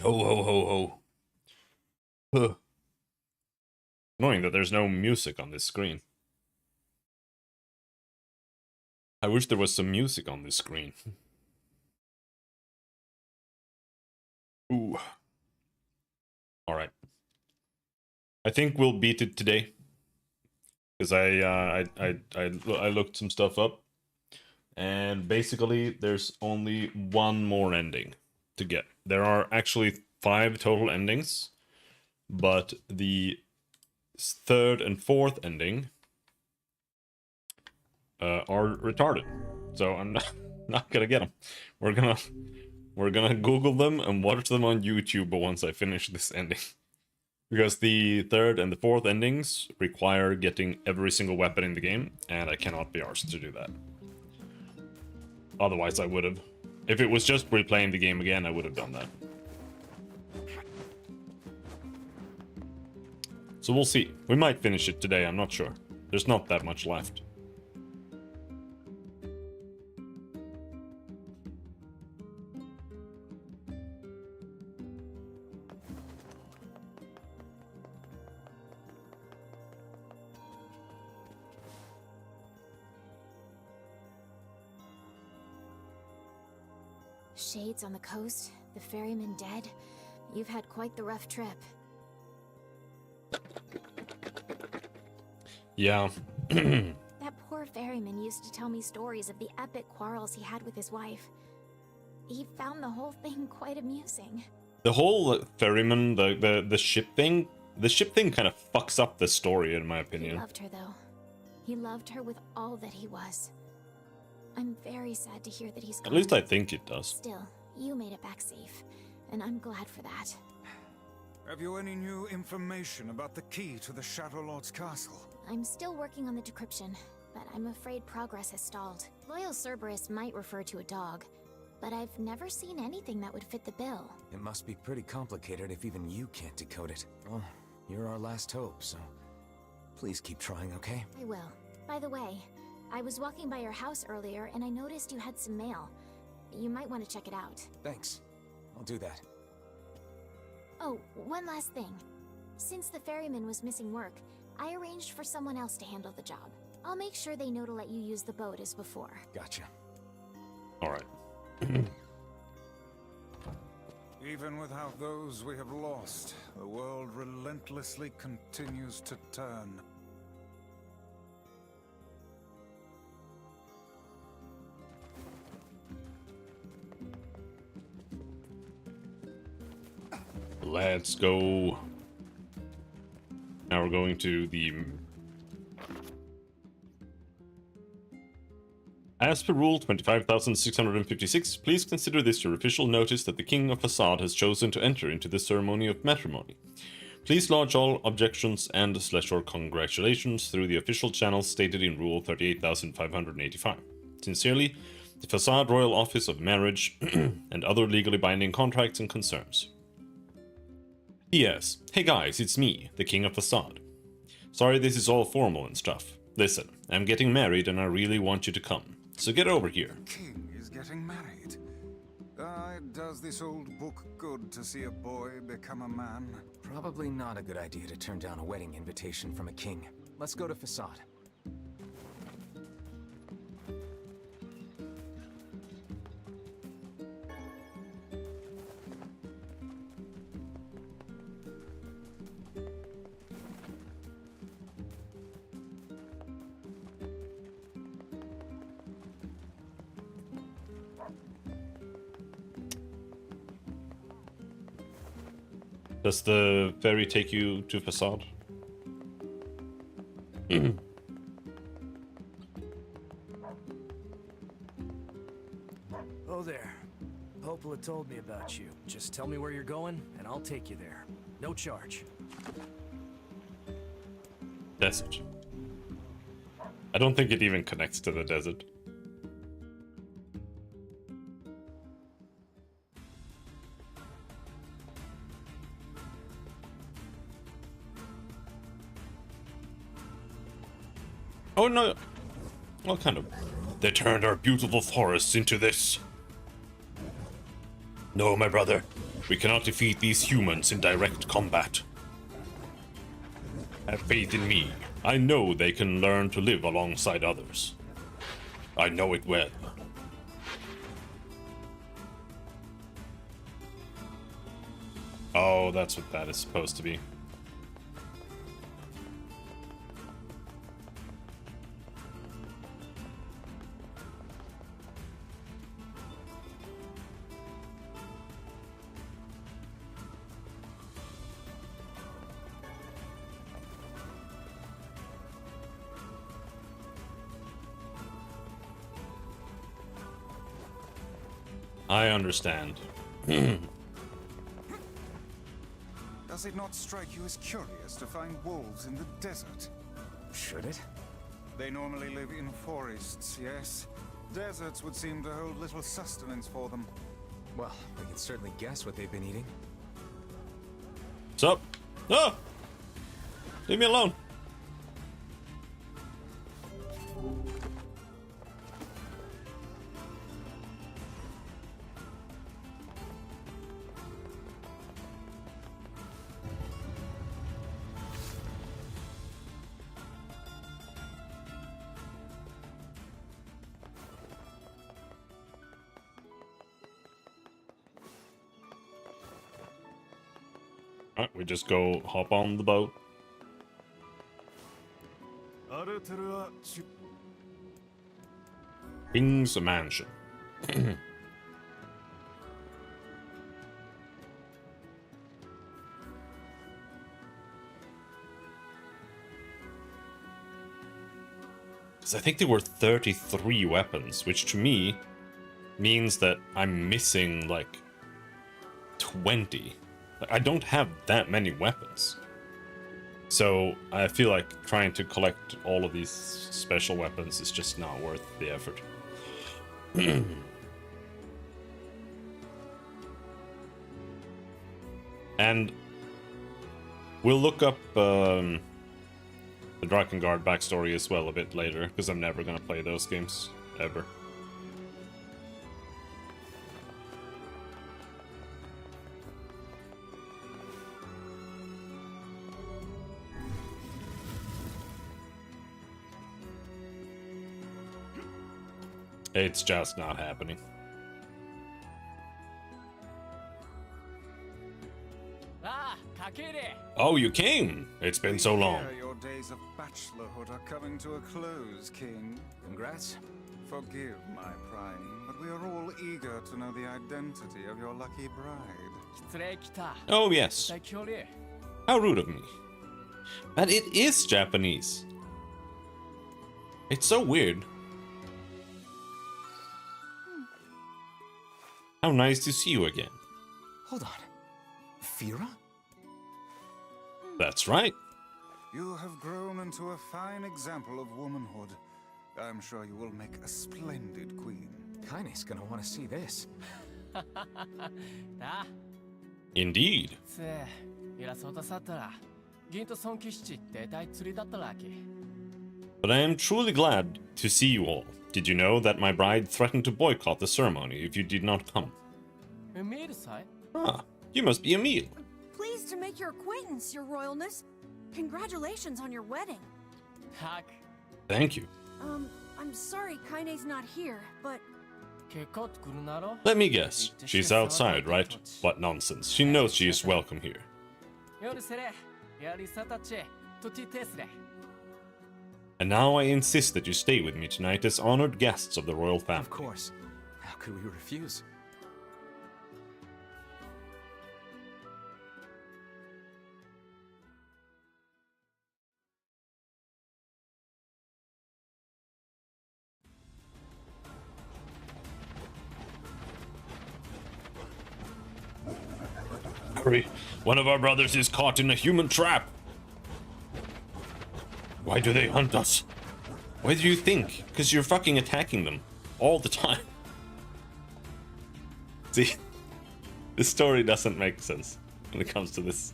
Ho ho ho ho. Huh. Annoying that there's no music on this screen. I wish there was some music on this screen. Ooh. Alright. I think we'll beat it today. Because I looked some stuff up. And basically, there's only one more ending to get. There are actually 5 total endings. But the third and fourth ending are retarded. So I'm not gonna get them. We're gonna Google them and watch them on YouTube once I finish this ending. Because the third and the fourth endings require getting every single weapon in the game, and I cannot be arsed to do that. Otherwise I would have. If it was just replaying the game again, I would have done that. So we'll see. We might finish it today, I'm not sure. There's not that much left. Shades on the coast, the ferryman dead. You've had quite the rough trip. Yeah. That poor ferryman used to tell me stories of the epic quarrels he had with his wife. He found the whole thing quite amusing. The whole ferryman, the ship thing kind of fucks up the story, in my opinion. He loved her, though. He loved her with all that he was. I'm very sad to hear that he's gone. At least I think it does. Still, you made it back safe, and I'm glad for that. Have you any new information about the key to the Shadow Lord's castle? I'm still working on the decryption, but I'm afraid progress has stalled. Loyal Cerberus might refer to a dog, but I've never seen anything that would fit the bill. It must be pretty complicated if even you can't decode it. Well, you're our last hope, so please keep trying, okay? I will. By the way, I was walking by your house earlier and I noticed you had some mail. You might want to check it out. Thanks. I'll do that. Oh, one last thing. Since the ferryman was missing work, I arranged for someone else to handle the job. I'll make sure they know to let you use the boat as before. Gotcha. Alright. Even without those we have lost, the world relentlessly continues to turn. Let's go. Now we're going to the... As per Rule 25,656, please consider this your official notice that the King of Facade has chosen to enter into the ceremony of matrimony. Please lodge all objections and/or congratulations through the official channels stated in Rule 38,585. Sincerely, the Facade Royal Office of Marriage and other legally binding contracts and concerns. P.S. Hey guys, it's me, the King of Facade. Sorry this is all formal and stuff. Listen, I'm getting married and I really want you to come. So get over here. King is getting married. Does this old book good to see a boy become a man? Probably not a good idea to turn down a wedding invitation from a king. Let's go to Facade. Does the ferry take you to Facade? Oh there. Popola told me about you. Just tell me where you're going, and I'll take you there. No charge. Desert. I don't think it even connects to the desert. Oh no. What kind of... They turned our beautiful forests into this. No, my brother. We cannot defeat these humans in direct combat. Have faith in me. I know they can learn to live alongside others. I know it well. Oh, that's what that is supposed to be. I understand. Does it not strike you as curious to find wolves in the desert? Should it? They normally live in forests, yes. Deserts would seem to hold little sustenance for them. Well, we can certainly guess what they've been eating. What's up? Oh! Leave me alone. Alright, we just go hop on the boat. King's Mansion. Because I think there were 33 weapons, which to me means that I'm missing like 20. Like, I don't have that many weapons. So I feel like trying to collect all of these special weapons is just not worth the effort. And we'll look up the Drakengard backstory as well a bit later, because I'm never gonna play those games, ever. It's just not happening. Oh, you came! It's been so long. Hear your days of bachelorhood are coming to a close, King. Congrats. Forgive my prying, but we are all eager to know the identity of your lucky bride. Oh, yes. How rude of me. But it is Japanese. It's so weird. How nice to see you again. Hold on. Fira? That's right. You have grown into a fine example of womanhood. I'm sure you will make a splendid queen. Kaine's gonna want to see this. Indeed. But I am truly glad to see you all. Did you know that my bride threatened to boycott the ceremony if you did not come? Ah, you must be Emil. Pleased to make your acquaintance, Your Royalness. Congratulations on your wedding. Thank you. I'm sorry Kaine's not here, but Let me guess. She's outside, right? What nonsense. She knows she is welcome here. And now I insist that you stay with me tonight as honored guests of the royal family. Of course. How could we refuse? Hurry. One of our brothers is caught in a human trap. Why do they hunt us? Why do you think? Because you're fucking attacking them all the time. See, this story doesn't make sense when it comes to this.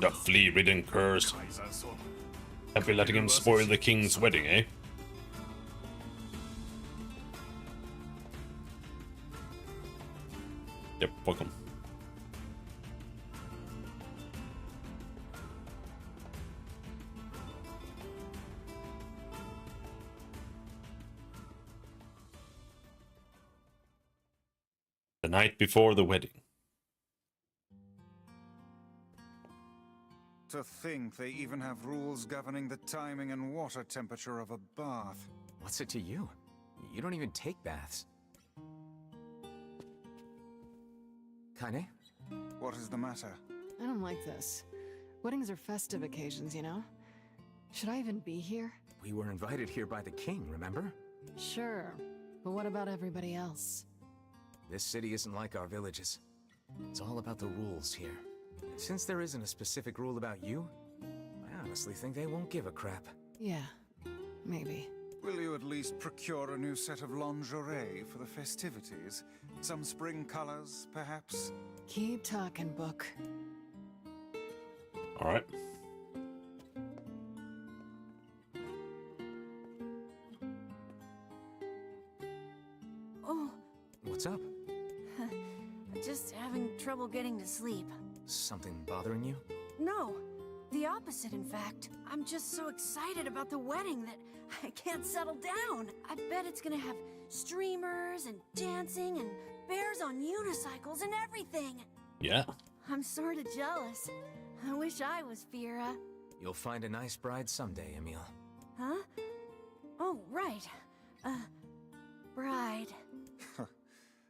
The flea-ridden curs. Have we letting him spoil the king's wedding, eh? Yep, welcome. The night before the wedding. To think they even have rules governing the timing and water temperature of a bath. What's it to you? You don't even take baths. Kaine? What is the matter? I don't like this. Weddings are festive occasions, you know? Should I even be here? We were invited here by the king, remember? Sure, but what about everybody else? This city isn't like our villages. It's all about the rules here. Since there isn't a specific rule about you, I honestly think they won't give a crap. Yeah, maybe. Will you at least procure a new set of lingerie for the festivities? Some spring colors, perhaps? Keep talking, book. Alright. Oh, What's up? just having trouble getting to sleep. Something bothering you? No, the opposite, in fact. I'm just so excited about the wedding that I can't settle down. I bet it's gonna have streamers and dancing and bears on unicycles and everything. Yeah. I'm sorta jealous. I wish I was Fira. You'll find a nice bride someday, Emil. Huh? Oh, right. Bride.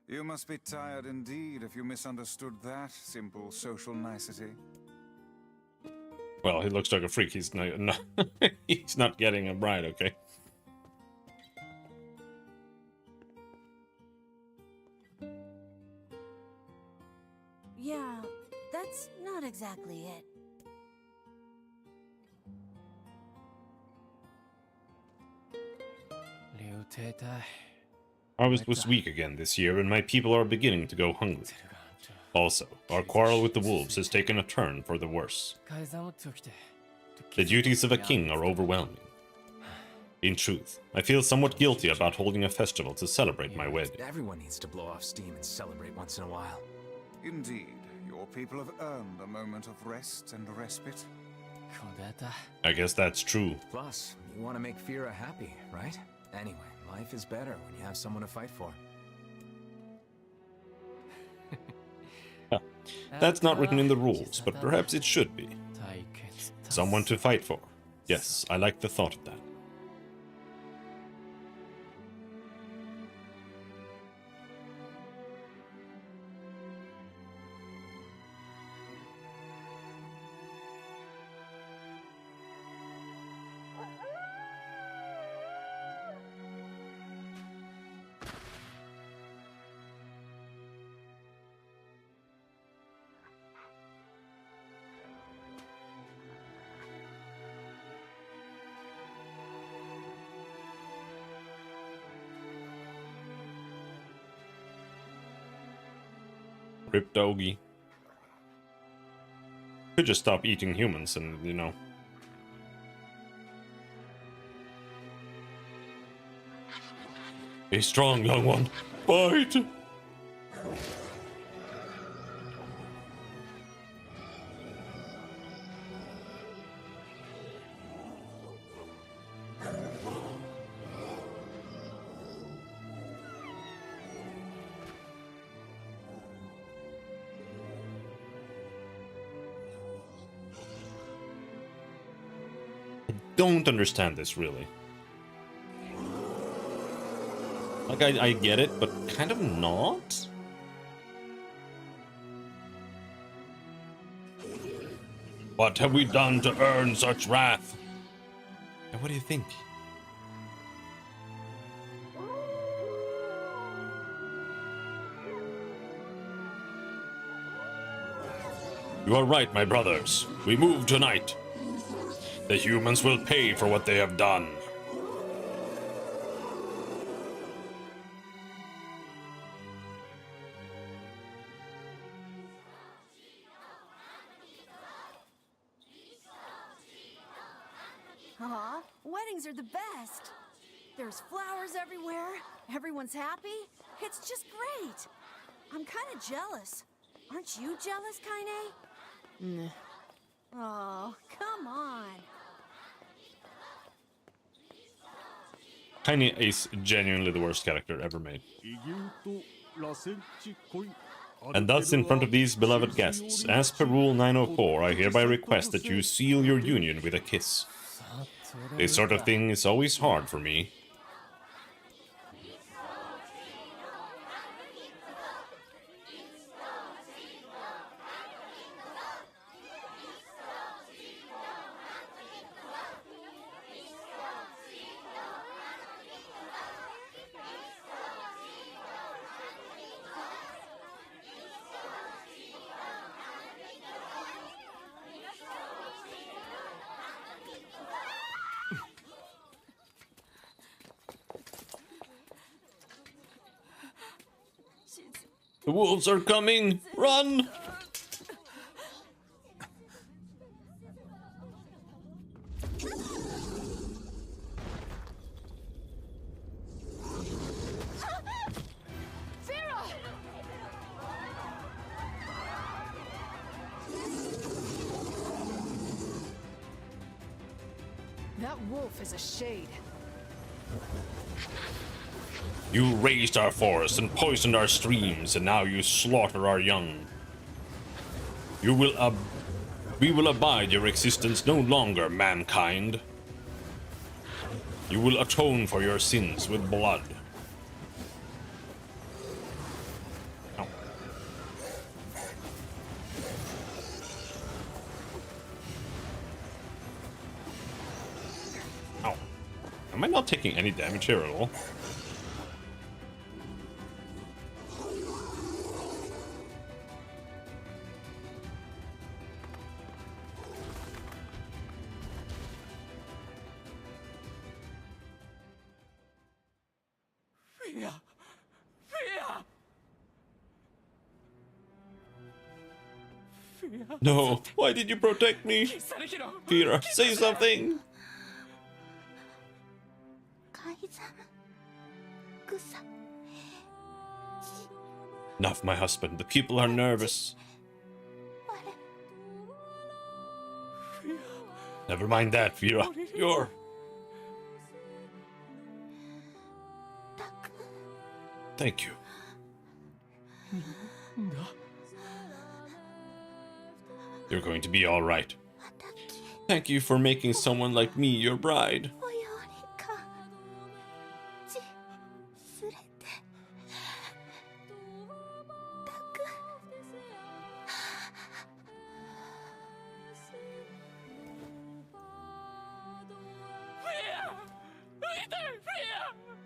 You must be tired indeed if you misunderstood that simple social nicety. Well, he looks like a freak. He's not he's not getting a bride, okay? Yeah, that's not exactly it. Harvest was weak again this year, and my people are beginning to go hungry. Also, our quarrel with the wolves has taken a turn for the worse. The duties of a king are overwhelming. In truth, I feel somewhat guilty about holding a festival to celebrate my wedding. Everyone needs to blow off steam and celebrate once in a while. Indeed, your people have earned a moment of rest and respite. I guess that's true. Plus, you want to make Fira happy, right? Anyway, life is better when you have someone to fight for. That's not written in the rules, but perhaps it should be. Someone to fight for. Yes, I like the thought of that. Rip doggy. Could just stop eating humans and, you know. Be strong, young one. Fight! Don't understand this really. Like I get it, but kind of not. What have we done to earn such wrath? And what do you think? You are right, my brothers. We move tonight. The humans will pay for what they have done. Aw, weddings are the best. There's flowers everywhere. Everyone's happy. It's just great. I'm kind of jealous. Aren't you jealous, Kaine? Nah. Oh, come on. Tiny is genuinely the worst character ever made. And thus, in front of these beloved guests, as per Rule 904, I hereby request that you seal your union with a kiss. This sort of thing is always hard for me. The wolves are coming! Run! That wolf is a shade. You razed our forests and poisoned our streams, and now you slaughter our young. We will abide your existence no longer, mankind. You will atone for your sins with blood. Ow. Ow. Am I not taking any damage here at all? No, why did you protect me? Fira, say something! Enough, my husband, the people are nervous. Never mind that, Fira. You're... Thank you. You're going to be all right. Thank you for making someone like me your bride.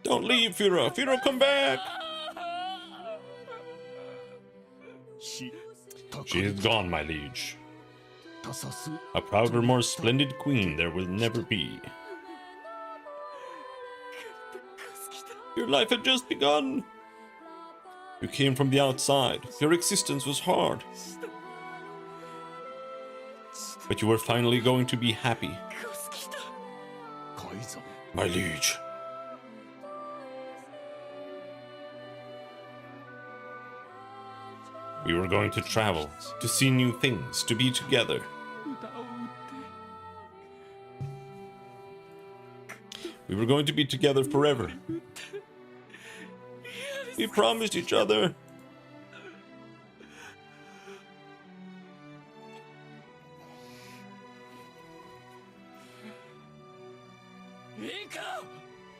Don't leave, Fira. Fira, come back. She is gone, my liege. A prouder, more splendid queen there will never be. Your life had just begun. You came from the outside. Your existence was hard. But you were finally going to be happy. My liege. We were going to travel, to see new things, to be together. We were going to be together forever. We promised each other.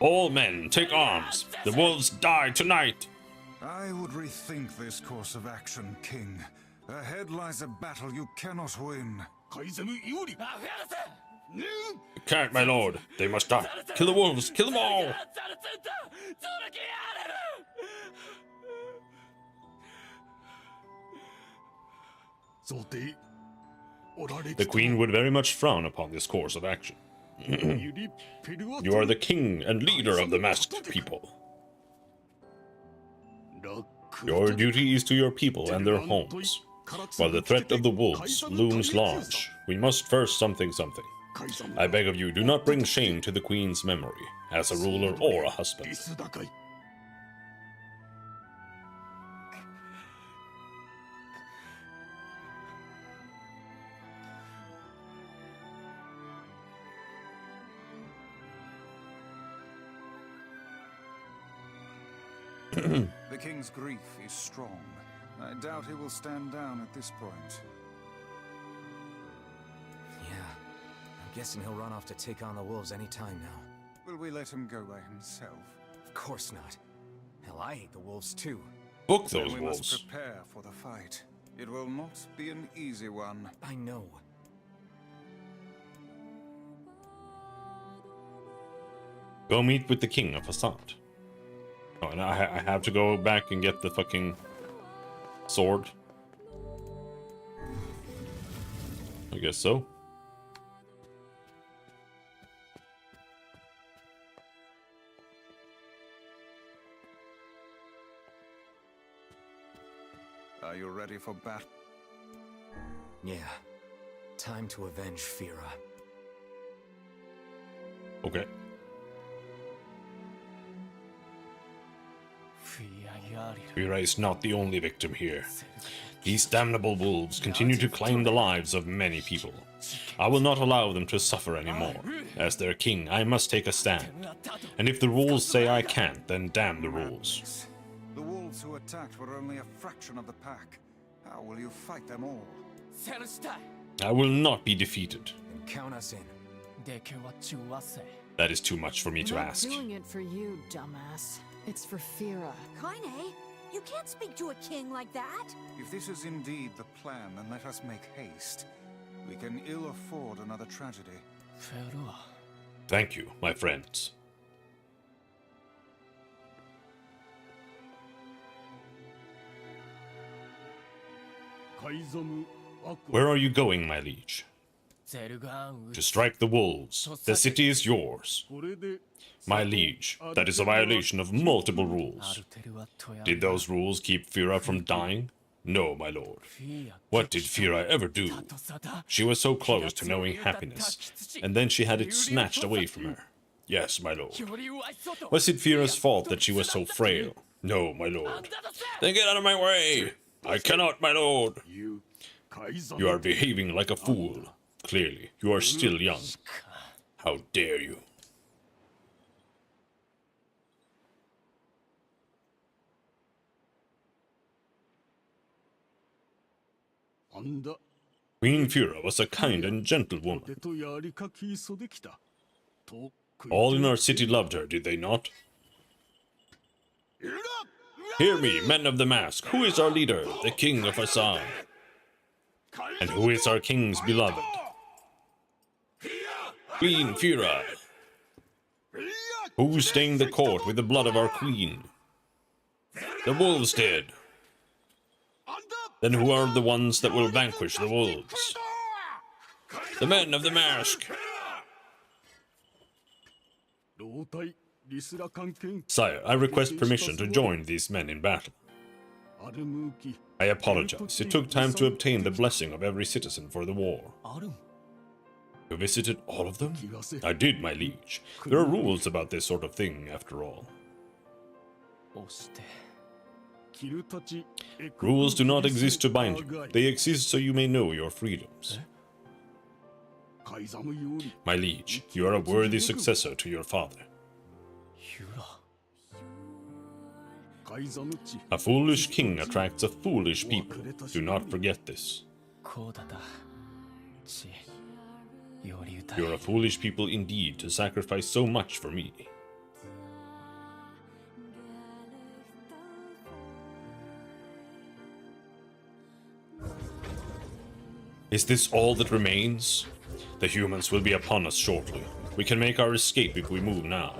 All men, take arms. The wolves die tonight. I would rethink this course of action, King. Ahead lies a battle you cannot win. You can't, my lord. They must die. Kill the wolves. Kill them all. The queen would very much frown upon this course of action. You are the king and leader of the masked people. Your duty is to your people and their homes. While the threat of the wolves looms large, we must first something. I beg of you, do not bring shame to the queen's memory, as a ruler or a husband. The king's grief is strong. I doubt he will stand down at this point. Yeah. I'm guessing he'll run off to take on the wolves any time now. Will we let him go by himself? Of course not. Hell, I hate the wolves too. Book Then those we wolves. must prepare for the fight. It will not be an easy one. I know. Go meet with the king of Assad. Oh, and I have to go back and get the fucking sword. I guess so. Are you ready for battle? Yeah. Time to avenge Fira. Okay. Fira is not the only victim here. These damnable wolves continue to claim the lives of many people. I will not allow them to suffer anymore. As their king, I must take a stand. And if the rules say I can't, then damn the rules. The wolves who attacked were only a fraction of the pack. How will you fight them all? I will not be defeated. Then count us in. That is too much for me to I'm not ask. doing it for you, dumbass. It's for Fira. Kaine, you can't speak to a king like that. If this is indeed the plan, then let us make haste. We can ill afford another tragedy. Thank you, my friends. Where are you going, my liege? To strike the wolves. The city is yours. My liege, that is a violation of multiple rules. Did those rules keep Fira from dying? No, my lord. What did Fira ever do? She was so close to knowing happiness, and then she had it snatched away from her. Yes, my lord. Was it Fira's fault that she was so frail? No, my lord. Then get out of my way! I cannot, my lord! You are behaving like a fool. Clearly, you are still young. How dare you? Queen Fira was a kind and gentle woman. All in our city loved her, did they not? Hear me, men of the mask. Who is our leader, the king of Assad? And who is our king's beloved? Queen Fira. Who stained the court with the blood of our queen? The wolves did. Then who are the ones that will vanquish the wolves? The men of the mask. Sire, I request permission to join these men in battle. I apologize. It took time to obtain the blessing of every citizen for the war. You visited all of them? I did, my liege. There are rules about this sort of thing, after all. Rules do not exist to bind you. They exist so you may know your freedoms. My liege, you are a worthy successor to your father. A foolish king attracts a foolish people. Do not forget this. You're a foolish people indeed to sacrifice so much for me. Is this all that remains? The humans will be upon us shortly. We can make our escape if we move now.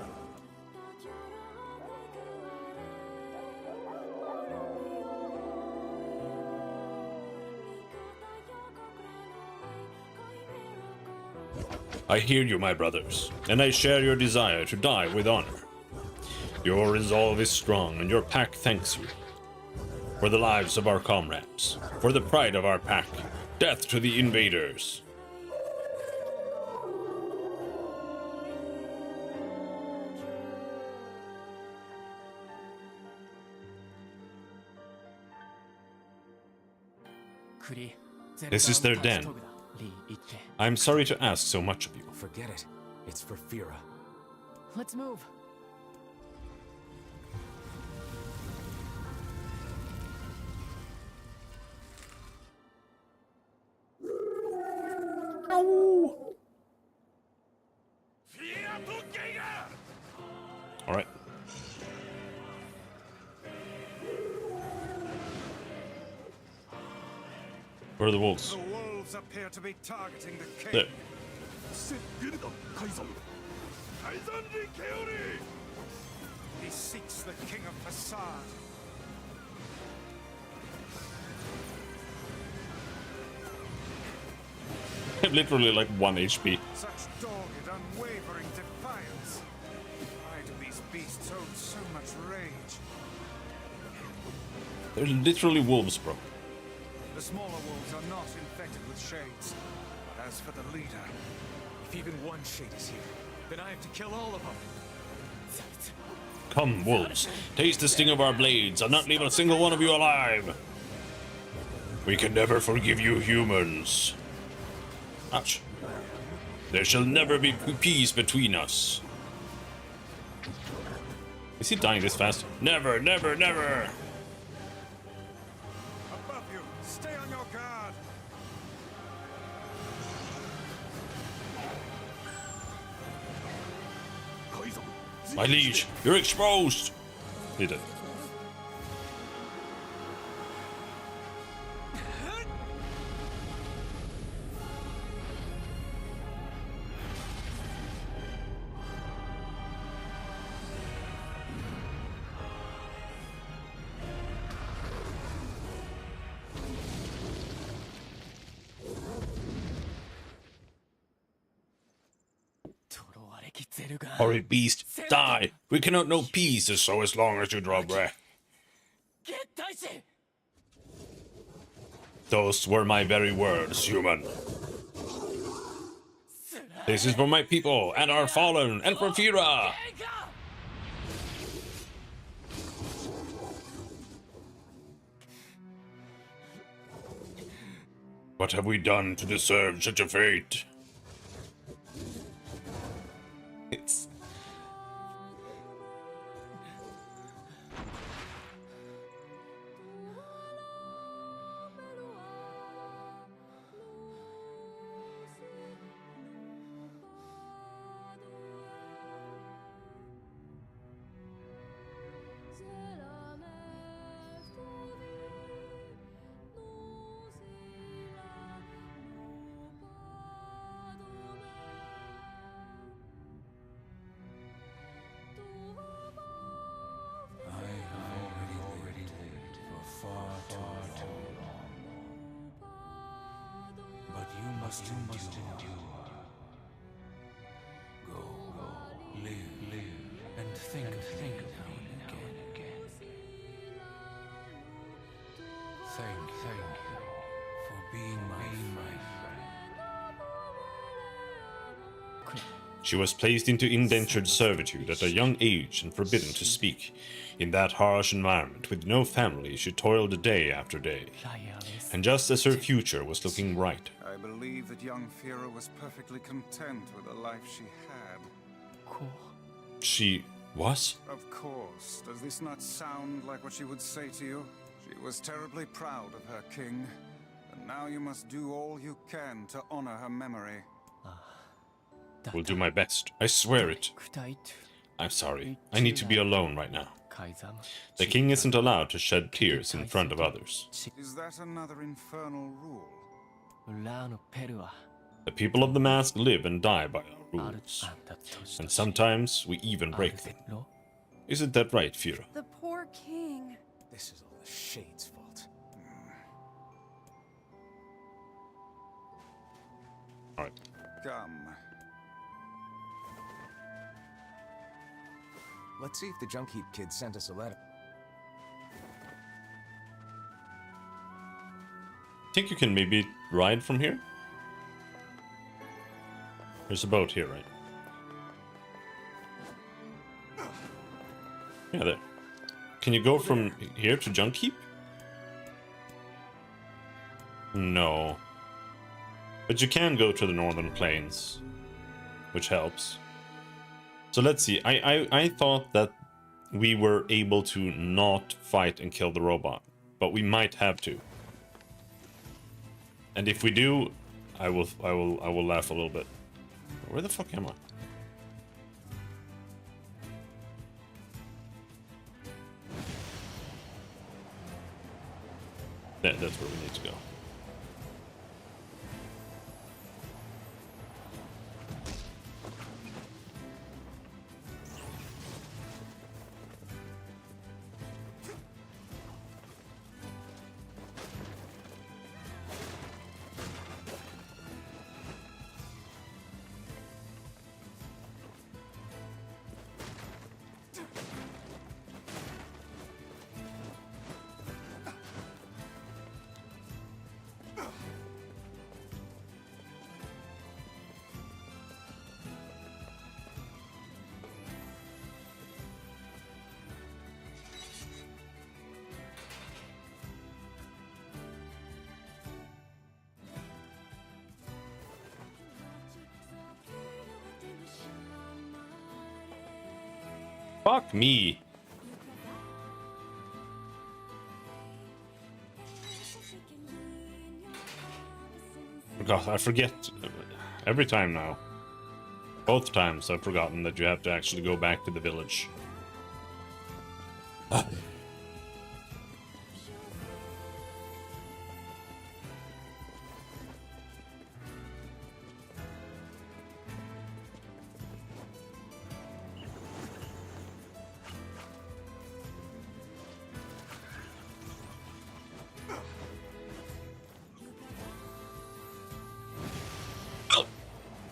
I hear you, my brothers, and I share your desire to die with honor. Your resolve is strong, and your pack thanks you. For the lives of our comrades, for the pride of our pack, death to the invaders. This is their den. I'm sorry to ask so much of you. Forget it. It's for Fira. Let's move. All right. Where are the wolves? The wolves appear to be targeting the king. There. He seeks the king of Facade. Literally like 1 HP. Such dogged, unwavering defiance. Why do these beasts hold so much rage? They're literally wolves, bro. The smaller wolves are not infected with shades. But as for the leader, If even one shade is here, then I have to kill all of them. Come, wolves. Taste the sting of our blades. I'll not leave a single one of you alive. We can never forgive you, humans. Ouch. There shall never be peace between us. Is he dying this fast? Never, never, never. above you, stay on your guard. My liege, you're exposed. He did. Horrid beast, die! We cannot know peace so as long as you draw breath. Those were my very words, human. This is for my people, and our fallen, and for Fira! What have we done to deserve such a fate? It's... You must endure. Go, live, and think now and again. Thank you for being my friend. She was placed into indentured servitude at a young age and forbidden to speak. In that harsh environment, with no family, she toiled day after day. And just as her future was looking bright, I believe that young Fira was perfectly content with the life she had. she was? Of course. Does this not sound like what she would say to you? She was terribly proud of her king, and now you must do all you can to honor her memory. Will do my best. I swear it. I'm sorry. I need to be alone right now. The king isn't allowed to shed tears in front of others. Is that another infernal rule? The people of the mask live and die by our rules. And sometimes we even break them. Isn't that right, Fira? The poor king. This is all the Shade's fault. Alright. Come. Let's see if the junk heap kid sent us a letter. Think you can maybe ride from here? There's a boat here, right? Yeah, there. Can you go from here to Junk Heap? No. But you can go to the Northern Plains, which helps. So let's see. I thought that we were able to not fight and kill the robot, but we might have to. And if we do, I will laugh a little bit. Where the fuck am I? That's where we need to go. Fuck me. God, I forget every time now. Both times I've forgotten that you have to actually go back to the village.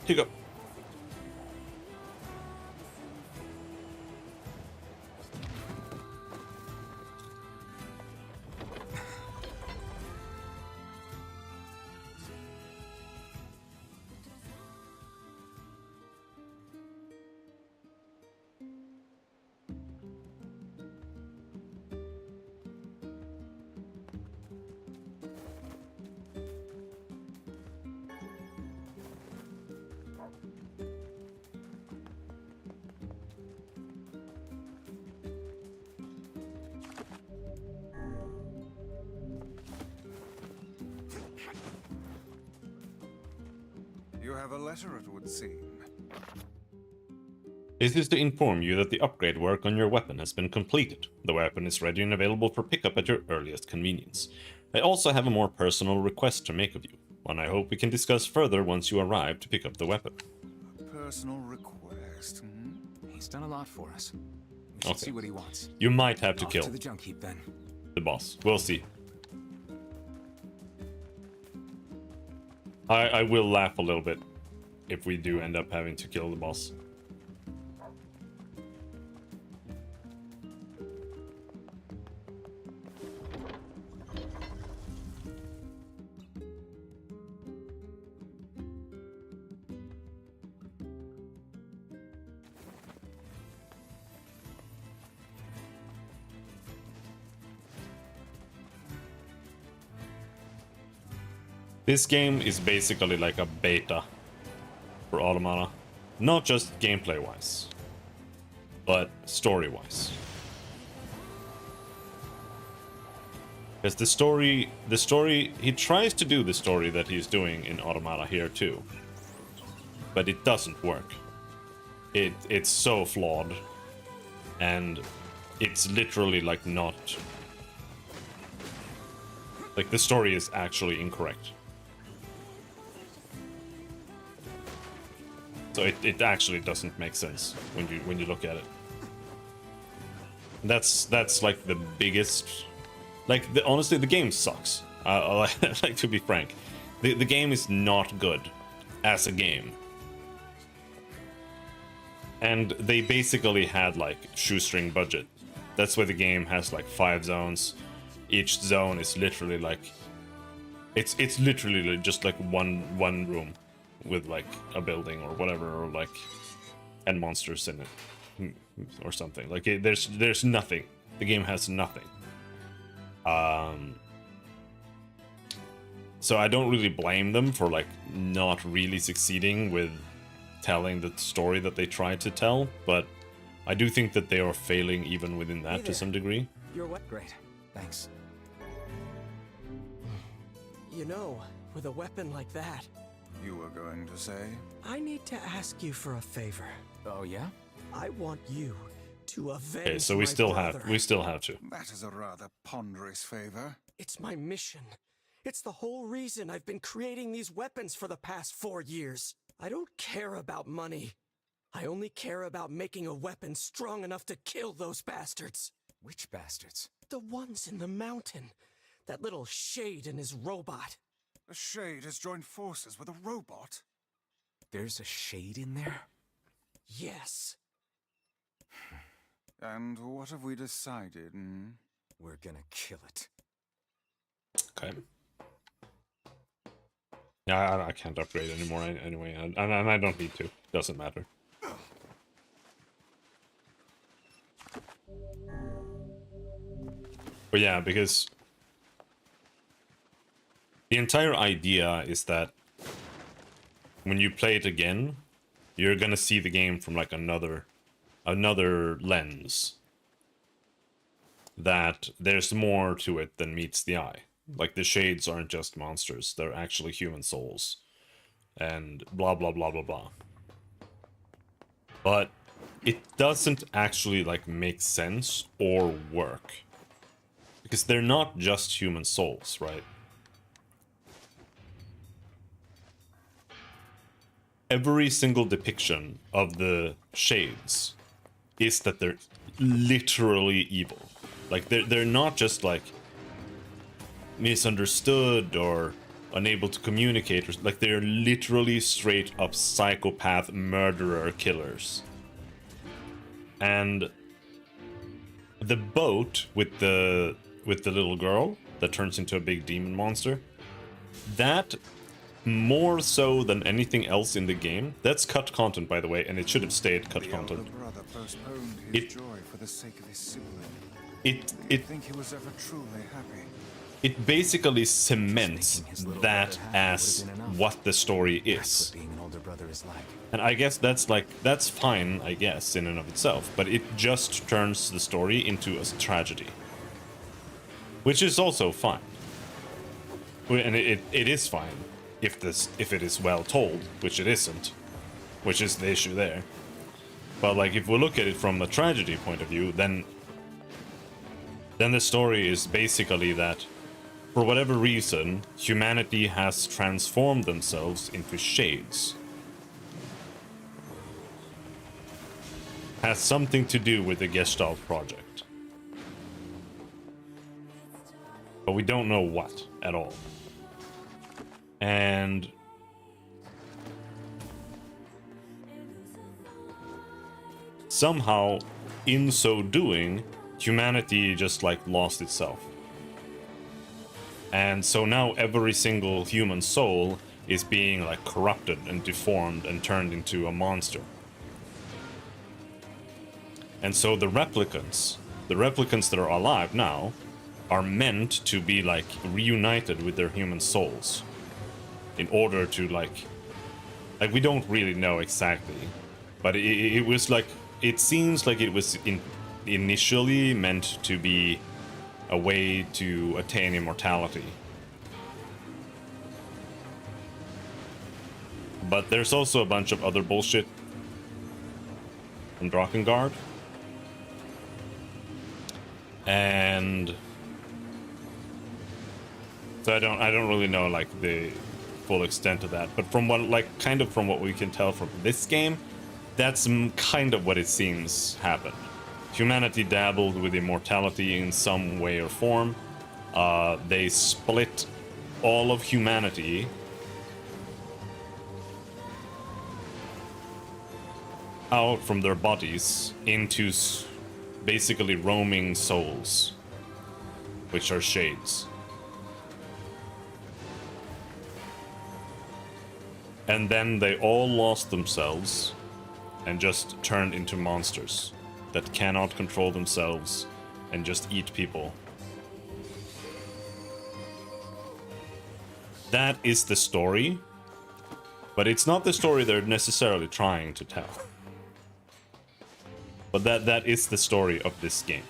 Here you go. You have a letter, it would seem. This is to inform you that the upgrade work on your weapon has been completed. The weapon is ready and available for pickup at your earliest convenience. I also have a more personal request to make of you, one I hope we can discuss further once you arrive to pick up the weapon. A personal request, hmm? He's done a lot for us. We should see what he wants. You might have to Off kill to the junk heap then. the boss. We'll see. I will laugh a little bit if we do end up having to kill the boss. This game is basically like a beta for Automata. Not just gameplay-wise, but story-wise. Because the story, he tries to do the story that he's doing in Automata here too. But it doesn't work. It's so flawed. And it's literally like not... Like the story is actually incorrect. So it actually doesn't make sense when you look at it. That's like the biggest, like honestly the game sucks. I like to be frank, the game is not good as a game, and they basically had like shoestring budget. That's why the game has like 5 zones. Each zone is literally like it's literally just like one room with like a building or whatever, or like and monsters in it or something. Like there's nothing. The game has nothing. So I don't really blame them for like not really succeeding with telling the story that they tried to tell, but I do think that they are failing even within that to some degree. You're what? Great. Thanks. You know, with a weapon like that, You were going to say? I need to ask you for a favor. Oh, yeah? I want you to avenge Okay, so we my still brother. have to. That is a rather ponderous favor. It's my mission. It's the whole reason I've been creating these weapons for the past 4 years. I don't care about money. I only care about making a weapon strong enough to kill those bastards. Which bastards? The ones in the mountain. That little shade and his robot. A shade has joined forces with a robot. There's a shade in there? Yes. And what have we decided? We're gonna kill it. Okay. Yeah, I can't upgrade anymore anyway, and I don't need to. Doesn't matter. But yeah, because the entire idea is that when you play it again, you're gonna see the game from like another lens. That there's more to it than meets the eye. Like the shades aren't just monsters, they're actually human souls. And blah blah blah blah blah. But it doesn't actually like make sense or work. Because they're not just human souls, right? Every single depiction of the shades is that they're literally evil. Like they're not just like misunderstood or unable to communicate, or like they're literally straight up psychopath murderer killers. And the boat with the little girl that turns into a big demon monster, that more so than anything else in the game, that's cut content, by the way, and it should have stayed cut content. The brother postponed his joy for the sake of his sibling. Do you think he was ever truly happy? It basically cements that as what the story That's is. what being an older brother is like. And I guess that's fine, I guess, in and of itself, but it just turns the story into a tragedy. Which is also fine. And it is fine if it is well told, which it isn't, which is the issue there. But like if we look at it from a tragedy point of view, then the story is basically that for whatever reason, humanity has transformed themselves into shades. Has something to do with the Gestalt project. But we don't know what at all. And somehow, in so doing, humanity just like lost itself. And so now every single human soul is being like corrupted and deformed and turned into a monster. And so the replicants that are alive now are meant to be like reunited with their human souls in order to like we don't really know exactly, but it was like, it seems like it was initially meant to be a way to attain immortality. But there's also a bunch of other bullshit from Drakengard. And so I don't really know like the full extent of that, but from what from what we can tell from this game, that's kind of what it seems happened. Humanity dabbled with immortality in some way or form. They split all of humanity out from their bodies into basically roaming souls, which are shades. And then they all lost themselves and just turned into monsters that cannot control themselves and just eat people. That is the story, but it's not the story they're necessarily trying to tell. But that is the story of this game.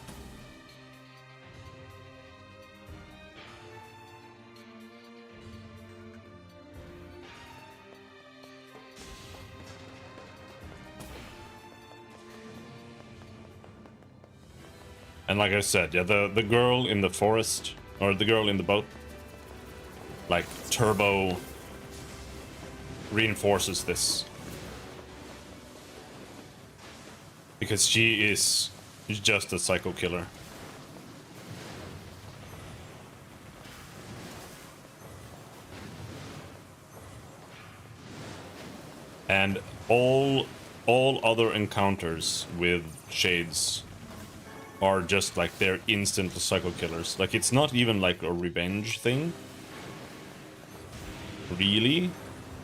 And like I said, yeah, the girl in the forest, or the girl in the boat, like, turbo reinforces this. Because she is just a psycho killer. And all other encounters with shades are just like they're instant psycho killers. Like it's not even like a revenge thing, really,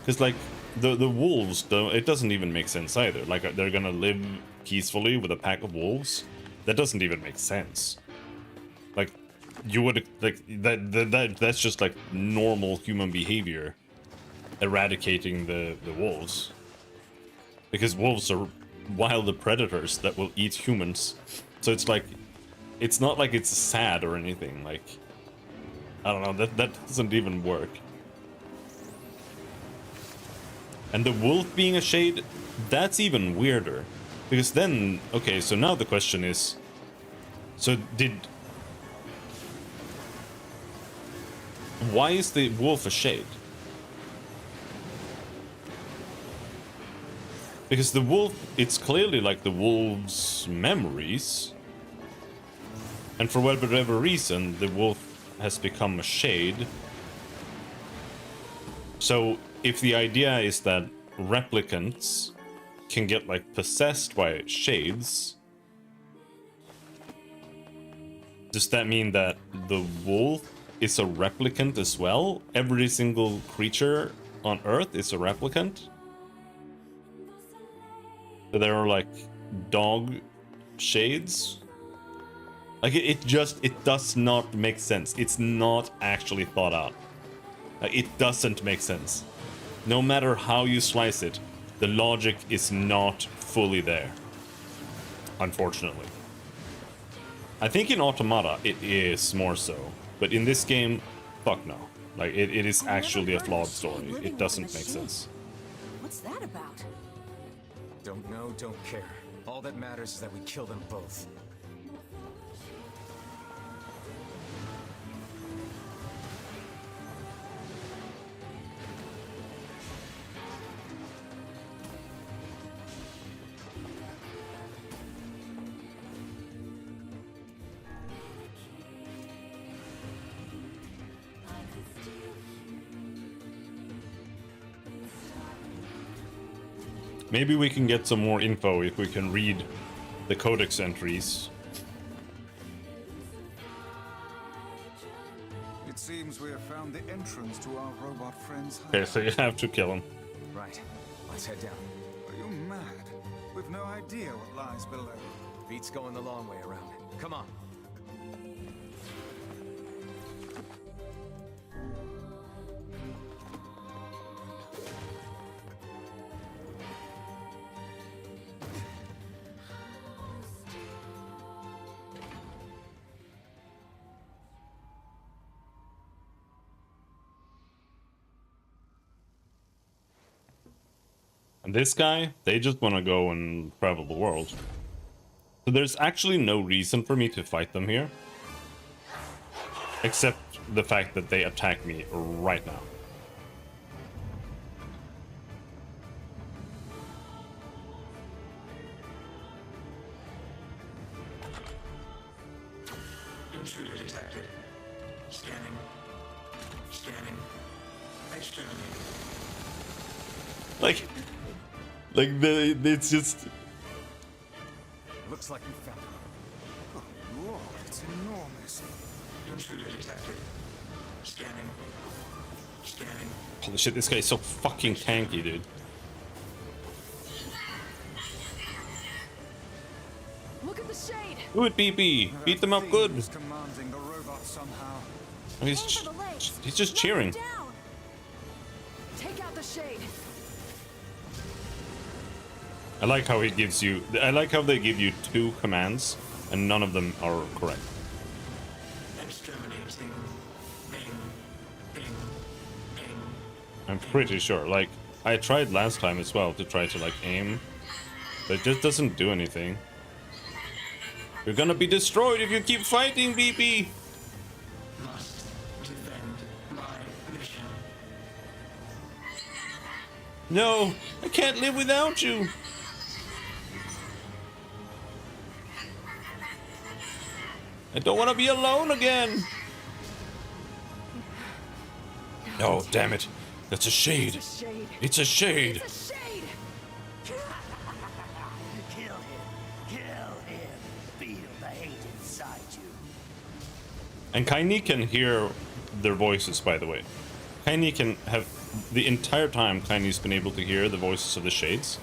because like the wolves, though, it doesn't even make sense either. Like they're gonna live peacefully with a pack of wolves. That doesn't even make sense. Like you would like that's just like normal human behavior, eradicating the wolves, because wolves are wild predators that will eat humans. So it's like, it's not like it's sad or anything. Like, I don't know, that doesn't even work. And the wolf being a shade, that's even weirder. Because then, okay, so now the question is, so why is the wolf a shade? Because the wolf, it's clearly like the wolf's memories. And for whatever reason, the wolf has become a shade. So if the idea is that replicants can get like possessed by shades, does that mean that the wolf is a replicant as well? Every single creature on Earth is a replicant? There are like dog shades. Like it does not make sense. It's not actually thought out. It doesn't make sense. No matter how you slice it, the logic is not fully there. Unfortunately. I think in Automata it is more so, but in this game, fuck no. Like it is actually a flawed story. It doesn't make sense. What's that about? Don't know, don't care. All that matters is that we kill them both. Maybe we can get some more info if we can read the codex entries. It seems we have found the entrance to our robot friend's Okay, hideout. so you have to kill him. Right, let's head down. Are you mad? We've no idea what lies below. Beat's going the long way around. Come on. And this guy, they just want to go and travel the world. So there's actually no reason for me to fight them here. Except the fact that they attack me right now. Intruder detected. Scanning. Scanning. Exterminating. It's just... Looks like we found it. Good Lord, it's enormous. Intruder detected. Scanning. Scanning. Holy shit, this guy is so fucking tanky, dude. Look at the shade. Do it, BB! Beat them up good! He's commanding the robot somehow. He's just cheering. Down. Take out the shade. I like how he gives you... I like how they give you 2 commands, and none of them are correct. Exterminating. Bing. Bing. Bing. I'm pretty sure. Like, I tried last time as well to try to, like, aim. But it just doesn't do anything. You're gonna be destroyed if you keep fighting, BP. Must defend my mission. No, I can't live without you. I don't want to be alone again. Oh, damn it. That's a shade. It's a shade. It's a shade. It's a shade. Kill him. Kill him. Feel the hate inside you. And Kaini can hear their voices, by the way. Kaini can have... The entire time, Kaini's been able to hear the voices of the shades.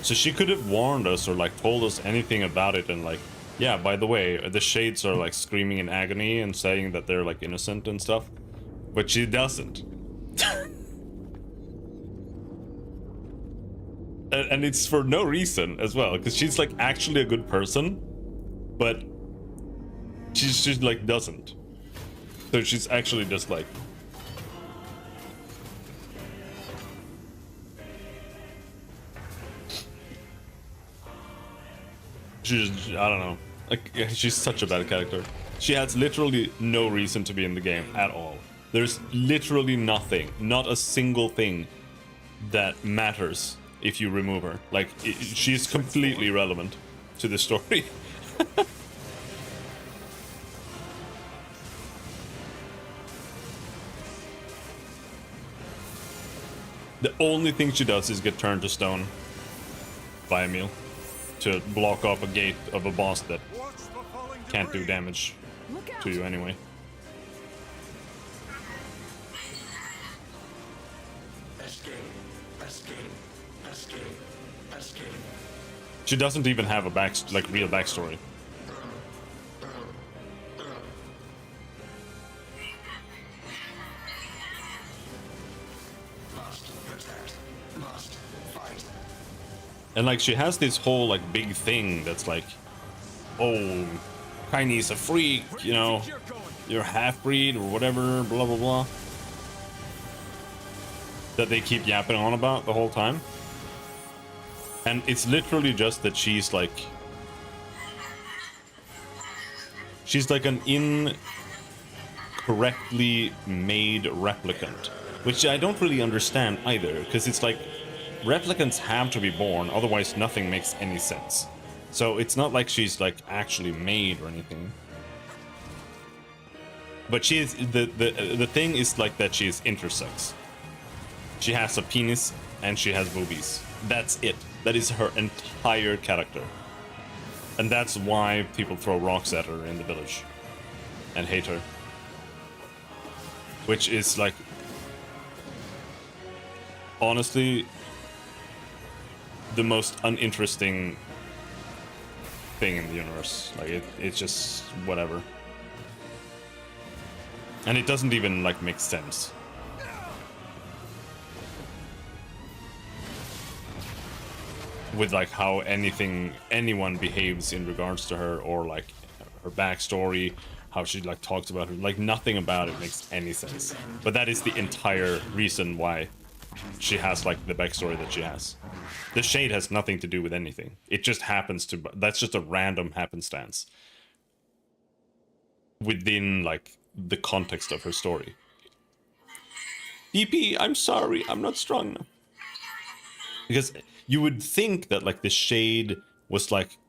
So she could have warned us or, like, told us anything about it and, like... Yeah, by the way, the shades are, like, screaming in agony and saying that they're, like, innocent and stuff. But she doesn't. And it's for no reason as well, because she's, like, actually a good person. But... She like, doesn't. So she's actually just, like... She's, I don't know. Like, she's such a bad character. She has literally no reason to be in the game at all. There's literally nothing, not a single thing that matters if you remove her. Like, she's completely irrelevant to the story. The only thing she does is get turned to stone by Emil to block off a gate of a boss that can't do damage to you anyway. Escape, escape, escape, escape. She doesn't even have a real backstory. Must protect, must fight. And like she has this whole like big thing that's like, oh, Kaini's a freak, you know, you're half-breed or whatever, blah blah blah. That they keep yapping on about the whole time. And it's literally just that she's like an incorrectly made replicant, which I don't really understand either, because it's like replicants have to be born, otherwise nothing makes any sense. So it's not like she's like actually made or anything. But she is the thing is like that she is intersex. She has a penis and she has boobies. That's it. That is her entire character. And that's why people throw rocks at her in the village and hate her. Which is like, honestly, the most uninteresting thing in the universe. Like it's just whatever. And it doesn't even like make sense. With like how anyone behaves in regards to her, or like her backstory, how she like talks about her, like nothing about it makes any sense. But that is the entire reason why she has like the backstory that she has. The shade has nothing to do with anything. It just happens to, that's just a random happenstance within like the context of her story. DP, I'm sorry, I'm not strong enough. Because you would think that like the shade was like,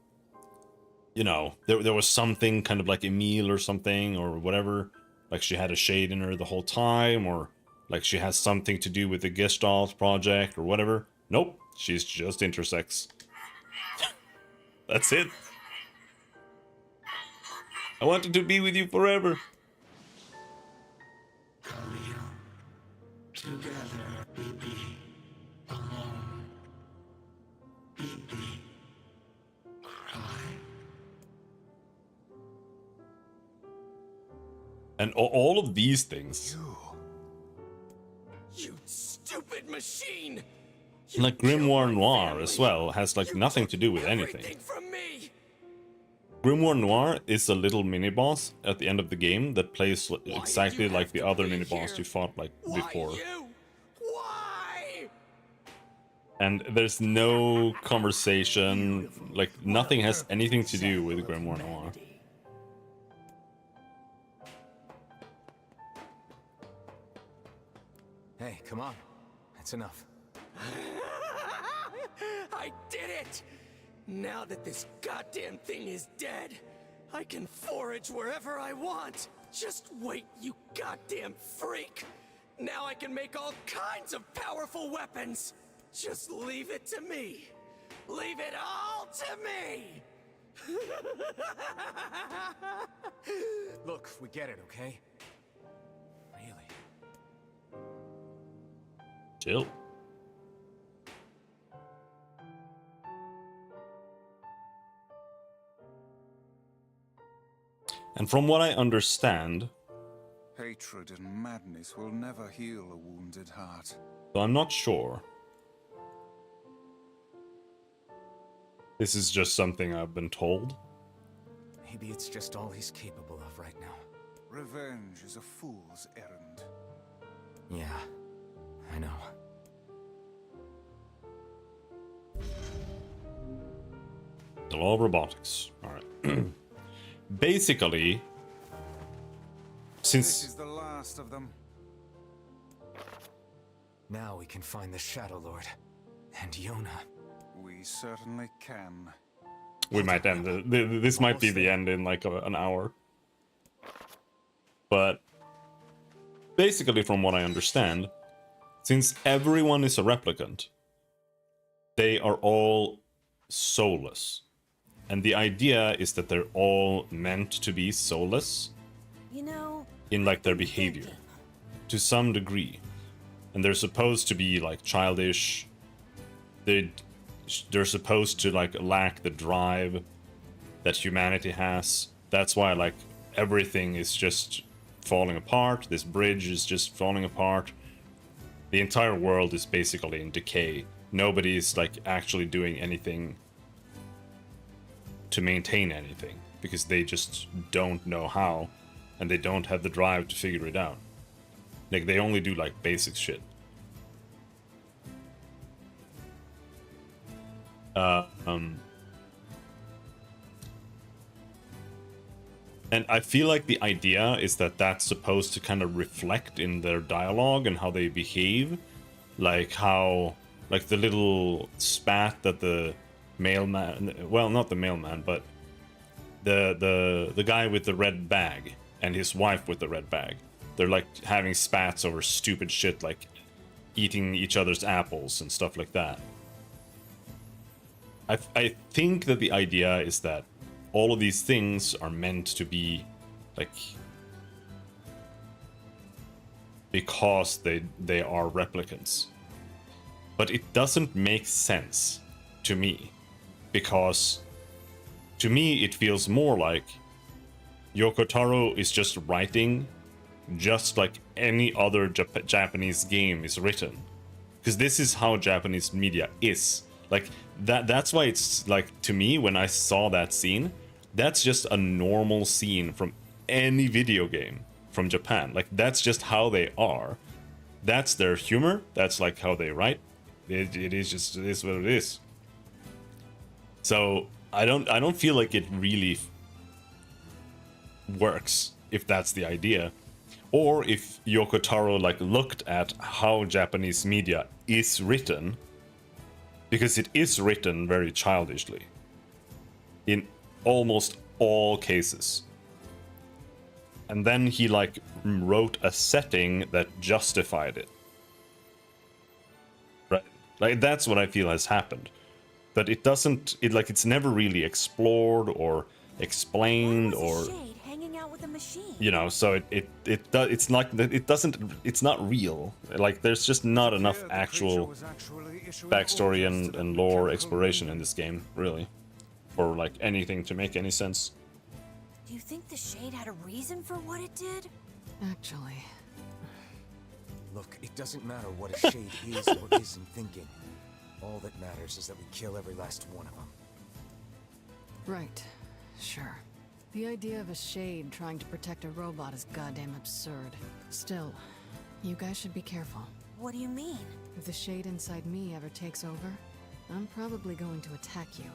you know, there was something kind of like Emil or something or whatever. Like she had a shade in her the whole time, or like she has something to do with the Gestalt project or whatever. Nope, she's just intersex. That's it. I wanted to be with you forever. Khalil, together, BB, alone, BB, cry. And all of these things, You stupid machine! like Grimoire Noir as well, has like nothing to do with anything. Everything from me! Grimoire Noir is a little mini-boss at the end of the game that plays exactly like the other mini-boss you fought like Why before. you? Why? And there's no conversation, like nothing has anything to do with Grimoire Noir. Hey, come on. That's enough. I did it! Now that this goddamn thing is dead, I can forage wherever I want. Just wait, you goddamn freak! Now I can make all kinds of powerful weapons! Just leave it to me! Leave it all to me! Look, we get it, okay? Really? Chill. And from what I understand, Hatred and madness will never heal a wounded heart. so I'm not sure. This is just something I've been told. Maybe it's just all he's capable of right now. Revenge is a fool's errand. Yeah, I know. The law of robotics. Alright. Basically, This since is the last of them. Now we can find the Shadow Lord. And Yona. We certainly can. we might end this might be the end in like an hour. But basically, from what I understand, since everyone is a replicant, they are all soulless. And the idea is that they're all meant to be soulless You know, in like their behavior to some degree. And they're supposed to be like childish. They're supposed to like lack the drive that humanity has. That's why like everything is just falling apart. This bridge is just falling apart. The entire world is basically in decay. Nobody is like actually doing anything to maintain anything because they just don't know how, and they don't have the drive to figure it out. Like they only do like basic shit. And I feel like the idea is that that's supposed to kind of reflect in their dialogue and how they behave, like how, like the little spat that the mailman, well, not the mailman, but the guy with the red bag and his wife with the red bag, they're like having spats over stupid shit like eating each other's apples and stuff like that. I think that the idea is that all of these things are meant to be like because they are replicants. But it doesn't make sense to me, because to me it feels more like Yoko Taro is just writing just like any other Japanese game is written, because this is how Japanese media is. Like that's why it's like, to me, when I saw that scene, that's just a normal scene from any video game from Japan. Like that's just how they are. That's their humor. That's like how they write. It is what it is. So I don't feel like it really works if that's the idea, or if Yoko Taro like looked at how Japanese media is written, because it is written very childishly in almost all cases. And then he like wrote a setting that justified it. Right? Like that's what I feel has happened. But it doesn't, it's never really explored or explained or, Shade hanging out with a machine. you know, so it's not real. Like there's just not enough Here, the actual creature was actually issuing backstory orders to the and lore mechanical exploration in room. this game, really, for like anything to make any sense. Do you think the Shade had a reason for what it did? Actually, Look, it doesn't matter what a shade is or isn't thinking. All that matters is that we kill every last one of them. right. Sure. The idea of a shade trying to protect a robot is goddamn absurd. Still, you guys should be careful. What do you mean? If the shade inside me ever takes over, I'm probably going to attack you.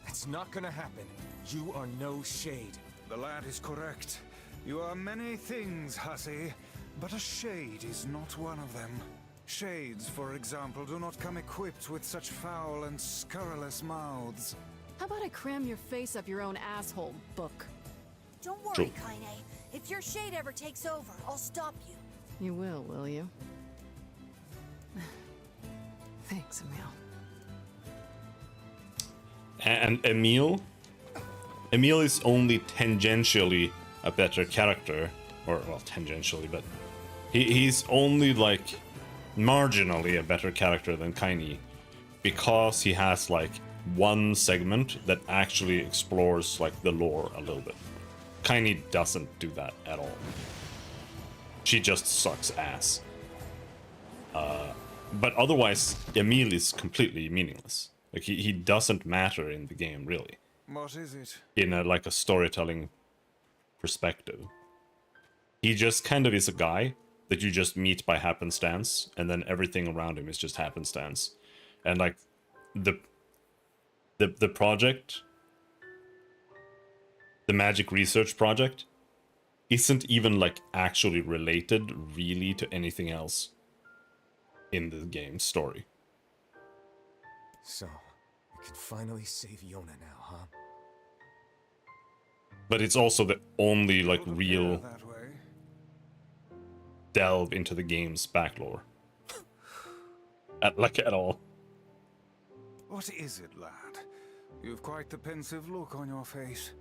It's not gonna happen. You are no shade. The lad is correct. You are many things, hussy, but a shade is not one of them. Shades, for example, do not come equipped with such foul and scurrilous mouths. How about I cram your face up your own asshole, book? Don't worry, Kaine. If your shade ever takes over, I'll stop you. You will you? Thanks, Emil. And Emil is only tangentially a better character, or well, tangentially, but he's only like marginally a better character than Kaine, because he has like one segment that actually explores like the lore a little bit. Kaine doesn't do that at all. She just sucks ass. But otherwise, Emil is completely meaningless. Like he doesn't matter in the game, really. What is it? In a storytelling perspective. He just kind of is a guy that you just meet by happenstance, and then everything around him is just happenstance. And like the project, the magic research project, isn't even like actually related really to anything else in the game's story. So, you can finally save Yona now, huh? But it's also the only like Wouldn't real appear that way. delve into the game's backlore. at all. What is it, lad? You've quite the pensive look on your face.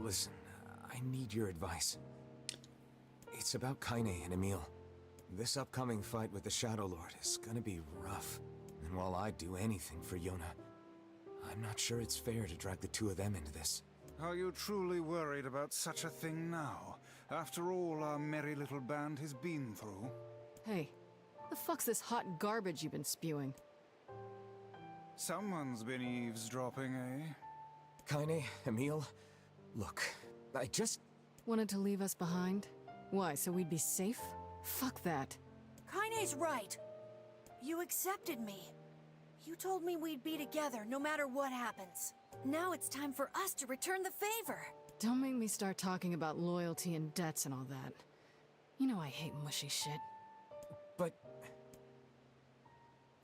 Listen, I need your advice. It's about Kaine and Emil. This upcoming fight with the Shadow Lord is gonna be rough. And while I'd do anything for Yona, I'm not sure it's fair to drag the two of them into this. Are you truly worried about such a thing now? After all our merry little band has been through? Hey, the fuck's this hot garbage you've been spewing? Someone's been eavesdropping, eh? Kaine, Emil, look, I just... Wanted to leave us behind? Why, so we'd be safe? Fuck that. Kaine's right. You accepted me. You told me we'd be together no matter what happens. Now it's time for us to return the favor. Don't make me start talking about loyalty and debts and all that. You know I hate mushy shit. But...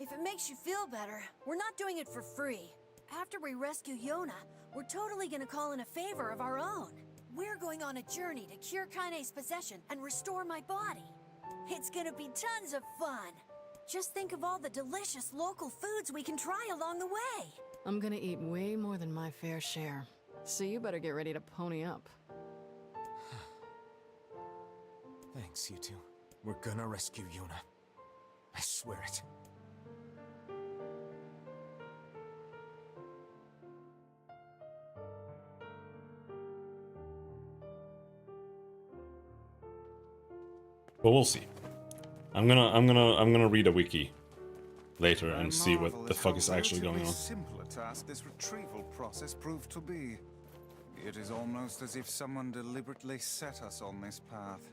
If it makes you feel better, we're not doing it for free. After we rescue Yona, we're totally gonna call in a favor of our own. We're going on a journey to cure Kaine's possession and restore my body. It's gonna be tons of fun. Just think of all the delicious local foods we can try along the way. I'm gonna eat way more than my fair share. So you better get ready to pony up. Thanks, you two. We're gonna rescue Yona. I swear it. But we'll see. I'm gonna read a wiki later I and see what marvel the at fuck how is actually going relatively on. simple a task this retrieval process proved to be. It is almost as if someone deliberately set us on this path.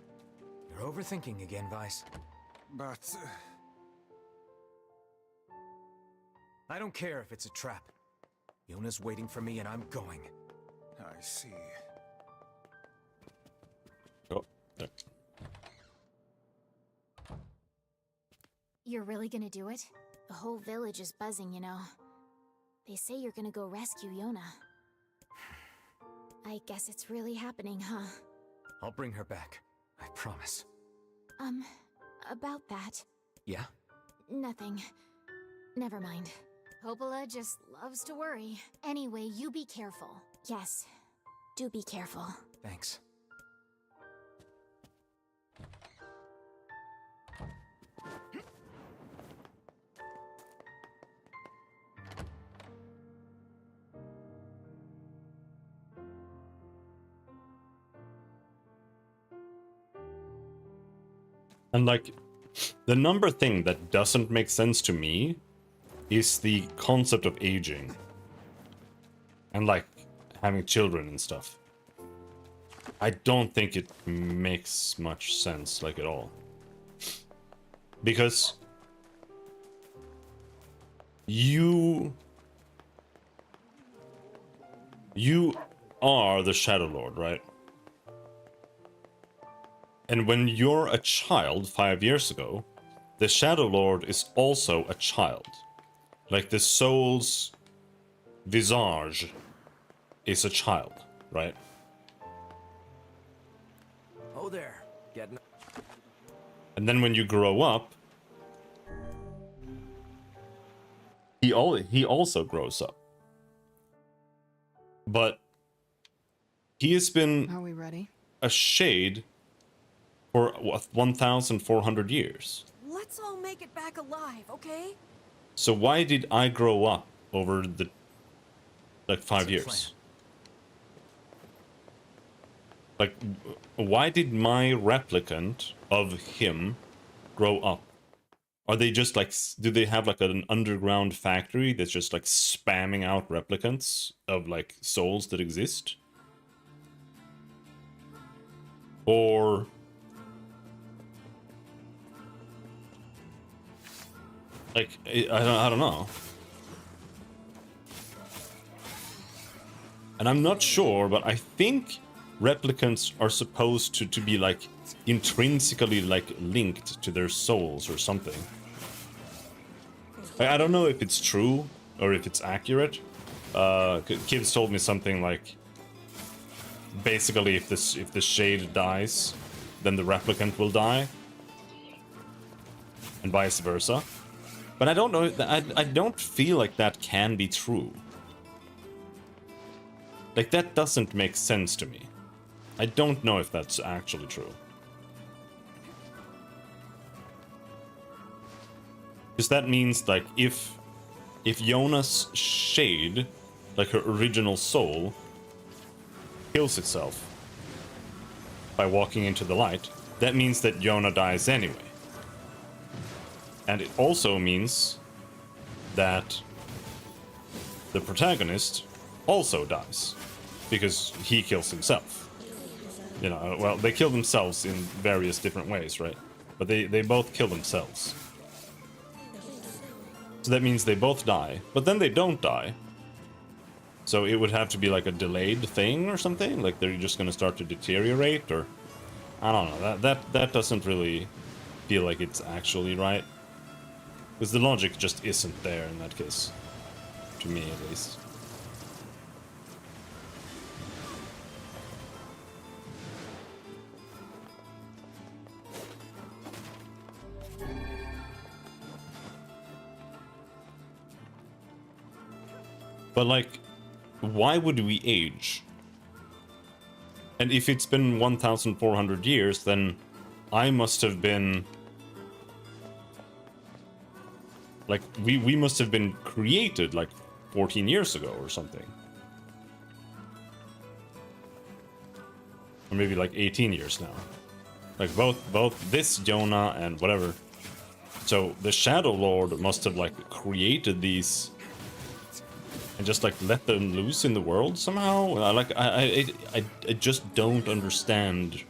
You're overthinking again, Vice. But I don't care if it's a trap. Yona's waiting for me and I'm going. I see. Oh, there. You're really gonna do it? The whole village is buzzing, you know. They say you're gonna go rescue Yona. I guess it's really happening, huh? I'll bring her back. I promise. About that. Yeah? Nothing. Never mind. Popola just loves to worry. Anyway, you be careful. Yes, do be careful. Thanks. And like, the number thing that doesn't make sense to me is the concept of aging. And like, having children and stuff. I don't think it makes much sense, like, at all. Because you are the Shadow Lord, right? And when you're a child 5 years ago, the Shadow Lord is also a child. Like the soul's visage is a child, right? Oh there, getting. And then when you grow up, he also grows up. But he has been Are we ready? a shade for what, 1,400 years. Let's all make it back alive, okay? So why did I grow up over the like 5 years? Like, why did my replicant of him grow up? Are they just like, do they have like an underground factory that's just like spamming out replicants of like souls that exist? Or like, I don't know. And I'm not sure, but I think replicants are supposed to be like intrinsically like linked to their souls or something. I don't know if it's true or if it's accurate. Kids told me something like, basically if the shade dies, then the replicant will die, and vice versa. But I don't know. I don't feel like that can be true. Like, that doesn't make sense to me. I don't know if that's actually true. Because that means, like, if Yona's shade, like her original soul, kills itself by walking into the light, that means that Yona dies anyway. And it also means that the protagonist also dies, because he kills himself. You know, well, they kill themselves in various different ways, right? But they both kill themselves. So that means they both die, but then they don't die. So it would have to be like a delayed thing or something, like they're just gonna start to deteriorate, or I don't know. That doesn't really feel like it's actually right. Because the logic just isn't there in that case. To me, at least. But, like, why would we age? And if it's been 1,400 years, then I must have been... Like, we must have been created, like, 14 years ago or something. Or maybe, like, 18 years now. Like, both this Yona and whatever. So, the Shadow Lord must have, like, created these... and just, like, let them loose in the world somehow? I just don't understand.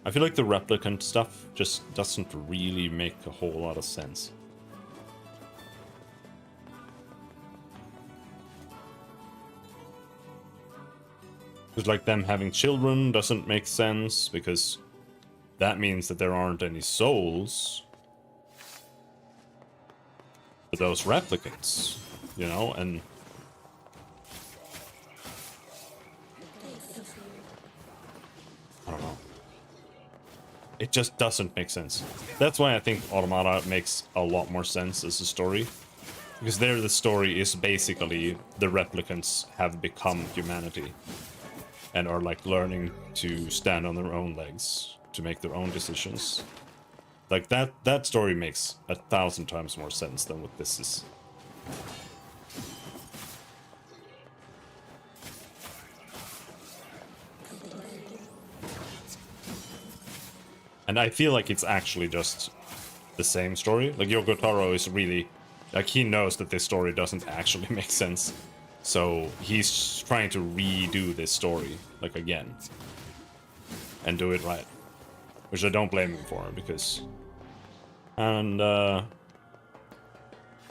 I feel like the replicant stuff just doesn't really make a whole lot of sense. Because, like, them having children doesn't make sense, because that means that there aren't any souls for those replicants, you know, and... I don't know. It just doesn't make sense. That's why I think Automata makes a lot more sense as a story. Because there the story is basically the replicants have become humanity. And are, like, learning to stand on their own legs, to make their own decisions. Like, that story makes 1,000 times more sense than what this is. And I feel like it's actually just the same story. Like, Yoko Taro is really... Like, he knows that this story doesn't actually make sense. So he's trying to redo this story, like, again. And do it right. Which I don't blame him for, because... And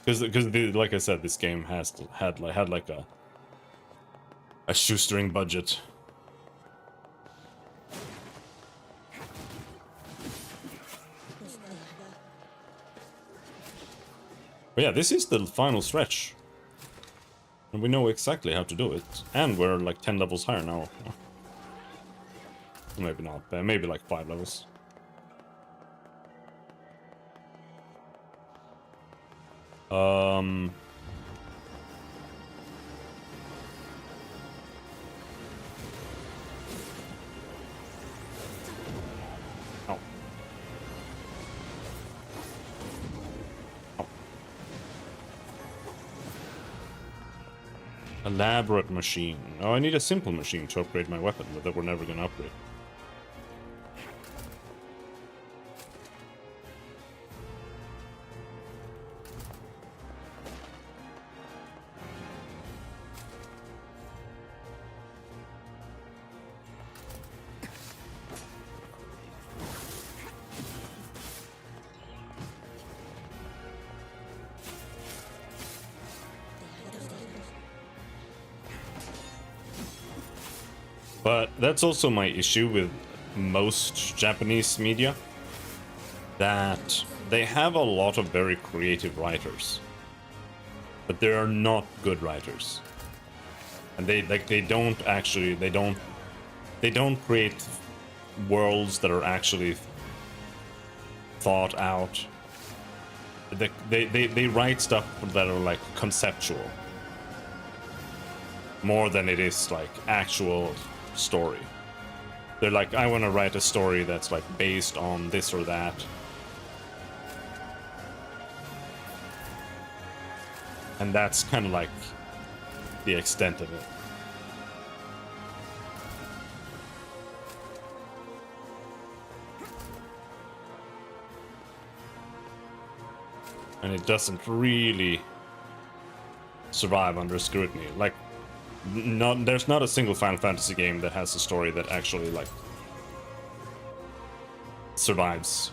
because like I said, this game had like a shoestring budget. But yeah, this is the final stretch. And we know exactly how to do it. And we're like 10 levels higher now. Maybe not, but maybe like 5 levels. Oh. Oh. Elaborate machine. Oh, I need a simple machine to upgrade my weapon that we're never gonna upgrade. But that's also my issue with most Japanese media, that they have a lot of very creative writers, but they are not good writers, and they don't create worlds that are actually thought out. They write stuff that are like conceptual more than it is like actual story. They're like, I want to write a story that's like based on this or that. And that's kind of like the extent of it. And it doesn't really survive under scrutiny. Like, there's not a single Final Fantasy game that has a story that actually like survives.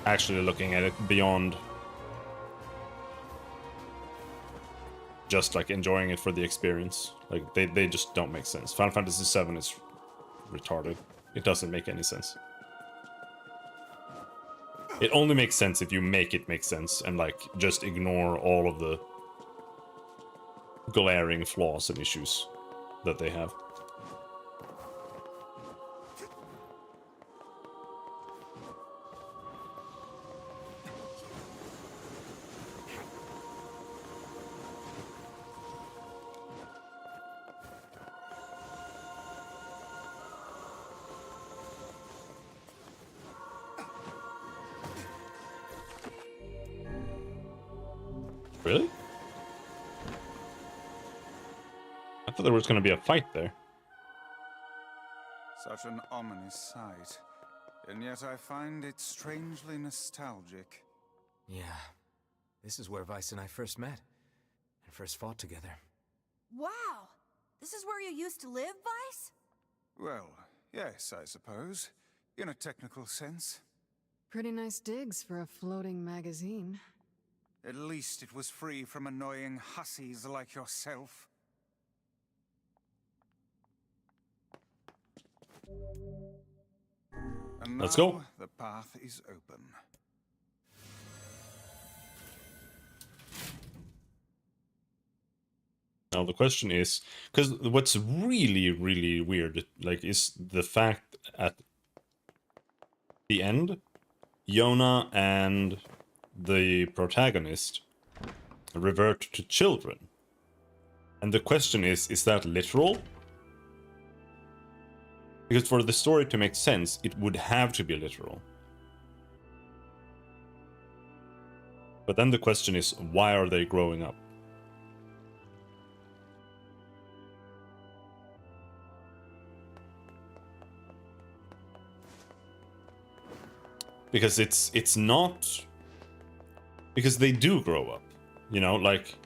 Actually looking at it beyond just like enjoying it for the experience. Like they just don't make sense. Final Fantasy VII is retarded. It doesn't make any sense. It only makes sense if you make it make sense and like just ignore all of the glaring flaws and issues that they have. Really? I thought there was going to be a fight there. Such an ominous sight, and yet I find it strangely nostalgic. Yeah. This is where Weiss and I first met. And first fought together. Wow! This is where you used to live, Weiss? Well, yes, I suppose. In a technical sense. Pretty nice digs for a floating magazine. At least it was free from annoying hussies like yourself. And Let's now go. the path is open. Now the question is, because what's really, really weird, like, is the fact at the end, Yona and the protagonist revert to children. And the question is that literal? Because for the story to make sense, it would have to be literal. But then the question is, why are they growing up? Because it's not... Because they do grow up. You know, like...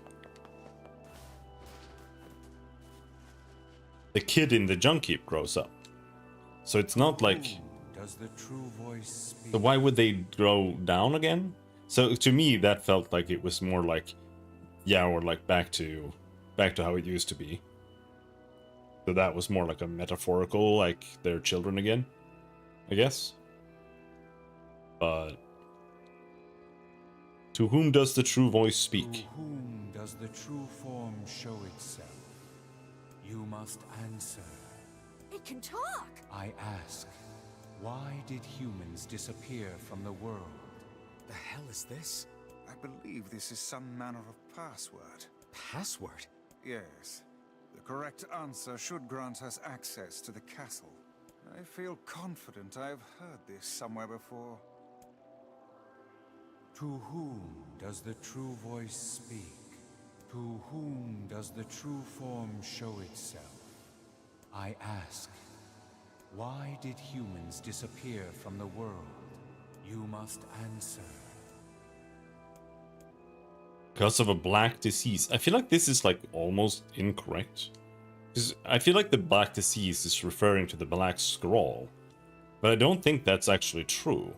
The kid in the junk heap grows up. So it's not like... does the true voice speak? So why would they go down again? So to me, that felt like it was more like, yeah, or like back to how it used to be. So that was more like a metaphorical, like they're children again, I guess. But to whom does the true voice speak? To whom does the true form show itself? You must answer. It can talk! I ask, why did humans disappear from the world? The hell is this? I believe this is some manner of password. Password? Yes. The correct answer should grant us access to the castle. I feel confident I've heard this somewhere before. To whom does the true voice speak? To whom does the true form show itself? I ask, why did humans disappear from the world? You must answer. Because of a black disease. I feel like this is like almost incorrect. Because I feel like the black disease is referring to the black scroll. But I don't think that's actually true.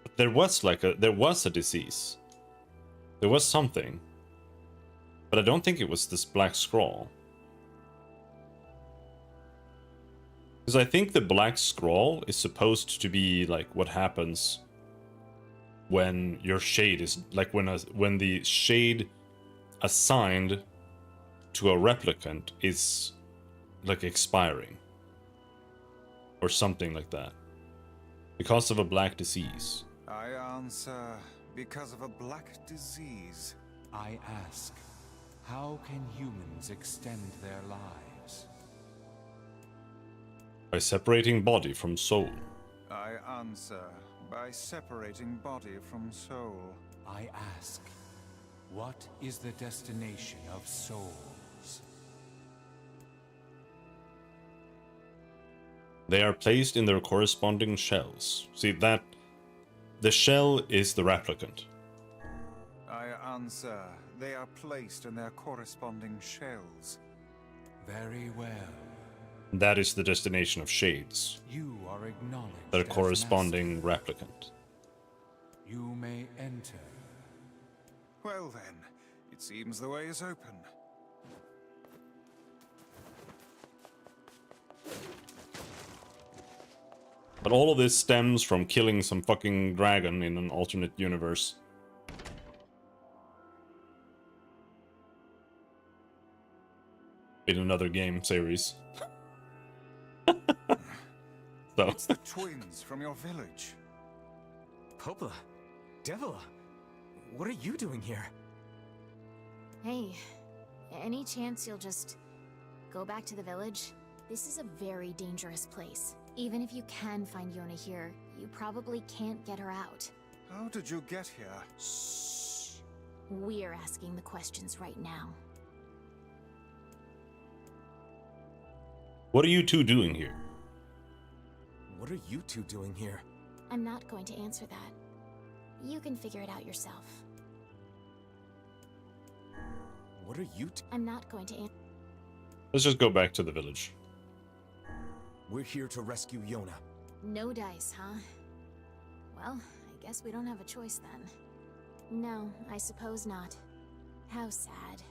But there was a disease. There was something. But I don't think it was this black scroll. Because I think the black scroll is supposed to be like what happens when your shade is like when the shade assigned to a replicant is like expiring or something like that because of a black disease. I answer, because of a black disease. I ask, how can humans extend their lives? By separating body from soul. I answer, by separating body from soul. I ask, what is the destination of souls? They are placed in their corresponding shells. See that the shell is the replicant. I answer, they are placed in their corresponding shells. Very well. That is the destination of shades. You are acknowledged. Their as corresponding master. replicant. You may enter. Well then, it seems the way is open. But all of this stems from killing some fucking dragon in an alternate universe. In another game series. So. It's the twins from your village. Popla, Devila, what are you doing here? Hey, any chance you'll just go back to the village? This is a very dangerous place. Even if you can find Yona here, you probably can't get her out. How did you get here? Shh. We're asking the questions right now. What are you two doing here? What are you two doing here? I'm not going to answer that. You can figure it out yourself. What are you two? I'm not going to answer. Let's just go back to the village. We're here to rescue Yona. No dice, huh? Well, I guess we don't have a choice then. No, I suppose not. How sad.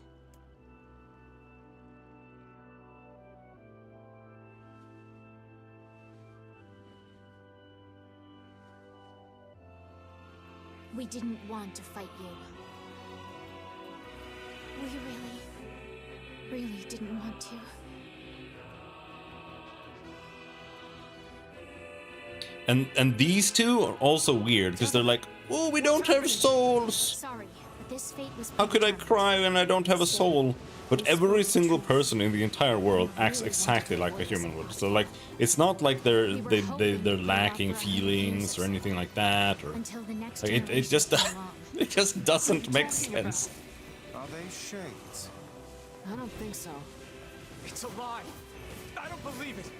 We didn't want to fight you. We really didn't want to. And these two are also weird because they're like, oh, we don't have souls. Sorry, but this fate was. How could I cry when I don't have a soul? But every single person in the entire world acts exactly like a human would. So like, it's not like they're lacking feelings or anything like that. Or like, it just doesn't make sense. Are they shades? I don't think so. It's a lie! I don't believe it!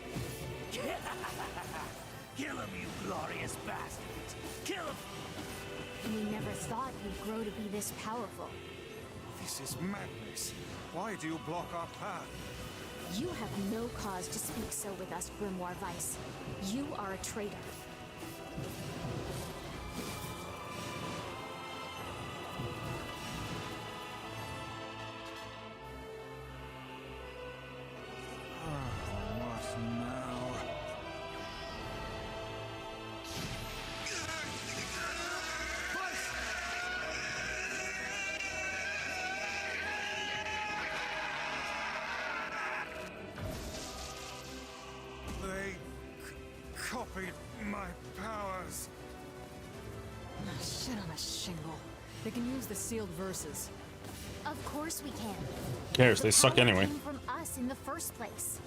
Kill him, you glorious bastards! Kill him! We never thought we'd grow to be this powerful. This is madness. Why do you block our path? You have no cause to speak so with us, Grimoire Weiss. You are a traitor. What now? They copied my powers. Ah, shit on a shingle. They can use the sealed verses. Of course we can. Who cares? They The suck power anyway. came from us in the first place.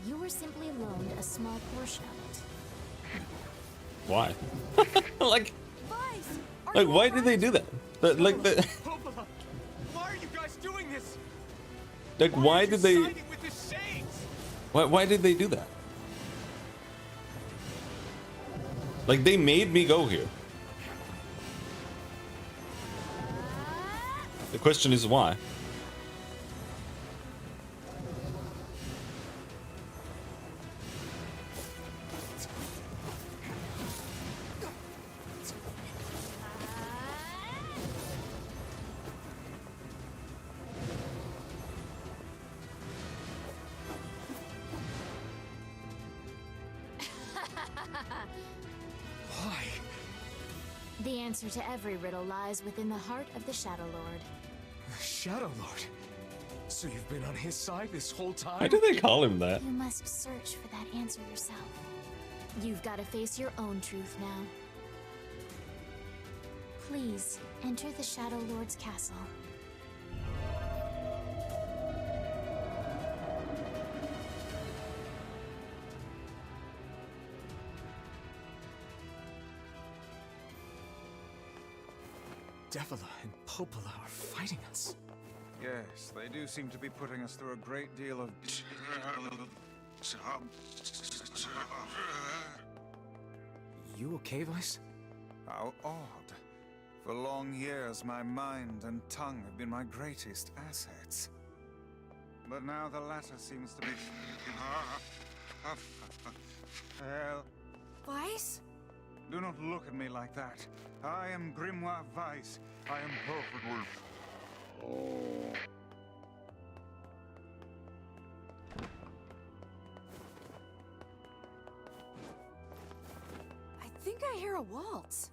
You were simply loaned a small portion of it. Why? like, Vice, are like, you why all did they right? do that? Like, Popola, why are you guys doing this? like, why did they? Siding with the Shades? Why did they do that? Like, they made me go here. The question is why. Why? The answer to every riddle lies within the heart of the Shadow Lord. The Shadow Lord. So you've been on his side this whole time? Why do they call him that? You must search for that answer yourself. You've got to face your own truth now. Please, enter the Shadow Lord's castle. Devila and Popola are fighting us. Yes, they do seem to be putting us through a great deal of... You okay, Vice? How odd. For long years, my mind and tongue have been my greatest assets. But now the latter seems to be... Well, Vice? do not look at me like that. I am Grimoire Weiss. I am perfectly... I think I hear a waltz.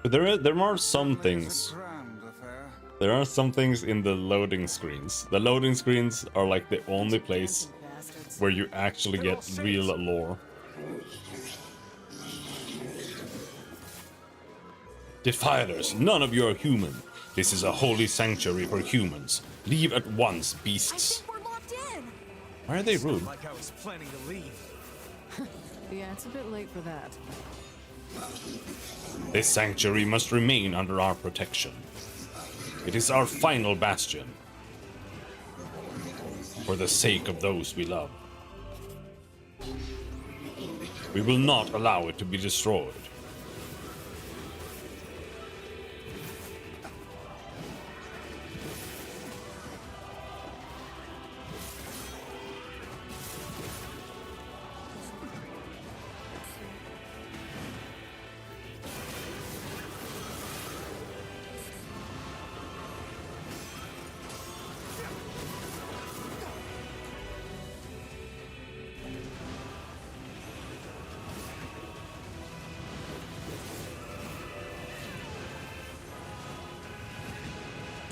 But there are some Certainly is a things. grand affair. There are some things in the loading screens. The loading screens are like the only place Dancing bastards. where you actually get real lore. Defilers, none of you are human. This is a holy sanctuary for humans. Leave at once, I beasts. think we're locked in. Why are they rude? Like I was planning to leave. Yeah, it's a bit late for that. This sanctuary must remain under our protection. It is our final bastion. For the sake of those we love. We will not allow it to be destroyed.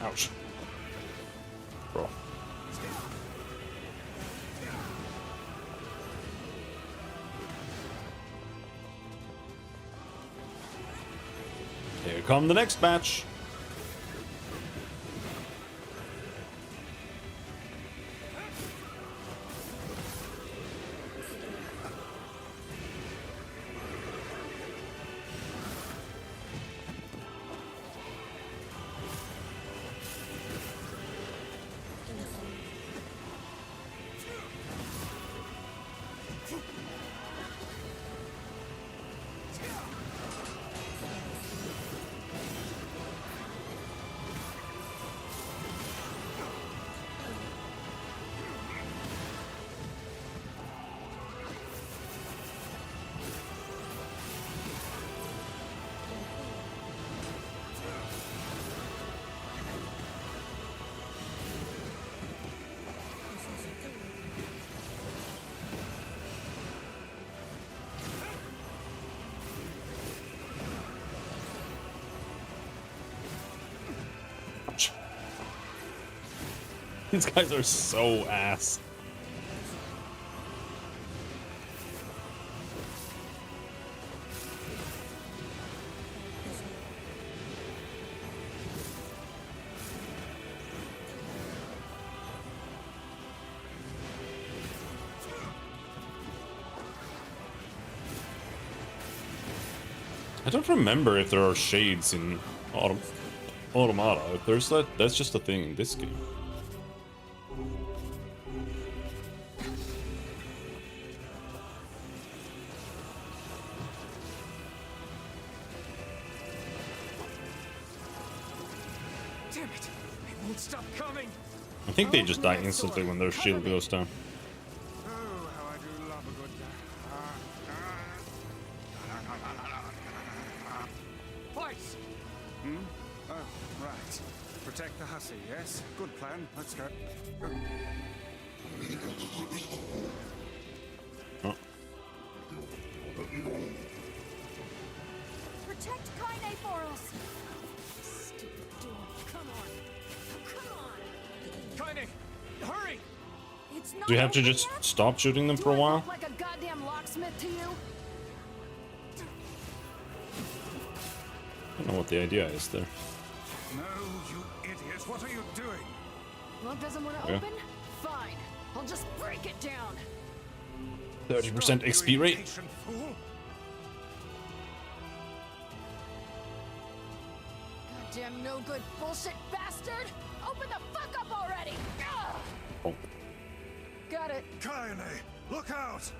Ouch. Bro. Here come the next batch. These guys are so ass. I don't remember if there are shades in Automata. If there's that, that's just a thing in this game. Damn it! They won't stop coming. I think they just die instantly when their shield goes down. Oh, how I do love a good... Twice. Oh, right. Protect the hussy, yes? Good plan. Let's go. Oh. Protect Kaine for us! Stupid door. Come on. Come on! Kaine, hurry! It's not Do you have to over just yet? stop shooting them for a Do I while? look like a goddamn locksmith to you? I don't know what the idea is there. No, you idiot. What are you doing? Lock doesn't want to Yeah. open? Fine. I'll just break it down. 30% Stop, XP you rate. impatient fool. Goddamn no good bullshit bastard! Open the fuck up already! Ugh! Oh. Got it. Kaine, look out!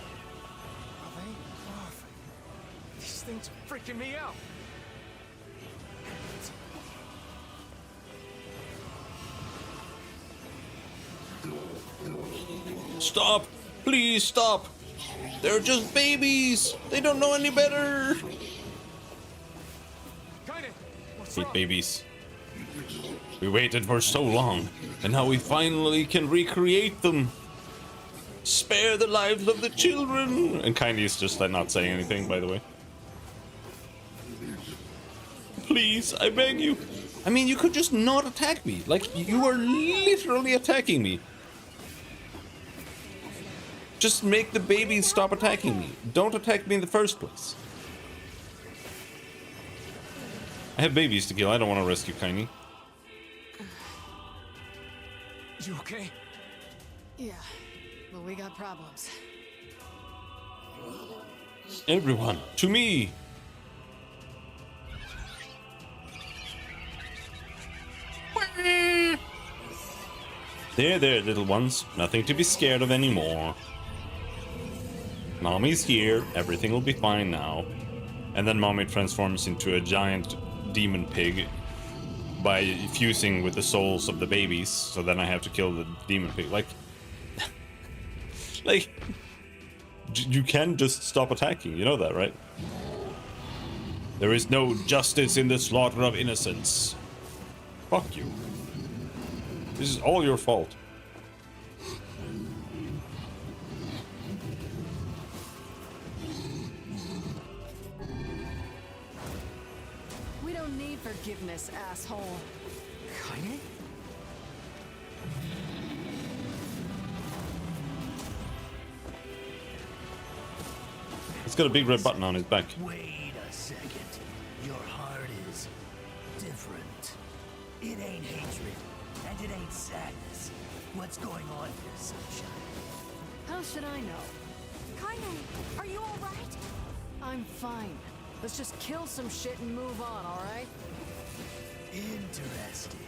Are they laughing? These things are freaking me out. Stop! Please stop! They're just babies! They don't know any better! Kaine, what's Hate wrong? babies. We waited for so long, and now we finally can recreate them. Spare the lives of the children! And Kindy's just not saying anything, by the way. Please, I beg you. I mean, you could just not attack me. Like, you are literally attacking me. Just make the babies stop attacking me. Don't attack me in the first place. I have babies to kill. I don't want to rescue Kindy. You okay? Yeah. Well, we got problems. Everyone, to me! There, little ones. Nothing to be scared of anymore. Mommy's here. Everything will be fine now. And then Mommy transforms into a giant demon pig by fusing with the souls of the babies. So then I have to kill the demon pig. Like, you can just stop attacking. You know that, right? There is no justice in the slaughter of innocents. Fuck you. This is all your fault. We don't need forgiveness, asshole. Kaine? It's got a big red button on his back. Wait a second. Your heart is different. It ain't hatred, and it ain't sadness. What's going on here, sunshine? How should I know? Kaine, are you alright? I'm fine. Let's just kill some shit and move on, alright? Interesting.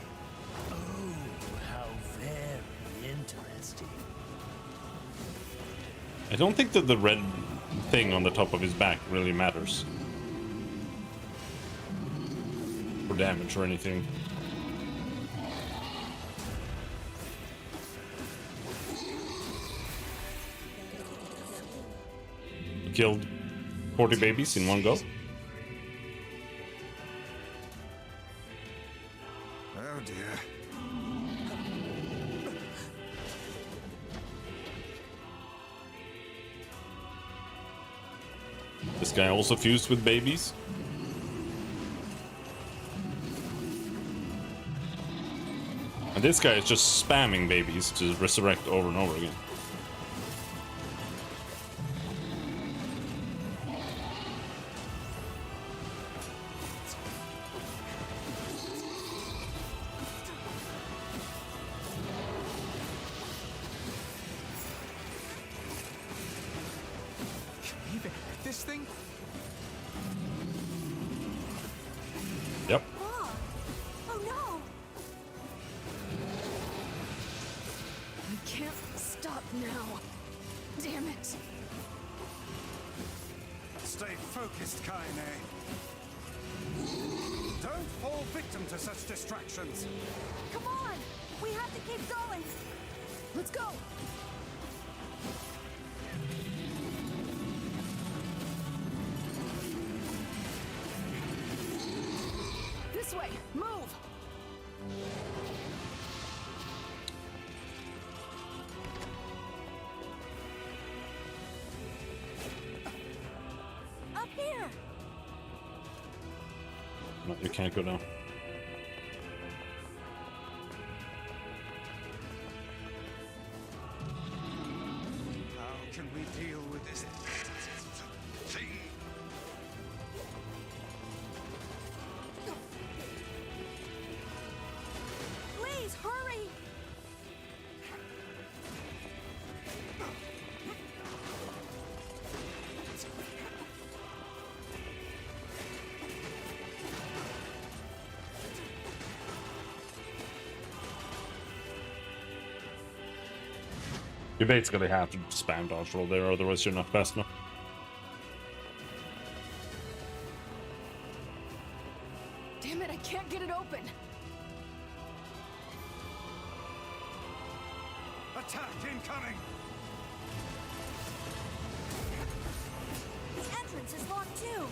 Oh, how very interesting. I don't think that the red thing on the top of his back really matters. For damage or anything. killed 40 babies in one go. Oh dear. This guy also fused with babies. And this guy is just spamming babies to resurrect over and over again. This thing? Yep. Oh, oh no! I can't stop now. Damn it. Stay focused, Kaine. Don't fall victim to such distractions. Come on! We have to keep going! Let's go. This way. Move. Up here! No, you can't go down. How can we deal with this thing? Please, hurry! You basically have to spam dodge roll there, otherwise you're not fast enough. Damn it, I can't get it open. Attack incoming! The entrance is locked too!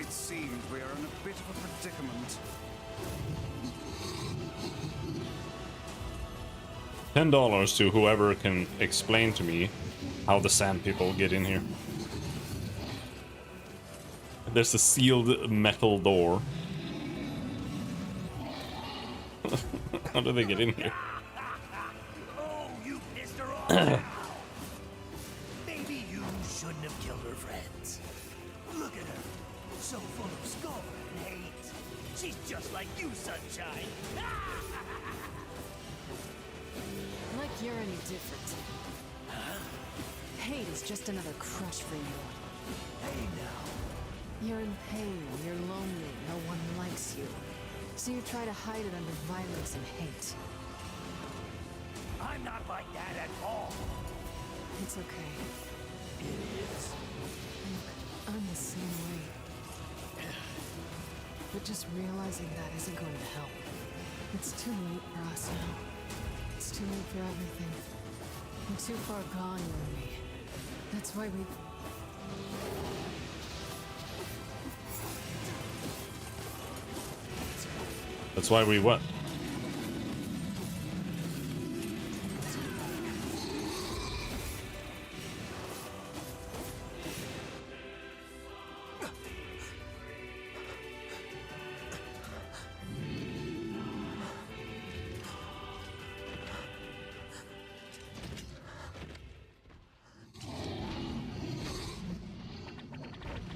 It seems we are in a bit of a predicament. $10 to whoever can explain to me how the sand people get in here. There's a sealed metal door. How do they get in here? Oh, you pissed her off now. Maybe you shouldn't have killed her friends. Look at her. So full of scorn and hate. She's just like you, Sunshine. Like you're any different. Hate is just another crush for you. Hey now. You're in pain, you're lonely, no one likes you. So you try to hide it under violence and hate. I'm not like that at all. It's okay. It is. Look, I'm the same way. But just realizing that isn't going to help. It's too late for us now. It's too late for everything. We're too far gone, you and me. That's why we... That's why we what?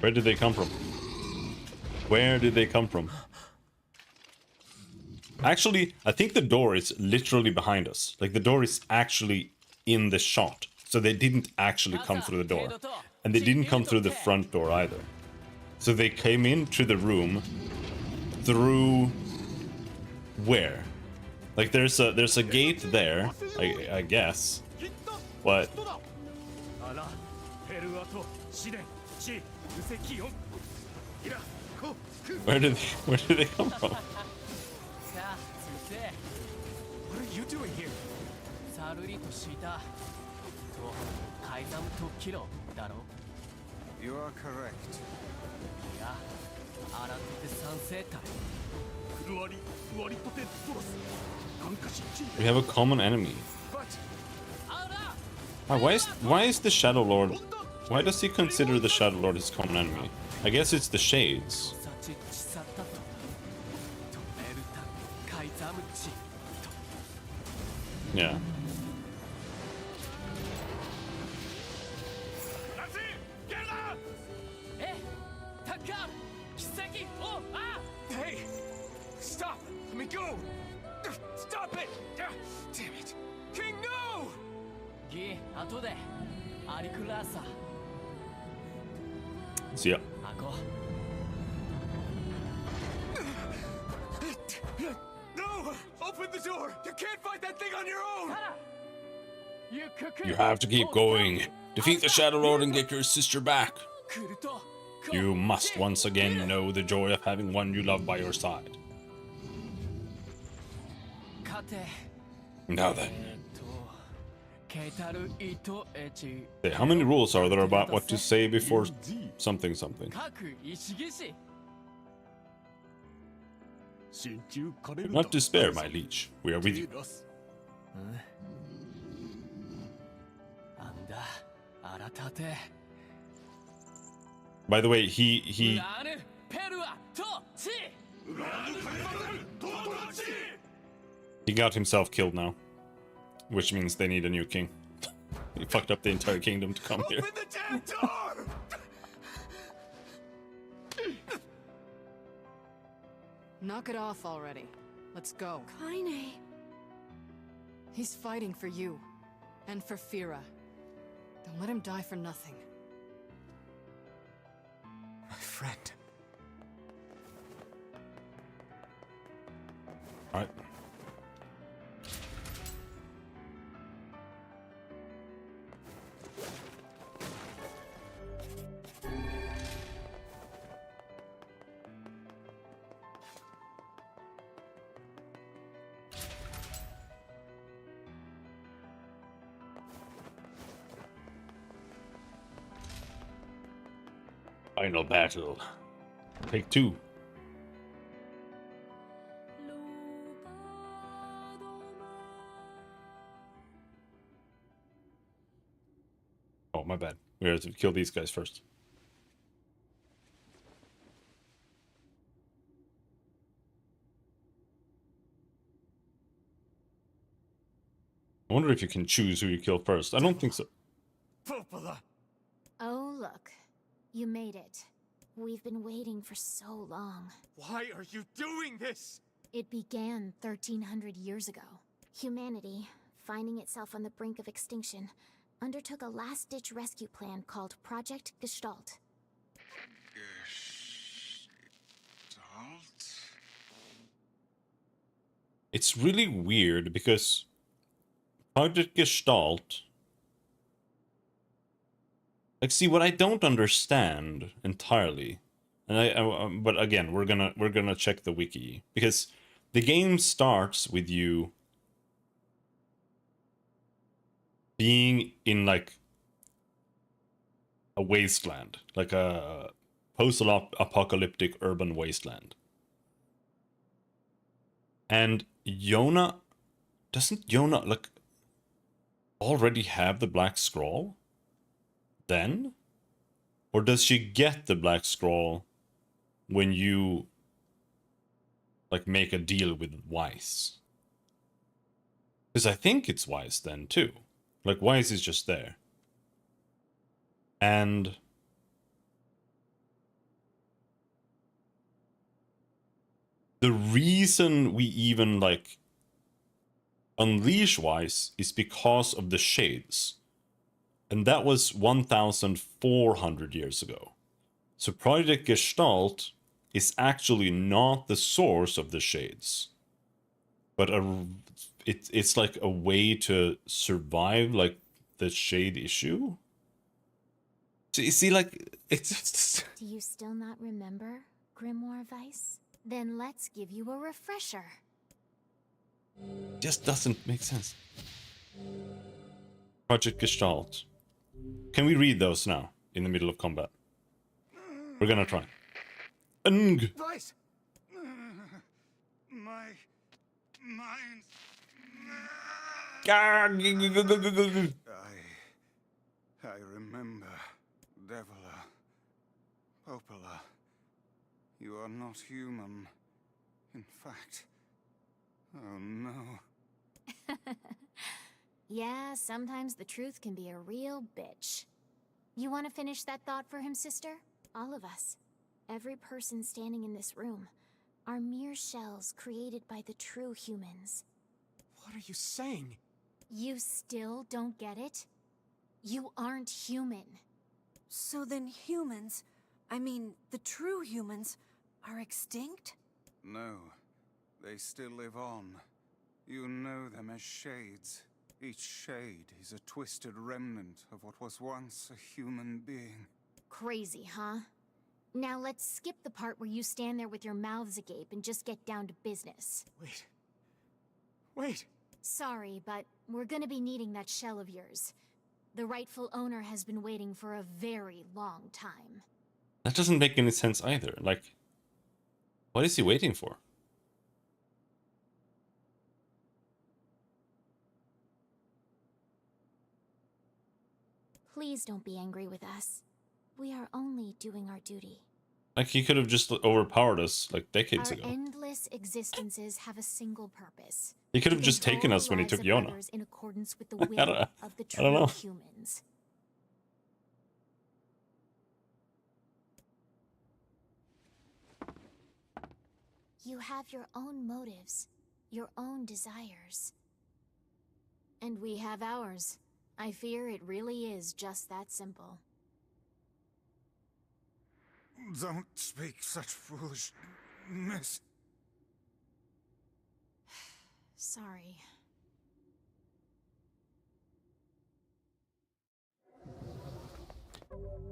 Where did they come from? Where did they come from? Actually, I think the door is literally behind us. Like, the door is actually in the shot. So they didn't actually come through the door. And they didn't come through the front door either. So they came into the room through... where? Like, there's a gate there, I guess. But... where did they come from? What are you doing here? You are correct. いや、新手て三世体。フルワリ、割とてドロス。なんかしちん We have a common enemy. but Why is the Shadow Lord? Why does he consider the Shadow Lord his common enemy? I guess it's the Shades. さちちさったと。止めるた、かいざむち。 Yeah. Hey! Stop! Let me go! Stop it! Damn it! King, no! ギ、後で。アリクラーサ。 See ya. あこ。 No! Open the door! You can't fight that thing on your own! You have to keep going. Defeat the Shadow Lord and get your sister back. You must once again know the joy of having one you love by your side. 勝て。 Now then, ケタルイトエチ。 hey, how many rules are there about what to say before something something? 各石木氏。 Do not despair, my liege. We are with you. なんだ、新て。 By the way, he ラヌ、ペルア、ト、チ。 he got himself killed now, which means they need a new king. He fucked up the entire kingdom to come here. Open the damn door! Knock it off already. Let's go. Kaine. He's fighting for you. And for Fira. Don't let him die for nothing. My friend. All right. Final battle. Take 2. Oh, my bad. We have to kill these guys first. I wonder if you can choose who you kill first. I don't think so. Popola! Oh, look. You made it. We've been waiting for so long. Why are you doing this? It began 1300 years ago. Humanity, finding itself on the brink of extinction, undertook a last-ditch rescue plan called Project Gestalt. Gestalt? It's really weird because Project Gestalt... Like, see, what I don't understand entirely, and but again, we're gonna check the wiki, because the game starts with you being in like a wasteland, like a post-apocalyptic urban wasteland, and doesn't Yona like already have the Black Scroll? Then? Or does she get the Black Scroll when you like make a deal with Weiss? Because I think it's Weiss then too. Like Weiss is just there. And the reason we even like unleash Weiss is because of the Shades. And that was 1,400 years ago. So Project Gestalt is actually not the source of the Shades. But it's like a way to survive like the Shade issue? So you see, like, it's... Do you still not remember, Grimoire Weiss? Then let's give you a refresher. just doesn't make sense. Project Gestalt. Can we read those now, in the middle of combat? We're gonna try. Ung. Vice! My mind. Ah, I remember, Devila, Popola. You are not human. In fact, oh no. Yeah, sometimes the truth can be a real bitch. You want to finish that thought for him, sister? All of us. Every person standing in this room are mere shells created by the true humans. What are you saying? You still don't get it? You aren't human. So then humans, I mean, the true humans, are extinct? No, they still live on. You know them as shades. Each shade is a twisted remnant of what was once a human being. Crazy, huh? Now let's skip the part where you stand there with your mouths agape and just get down to business. Wait. Sorry, but we're gonna be needing that shell of yours. The rightful owner has been waiting for a very long time. That doesn't make any sense either. Like, what is he waiting for? Please don't be angry with us. We are only doing our duty. Like, he could have just overpowered us like decades Our ago. endless existences have a single purpose. He could have To just taken control us when he the took lives of Yona. others in accordance with the I will don't- of the I don't true know. humans. You have your own motives, your own desires. And we have ours. I fear it really is just that simple. Don't speak such foolishness. Sorry.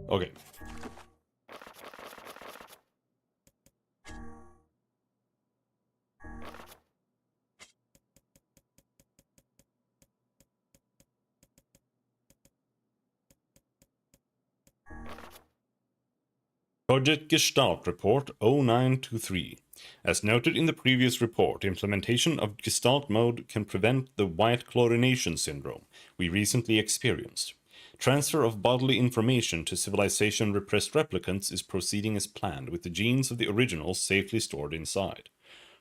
Okay. Project Gestalt Report 0923. As noted in the previous report, implementation of Gestalt mode can prevent the white chlorination syndrome we recently experienced. Transfer of bodily information to civilization repressed replicants is proceeding as planned, with the genes of the originals safely stored inside.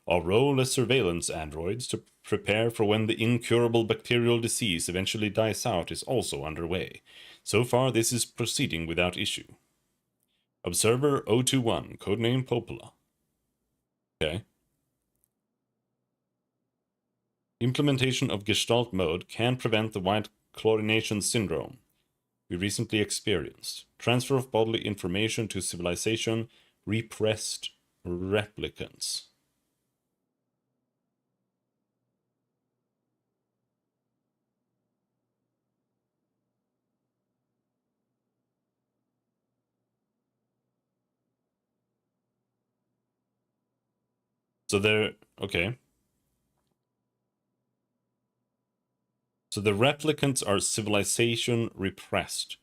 Our role as surveillance androids to prepare for when the incurable bacterial disease eventually dies out is also underway. So far, this is proceeding without issue. Observer 021, codename Popola. Okay. Implementation of Gestalt mode can prevent the white chlorination syndrome we recently experienced. Transfer of bodily information to civilization repressed replicants. So they're okay. So the replicants are civilization repressed.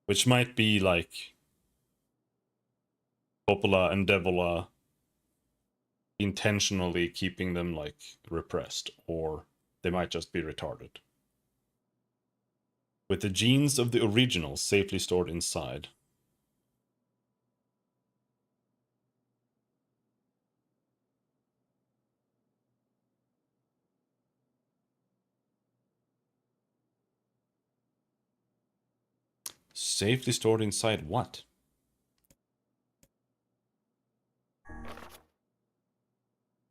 Which might be like Popola and Devola intentionally keeping them like repressed, or they might just be retarded. With the genes of the originals safely stored inside. Safely stored inside what?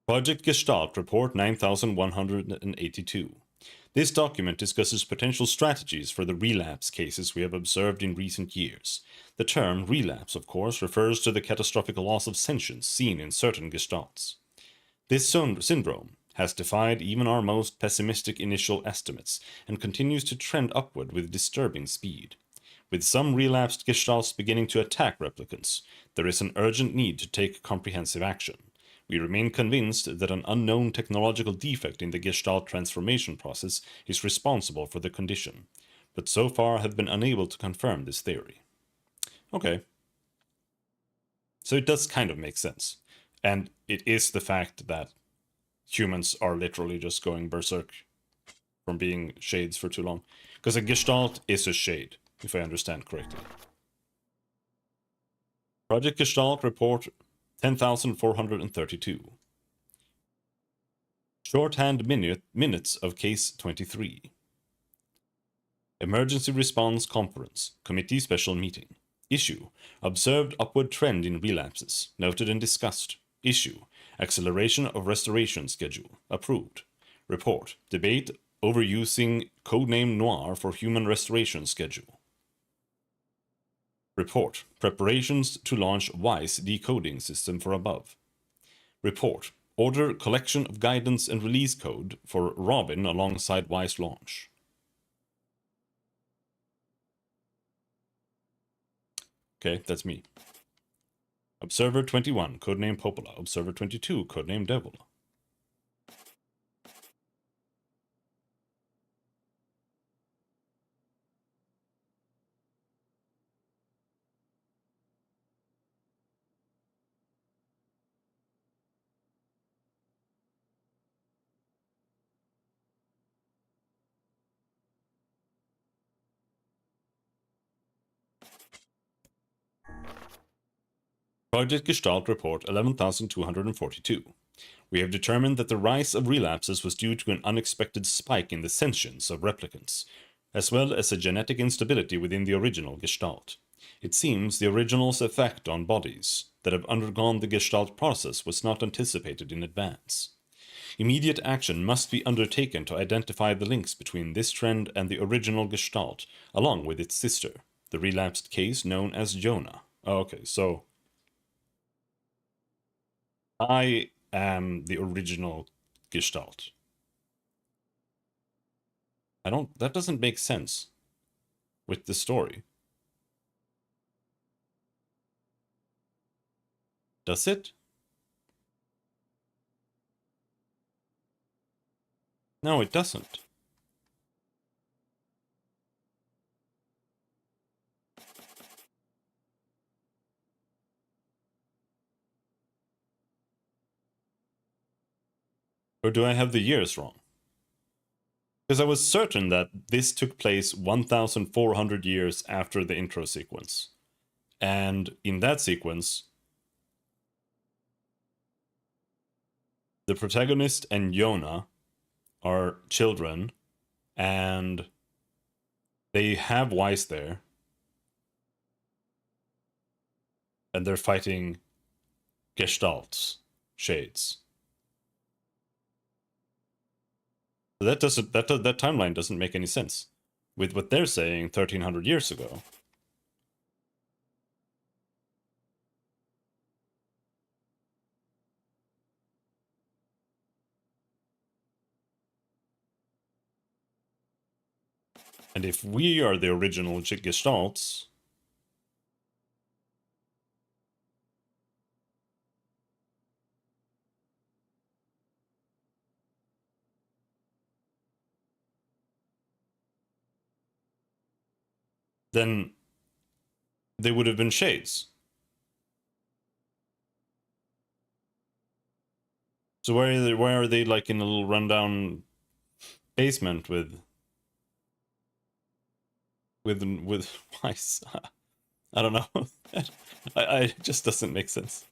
Project Gestalt Report 9182. This document discusses potential strategies for the relapse cases we have observed in recent years. The term relapse, of course, refers to the catastrophic loss of sentience seen in certain gestalts. This syndrome has defied even our most pessimistic initial estimates and continues to trend upward with disturbing speed. With some relapsed gestalts beginning to attack replicants, there is an urgent need to take comprehensive action. We remain convinced that an unknown technological defect in the gestalt transformation process is responsible for the condition, but so far have been unable to confirm this theory. Okay. So it does kind of make sense. And it is the fact that humans are literally just going berserk from being shades for too long. Because a gestalt is a shade, if I understand correctly. Project Gestalt report 10,432. Shorthand minutes of case 23. Emergency Response Conference, Committee Special Meeting. Issue, observed upward trend in relapses, noted and discussed. Issue, acceleration of restoration schedule, approved. Report, debate over using codename Noir for human restoration schedule. Report, preparations to launch WISE decoding system for above. Report, order collection of guidance and release code for Robin alongside WISE launch. Okay, that's me. Observer 21, codename Popola. Observer 22, codename Devil. Project Gestalt Report 11,242. We have determined that the rise of relapses was due to an unexpected spike in the sentience of replicants, as well as a genetic instability within the original Gestalt. It seems the original's effect on bodies that have undergone the Gestalt process was not anticipated in advance. Immediate action must be undertaken to identify the links between this trend and the original Gestalt, along with its sister, the relapsed case known as Jonah. Okay, so I am the original Gestalt. That doesn't make sense with the story. Does it? No, it doesn't. Or do I have the years wrong? Because I was certain that this took place 1,400 years after the intro sequence. And in that sequence, the protagonist and Yona are children, and they have Weiss there. And they're fighting Gestalts, shades. That timeline doesn't make any sense with what they're saying 1,300 years ago. And if we are the original Gestalts, then they would have been shades. So why are they like in a little rundown basement with mice? I don't know. It just doesn't make sense.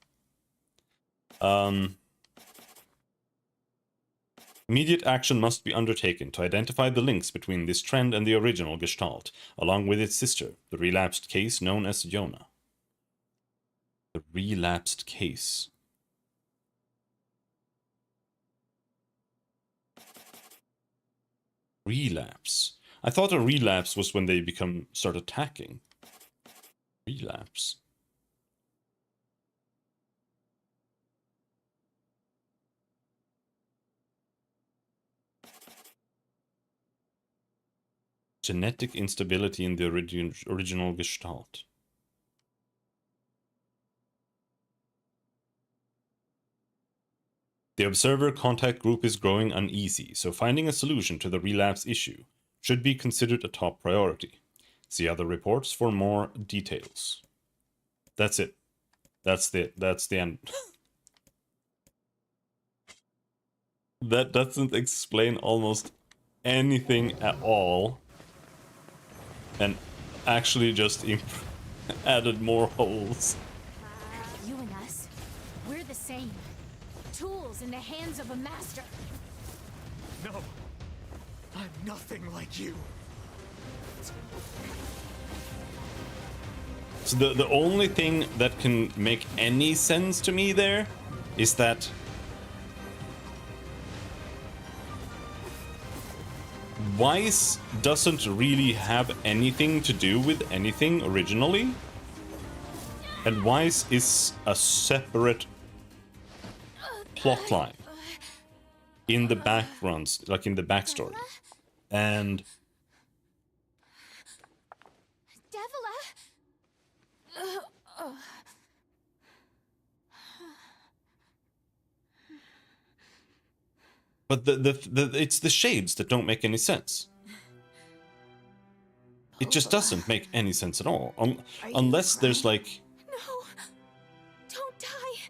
Immediate action must be undertaken to identify the links between this trend and the original Gestalt, along with its sister, the relapsed case known as Yona. The relapsed case. Relapse. I thought a relapse was when they start attacking. Relapse. Genetic instability in the original Gestalt. The observer contact group is growing uneasy, so finding a solution to the relapse issue should be considered a top priority. See other reports for more details. That's it. That's the end. That doesn't explain almost anything at all. And actually just added more holes. You and us, we're the same. Tools in the hands of a master. No, I'm nothing like you. So the only thing that can make any sense to me there is that Weiss doesn't really have anything to do with anything originally. And Weiss is a separate plotline in the backgrounds, like in the backstory. And but it's the shades that don't make any sense. It just doesn't make any sense at all. Unless there's like... No, don't die.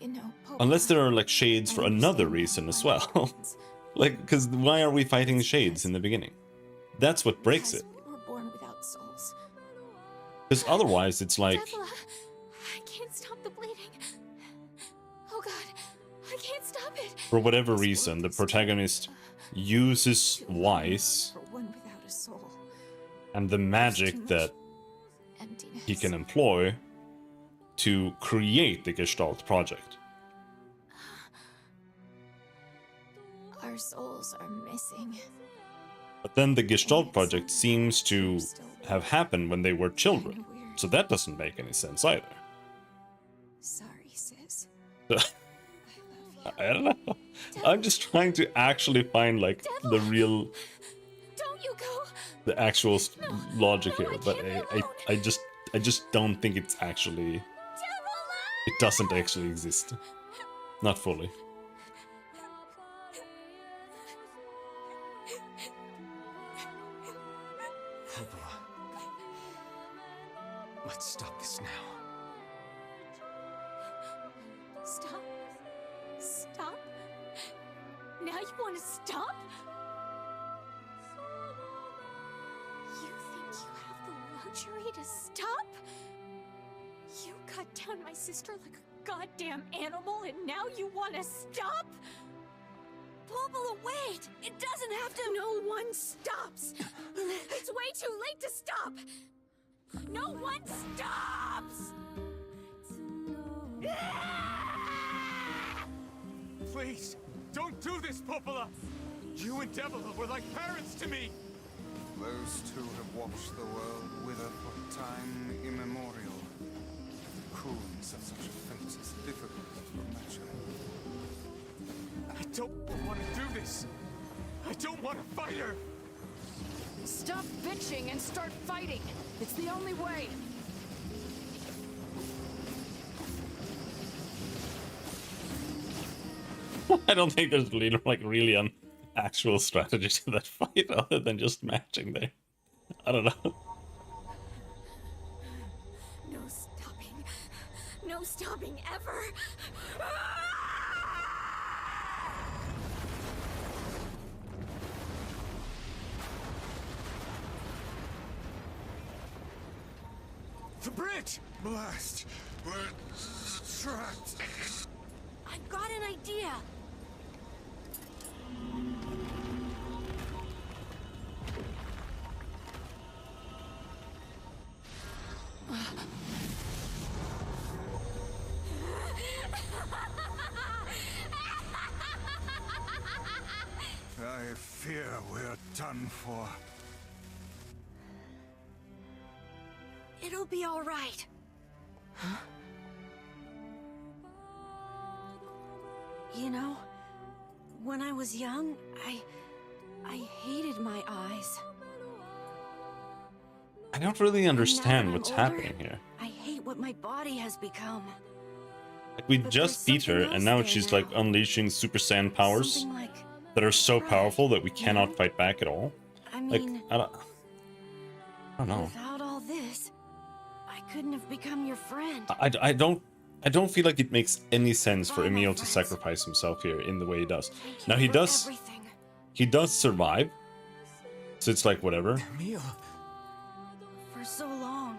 You know, Unless there are like shades for another reason as well. Like, because why are we fighting shades in the beginning? That's what breaks it. We were born without souls. Because otherwise it's like... Devla, I can't stop the bleeding. Oh god, I can't stop it. For whatever reason, the protagonist uses Weiss For one without a soul. and the magic that he can employ to create the Gestalt project. Our souls are missing. But then the Gestalt project seems to have happened when they were children. So that doesn't make any sense either. Sorry, sis. I don't know. I'm just trying to actually find like the real... Don't you go. The actual logic here, but I just don't think it's actually... It doesn't actually exist. Not fully. Coppola. Let's stop this now. Stop. Stop. Now you want to stop? You think you have the luxury to stop? You cut down my sister like a goddamn animal and now you want to stop? Popola, wait! It doesn't have to. No one stops! It's way too late to stop! No one stops! Please, don't do this, Popola! You and Devila were like parents to me! Those two have watched the world wither for time immemorial. Coolness of such a fate is difficult to imagine. I don't want to do this! I don't want to fight her! Stop bitching and start fighting. It's the only way. I don't think there's really, like really an actual strategy to that fight other than just matching there. I don't know. No stopping. No stopping ever! The bridge! Blast! We're trapped! I've got an idea. I fear we're done for. It'll be all right. You know, when I was young, I hated my eyes. I don't really understand Now that what's I'm older, happening here. I hate what my body has become. Like we But just there's beat her, something and now else she's there like now. unleashing Super Saiyan powers Something like, that are so pride, powerful that we you cannot know? fight back at all. I Like mean, I don't know. without all this, I couldn't have become your friend. I don't feel like it makes any sense for Emil to sacrifice himself here in the way he does. Thank Now you he for does everything. he does survive, so it's like whatever. Emil, For so long,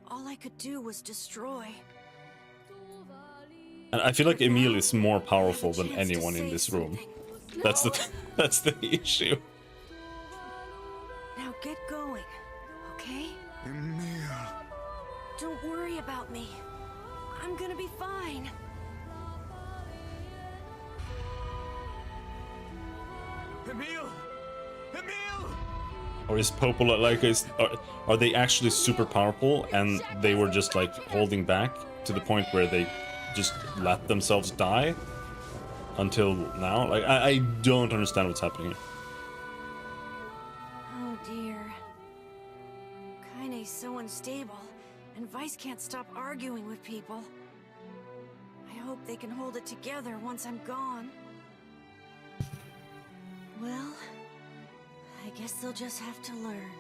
all I could do was destroy. And I feel like But Emil now, is more I have a powerful than chance to anyone in say this room. something. That's the that's the issue. Now get going, okay? Emil. Don't worry about me. I'm gonna be fine. Emil, Emil! Or is Popola like are they actually super powerful and they were just like holding back to the point where they just let themselves die until now? Like I don't understand what's happening here. Oh dear. Kaine's so unstable, and Vice can't stop arguing with people. I hope they can hold it together once I'm gone. Well, I guess they'll just have to learn.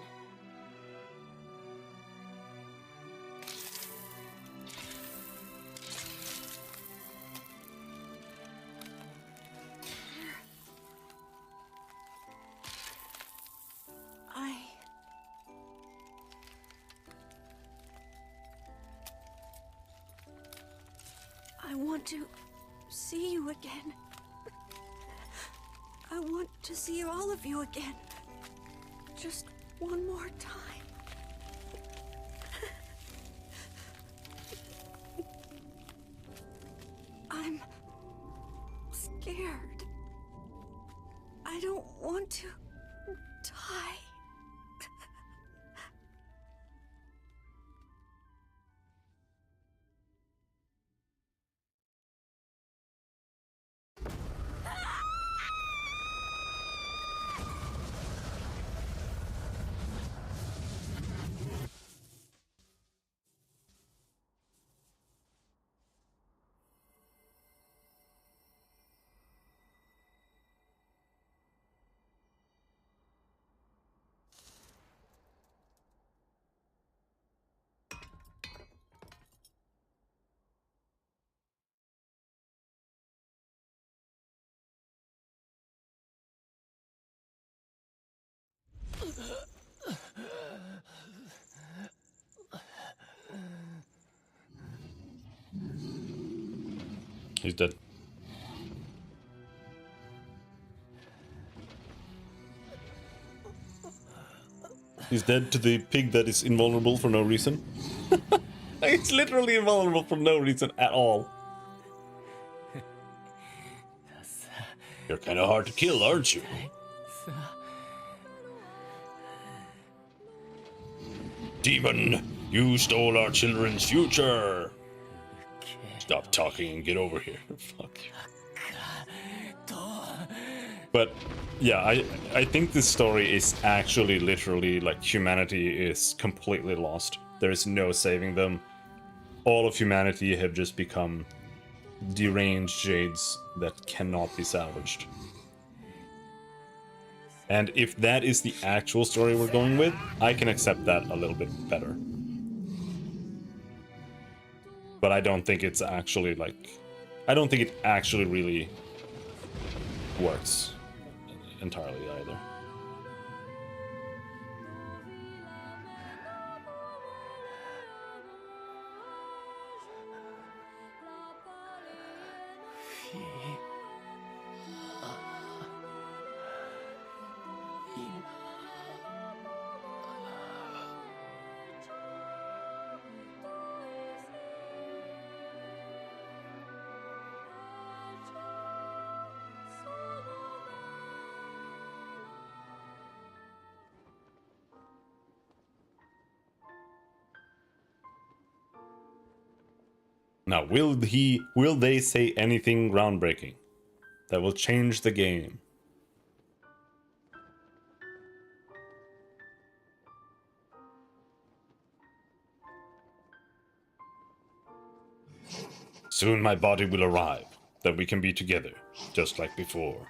I want to see you again. I want to see all of you again. Just one more time. I'm scared. I don't want to die. He's dead. He's dead to the pig that is invulnerable for no reason. It's literally invulnerable for no reason at all. You're kind of hard to kill, aren't you? Demon, you stole our children's future. Stop talking and get over here. Fuck. But yeah, I think this story is actually literally like humanity is completely lost. There is no saving them. All of humanity have just become deranged jades that cannot be salvaged. And if that is the actual story we're going with, I can accept that a little bit better. But I don't think it's actually like... I don't think it actually really works entirely either. Now, will they say anything groundbreaking that will change the game? Soon my body will arrive, that we can be together, just like before.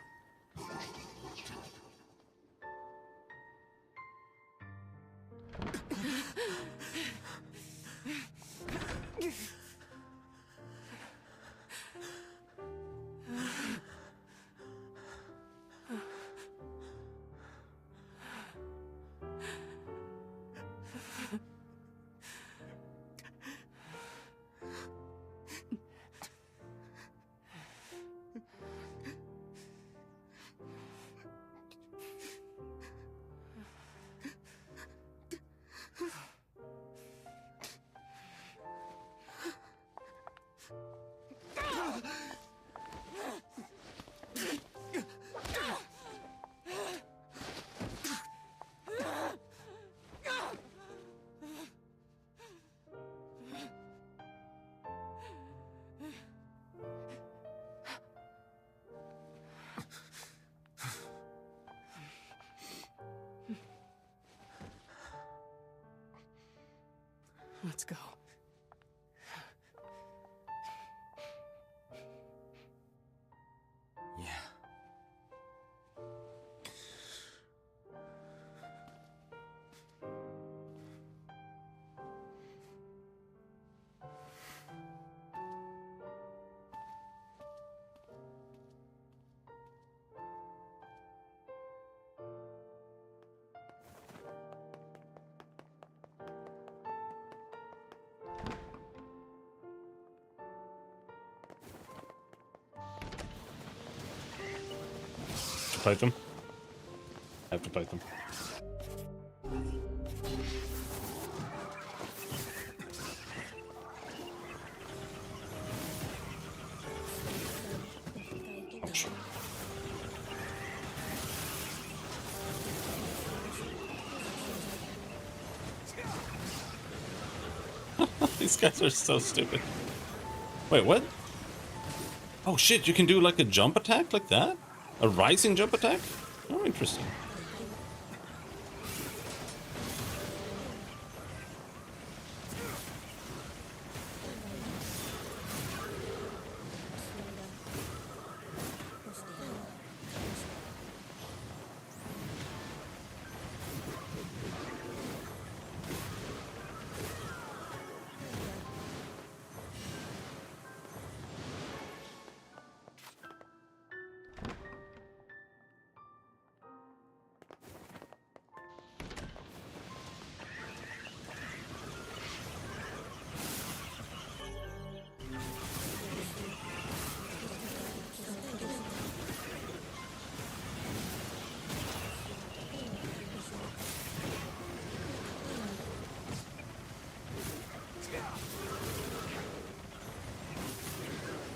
Let's go. Yeah. Fight them. I have to fight them. These guys are so stupid. Wait, what? Oh shit, you can do like a jump attack like that? A rising jump attack? Oh, interesting.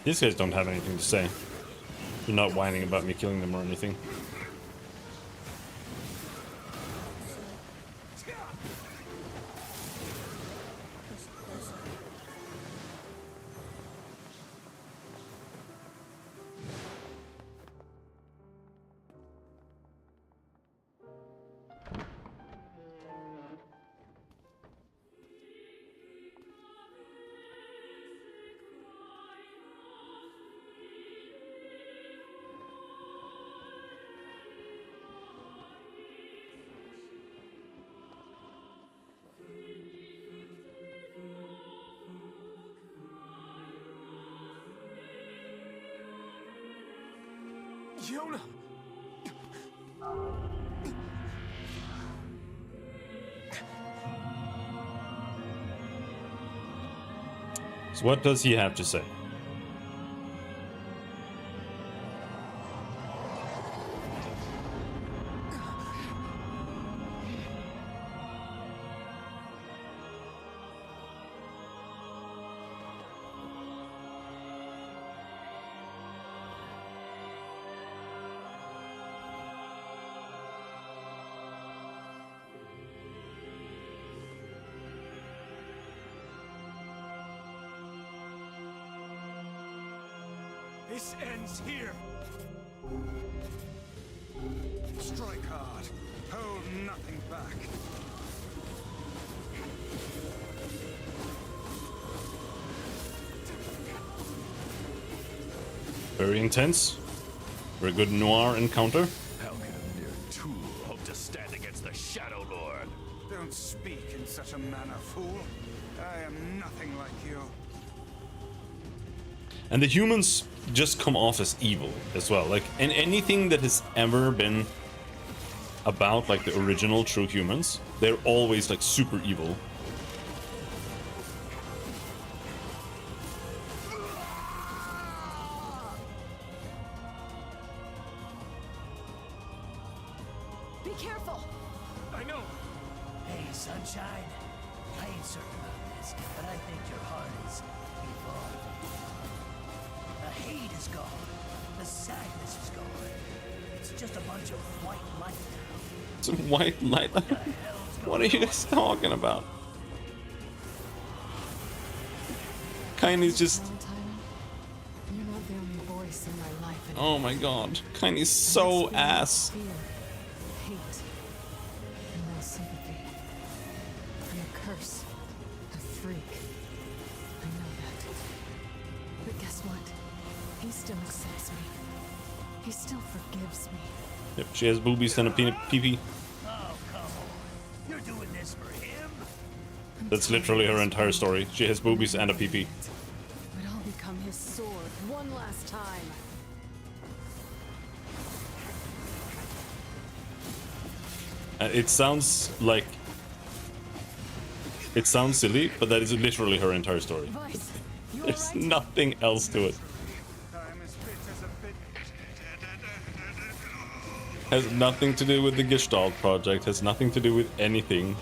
These guys don't have anything to say. They're not whining about me killing them or anything. Yona! So what does he have to say? This ends here. Strike hard. Hold nothing back. Very intense. Very good noir encounter. How can a mere tool hope to stand against the Shadow Lord? Don't speak in such a manner, fool. I am nothing like you. And the humans just come off as evil as well. Like, in anything that has ever been about like the original true humans, they're always like super evil. Be careful! I know. Hey, Sunshine. I ain't certain about this, but I think your heart is evolving. The hate is gone. The sadness is gone. It's just a bunch of white light now. Some white light. What are you guys talking about? Kaine's just... Valentine, you're not the only voice in my life anymore. Oh my god. Kaine's so ass. Fear, hate, and no sympathy. I'm a curse, a freak. I know that. But guess what? He still accepts me. He still forgives me. Yep, she has boobies and a pee-pee. Oh, come on. You're doing this for him? That's literally her entire story. She has boobies and a pee-pee. But I'll become his sword one last time. It sounds like... It sounds silly, but that is literally her entire story. Vice, you There's alright? nothing else to it. I'm as fit as a bit. Has nothing to do with the Gestalt project, has nothing to do with anything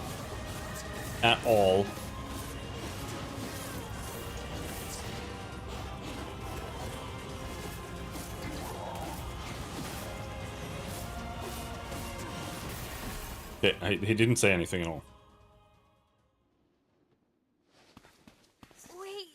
at all. Okay, he didn't say anything at all. Wait.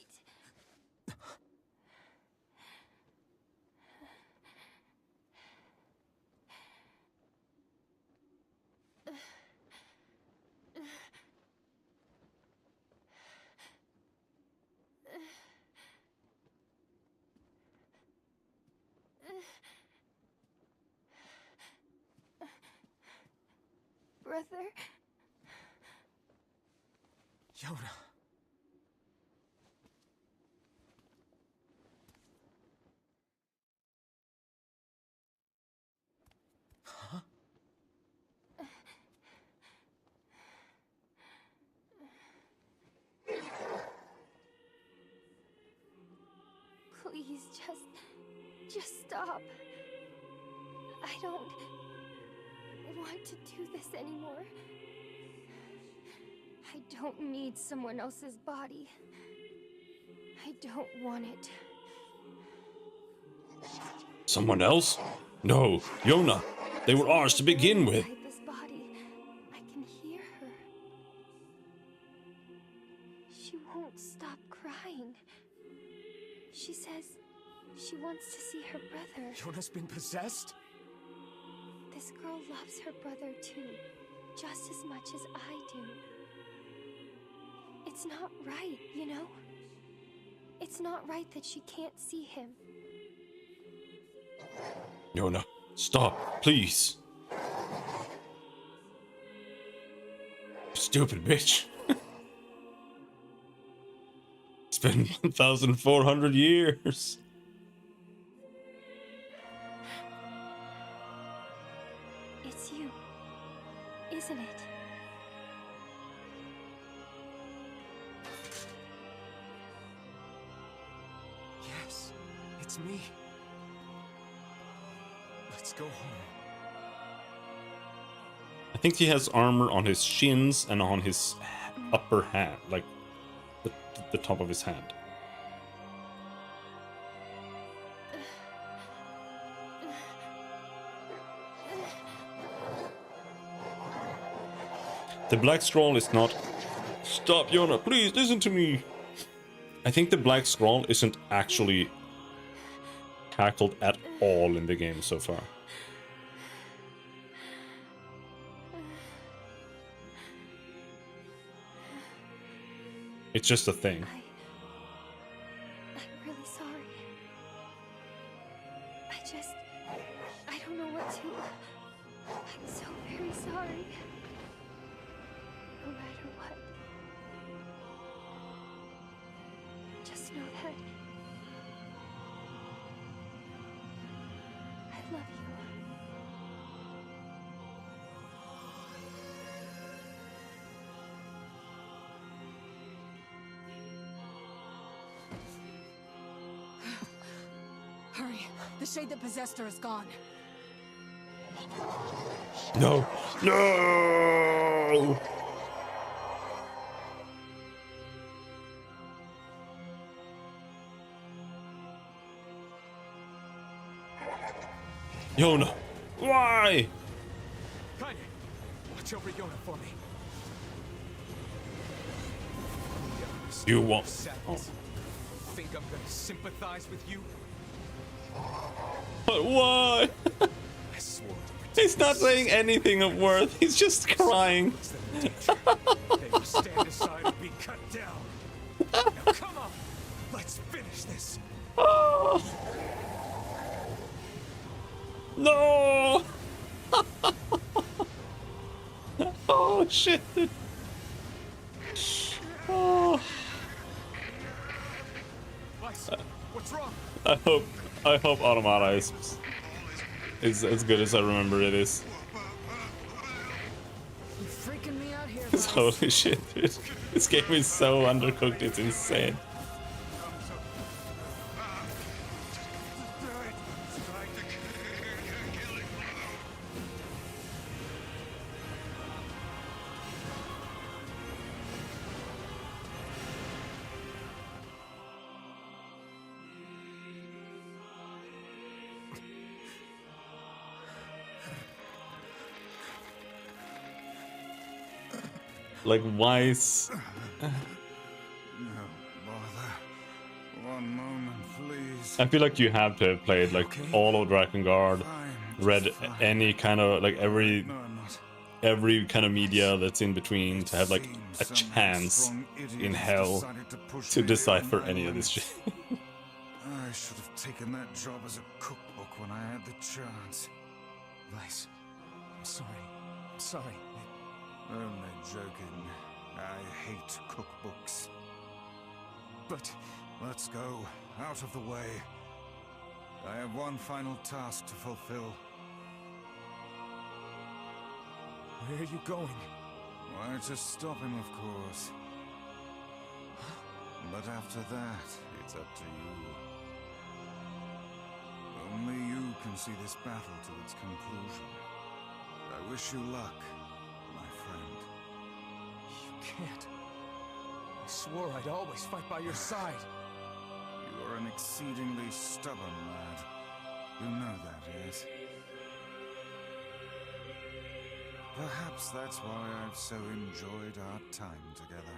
Brother? Yona. Huh? Please, just stop. I don't want to do this anymore. I don't need someone else's body. I don't want it. Someone else? No, Yona. They were ours to begin with. Inside this body, I can hear her. She won't stop crying. She says she wants to see her brother. Yona's been possessed? This girl loves her brother too, just as much as I do. It's not right, you know? It's not right that she can't see him. Yona, stop, please. Stupid bitch. It's been 1,400 years. It's you, isn't it? Yes, it's me. Let's go home. I think he has armor on his shins and on his upper hand, like the top of his hand. The Black Scroll is not... Stop, Yona, please listen to me! I think the Black Scroll isn't actually tackled at all in the game so far. It's just a thing. I'm really sorry. I don't know what to. I'm so very sorry. No matter what. Just know that I love you. Hurry. The shade that possessed her is gone. No. No! Yona, why? Kaine, watch over Yona for me. You won't. Oh. Think I'm gonna sympathize with you? But why? I swore to He's not saying anything of worth. He's just crying. They will stand aside and be cut down. Now come on, let's finish this. Oh. No! Oh shit! Oh. What's wrong? I hope Automata is as good as I remember it is. You're freaking me out here, It's Vice. holy shit, dude. This game is so undercooked, it's insane. Like, Weiss. No bother. One moment, please. I feel like you have to have played like all of Drakengard, read any kind of like every kind of media that's in between to have like a chance in hell to decipher any of this shit. I should have taken that job as a cookbook when I had the chance. Vice, I'm sorry. I'm sorry. Only joking. I hate cookbooks. But let's go. Out of the way. I have one final task to fulfill. Where are you going? Why, to stop him, of course. But after that, it's up to you. Only you can see this battle to its conclusion. I wish you luck, my friend. You can't. I swore I'd always fight by your side. You are an exceedingly stubborn lad. You know that, yes? Perhaps that's why I've so enjoyed our time together.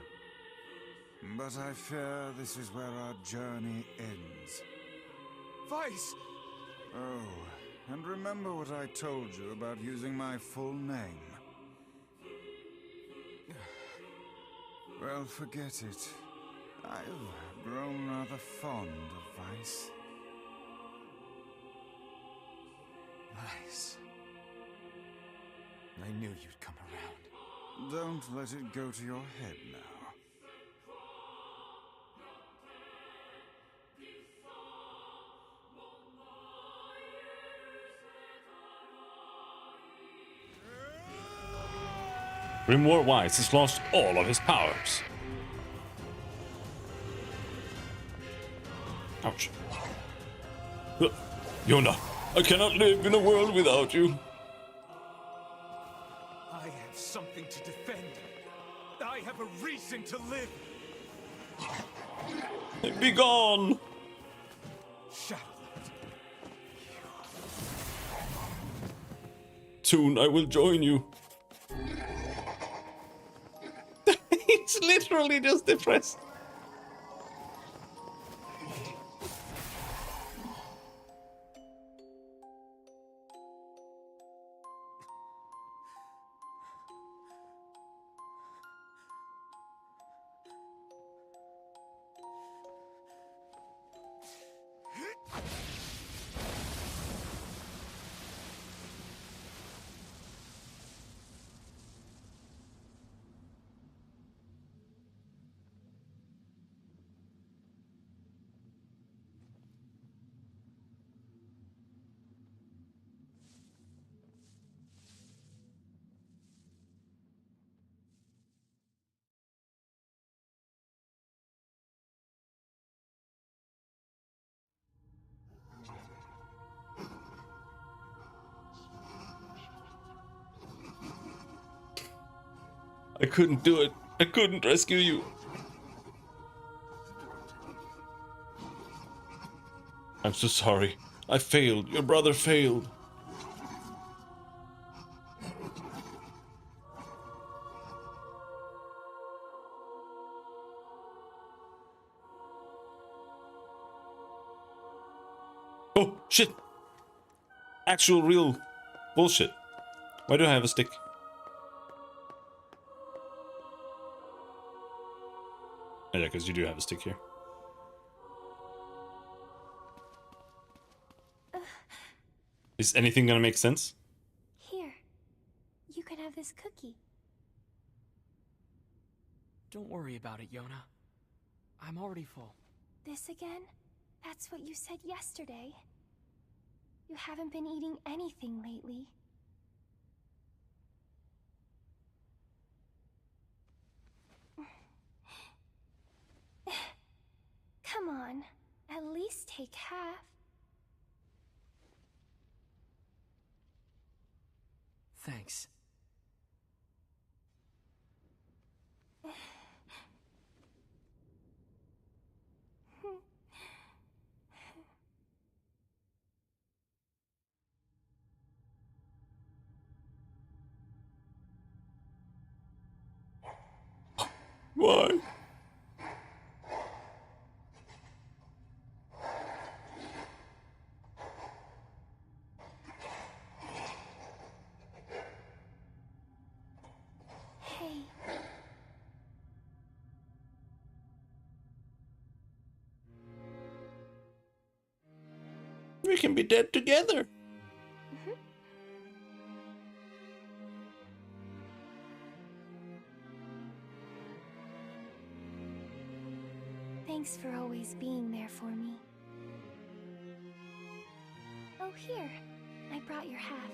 But I fear this is where our journey ends. Vice! Oh, and remember what I told you about using my full name. Well, forget it. I've grown rather fond of Vice. Vice. I knew you'd come around. Don't let it go to your head now. Grimoire Weiss has lost all of his powers. Ouch. Yona, I cannot live in a world without you. I have something to defend. I have a reason to live. Be gone. Shadowland. Soon I will join you. He's literally just depressed. I couldn't do it. I couldn't rescue you. I'm so sorry. I failed. Your brother failed. Oh, shit. Actual real bullshit. Why do I have a stick? Oh, yeah, because you do have a stick here. Is anything gonna make sense? Here, you can have this cookie. Don't worry about it, Yona. I'm already full. This again? That's what you said yesterday. You haven't been eating anything lately. Come on, at least take half. Thanks. Why? Hey, We can be dead together. thanks for always being there for me. Oh, here. I brought your half.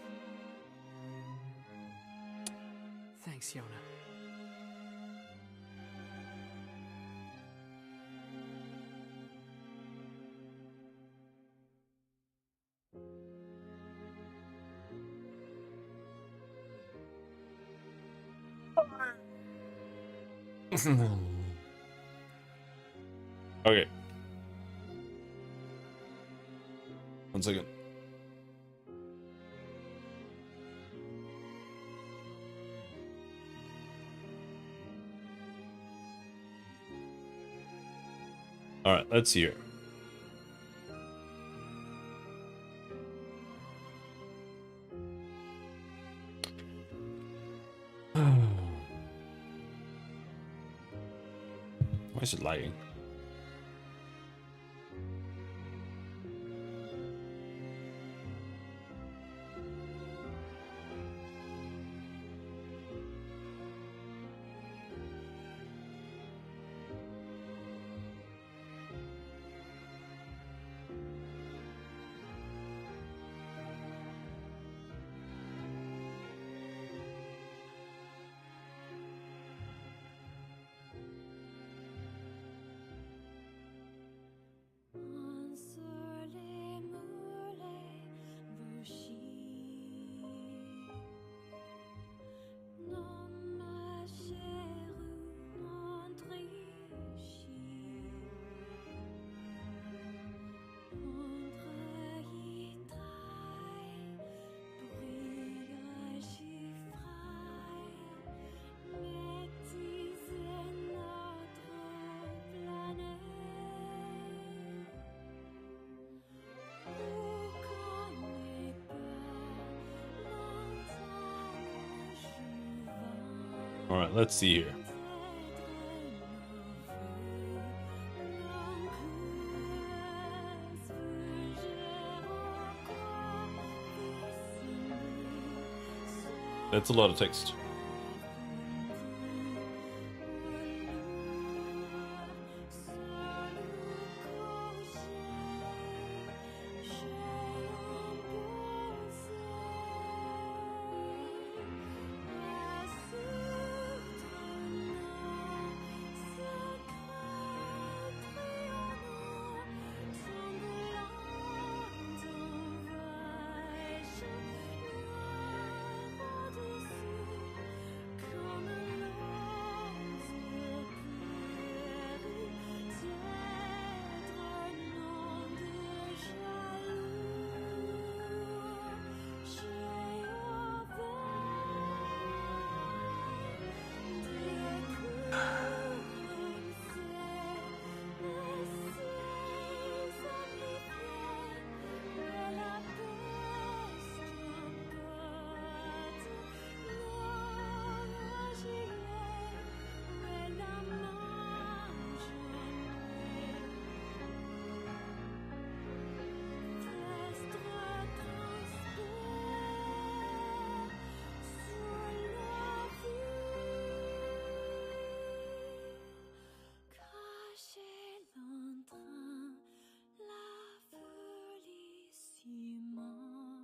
Thanks, Yona. Okay. 1 second. Alright, let's see here. Why is it lagging? Alright, let's see here. That's a lot of text.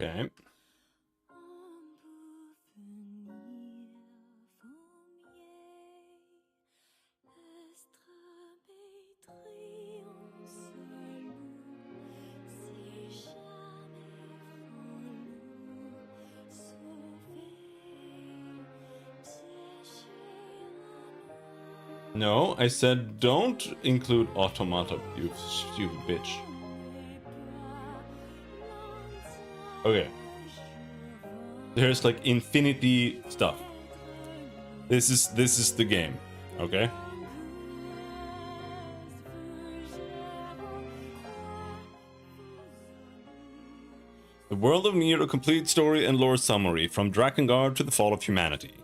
Okay. No, I said don't include automata, you stupid bitch. Okay. There's like infinity stuff. This is the game, okay? The world of Nier, a complete story and lore summary from Drakengard to the fall of humanity.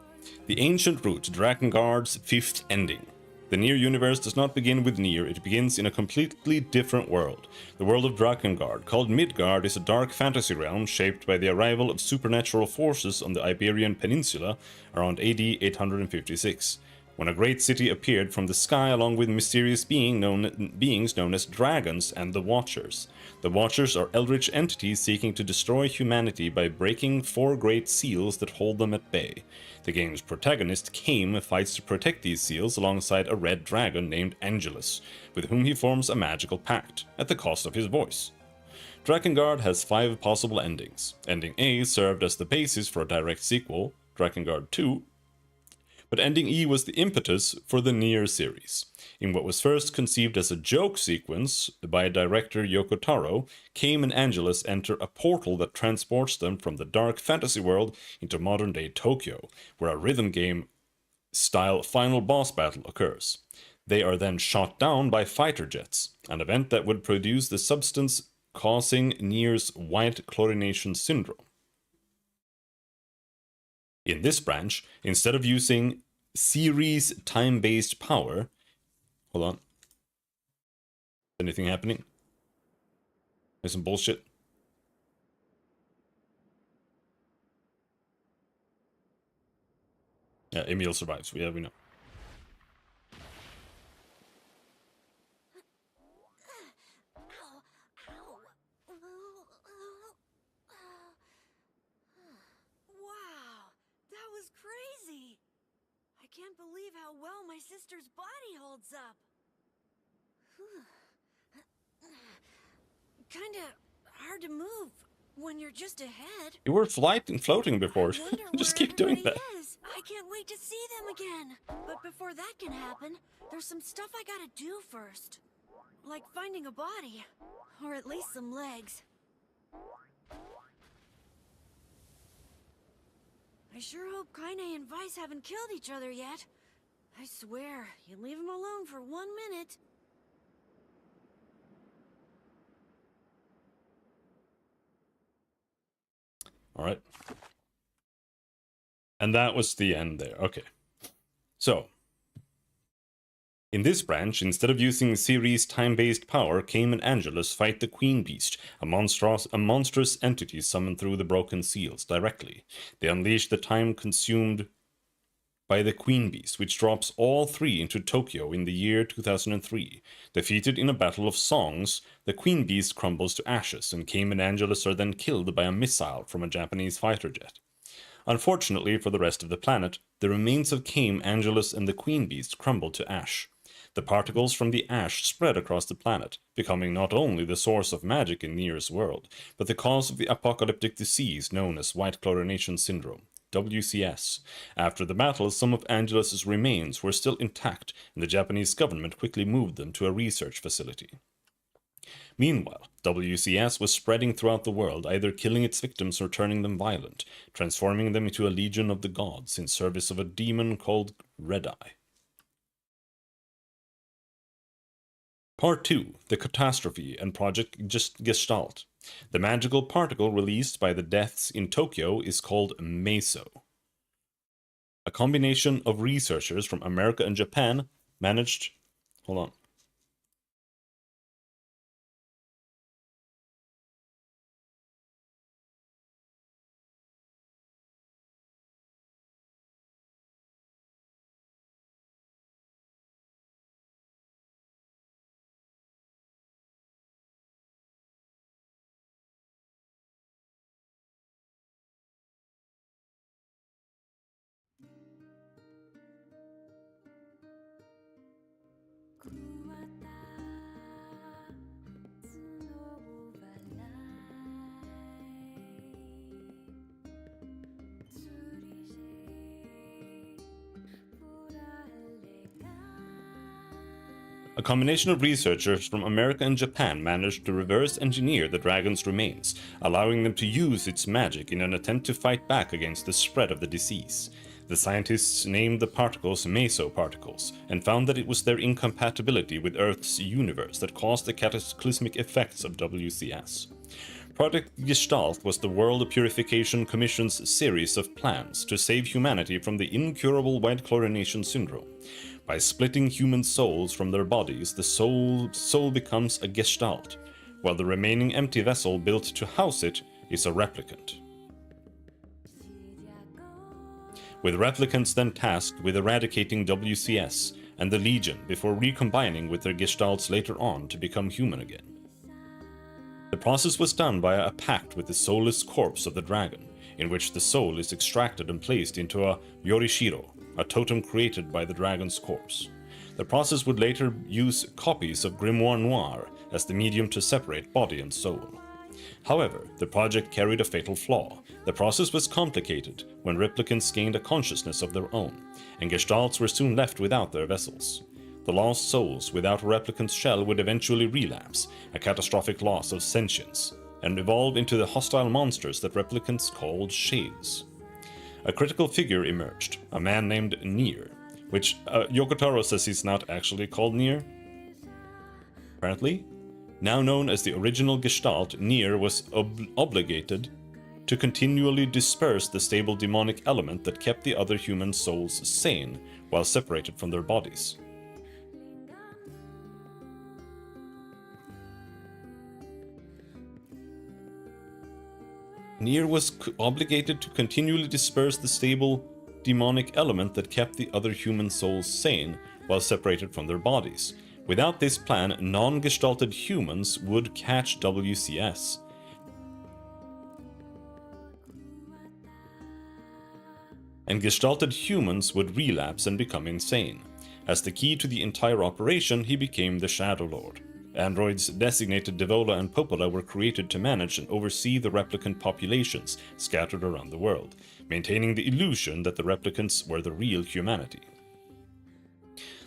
The ancient route to Drakengard's fifth ending. The Nier universe does not begin with Nier, it begins in a completely different world. The world of Drakengard, called Midgard, is a dark fantasy realm shaped by the arrival of supernatural forces on the Iberian Peninsula around AD 856, when a great city appeared from the sky along with mysterious beings known as dragons and the Watchers. The Watchers are eldritch entities seeking to destroy humanity by breaking 4 great seals that hold them at bay. The game's protagonist, Kame, fights to protect these seals alongside a red dragon named Angelus, with whom he forms a magical pact, at the cost of his voice. Drakengard has 5 possible endings. Ending A served as the basis for a direct sequel, Drakengard 2, but Ending E was the impetus for the Nier series. In what was first conceived as a joke sequence by director Yoko Taro, Kame and Angelus enter a portal that transports them from the dark fantasy world into modern-day Tokyo, where a rhythm game-style final boss battle occurs. They are then shot down by fighter jets, an event that would produce the substance causing Nier's white chlorination syndrome. In this branch, instead of using series time-based power... Hold on. Anything happening? There's some bullshit. Yeah, Emil survives. Yeah, we know. Wow, that was crazy! I can't believe how well my sister's body holds up. Kinda hard to move when you're just ahead. You were floating before. I wonder Just where keep doing everybody that. is. I can't wait to see them again. But before that can happen, there's some stuff I gotta do first. Like finding a body. Or at least some legs. I sure hope Kaine and Vice haven't killed each other yet. I swear, you leave them alone for 1 minute. Alright. And that was the end there. Okay. So, in this branch, instead of using series time-based power, Kame and Angelus fight the Queen Beast, a monstrous entity summoned through the broken seals, directly. They unleash the time consumed by the Queen Beast, which drops all 3 into Tokyo in the year 2003. Defeated in a battle of songs, the Queen Beast crumbles to ashes, and Kame and Angelus are then killed by a missile from a Japanese fighter jet. Unfortunately for the rest of the planet, the remains of Kame, Angelus, and the Queen Beast crumble to ash. The particles from the ash spread across the planet, becoming not only the source of magic in Nier's world, but the cause of the apocalyptic disease known as white chlorination syndrome, WCS. After the battle, some of Angelus's remains were still intact, and the Japanese government quickly moved them to a research facility. Meanwhile, WCS was spreading throughout the world, either killing its victims or turning them violent, transforming them into a legion of the gods in service of a demon called Red Eye. Part 2, The Catastrophe and Project Gestalt. The magical particle released by the deaths in Tokyo is called Meso. A combination of researchers from America and Japan managed... Hold on. A combination of researchers from America and Japan managed to reverse engineer the dragon's remains, allowing them to use its magic in an attempt to fight back against the spread of the disease. The scientists named the particles mesoparticles and found that it was their incompatibility with Earth's universe that caused the cataclysmic effects of WCS. Project Gestalt was the World Purification Commission's series of plans to save humanity from the incurable white chlorination syndrome. By splitting human souls from their bodies, the soul becomes a Gestalt, while the remaining empty vessel built to house it is a replicant. With replicants then tasked with eradicating WCS and the Legion before recombining with their Gestalts later on to become human again. The process was done via a pact with the soulless corpse of the dragon, in which the soul is extracted and placed into a Yorishiro, a totem created by the dragon's corpse. The process would later use copies of Grimoire Noir as the medium to separate body and soul. However, the project carried a fatal flaw. The process was complicated when replicants gained a consciousness of their own, and Gestalts were soon left without their vessels. The lost souls without a replicant's shell would eventually relapse, a catastrophic loss of sentience, and evolve into the hostile monsters that replicants called shades. A critical figure emerged, a man named Nier, which Yokotaro says he's not actually called Nier. Apparently, now known as the original Gestalt, Nier was obligated to continually disperse the stable demonic element that kept the other human souls sane while separated from their bodies. Nier was obligated to continually disperse the stable demonic element that kept the other human souls sane while separated from their bodies. Without this plan, non-gestalted humans would catch WCS. And gestalted humans would relapse and become insane. As the key to the entire operation, he became the Shadow Lord. Androids designated Devola and Popola were created to manage and oversee the replicant populations scattered around the world, maintaining the illusion that the replicants were the real humanity.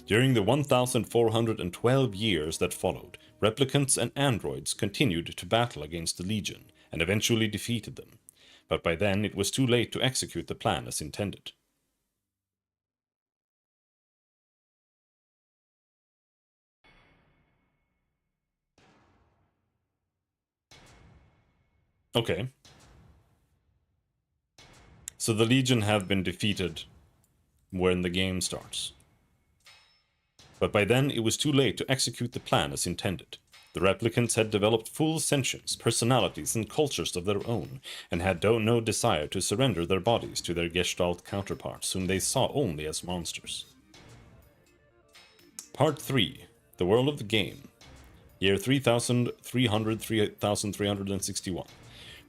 During the 1,412 years that followed, replicants and androids continued to battle against the Legion, and eventually defeated them. But by then it was too late to execute the plan as intended. Okay. So the Legion have been defeated when the game starts. But by then it was too late to execute the plan as intended. The replicants had developed full sentience, personalities, and cultures of their own, and had no desire to surrender their bodies to their Gestalt counterparts, whom they saw only as monsters. Part 3. The World of the Game. Year 3361.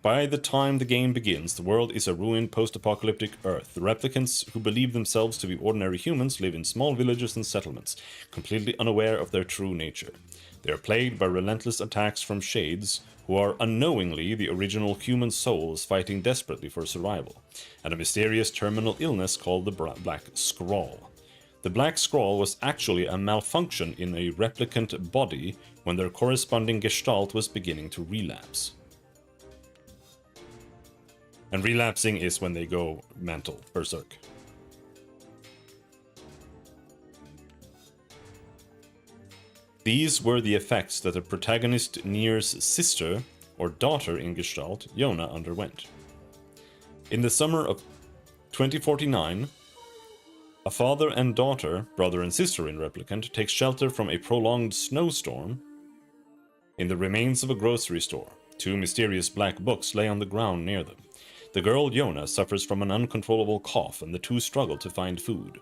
By the time the game begins, the world is a ruined post-apocalyptic Earth. The replicants, who believe themselves to be ordinary humans, live in small villages and settlements, completely unaware of their true nature. They are plagued by relentless attacks from shades, who are unknowingly the original human souls fighting desperately for survival, and a mysterious terminal illness called the Black Scrawl. The Black Scrawl was actually a malfunction in a replicant body when their corresponding Gestalt was beginning to relapse. And relapsing is when they go mental, berserk. These were the effects that the protagonist Nier's sister, or daughter in Gestalt, Yona, underwent. In the summer of 2049, a father and daughter, brother and sister in Replicant, take shelter from a prolonged snowstorm in the remains of a grocery store. Two mysterious black books lay on the ground near them. The girl Yona suffers from an uncontrollable cough, and the two struggle to find food.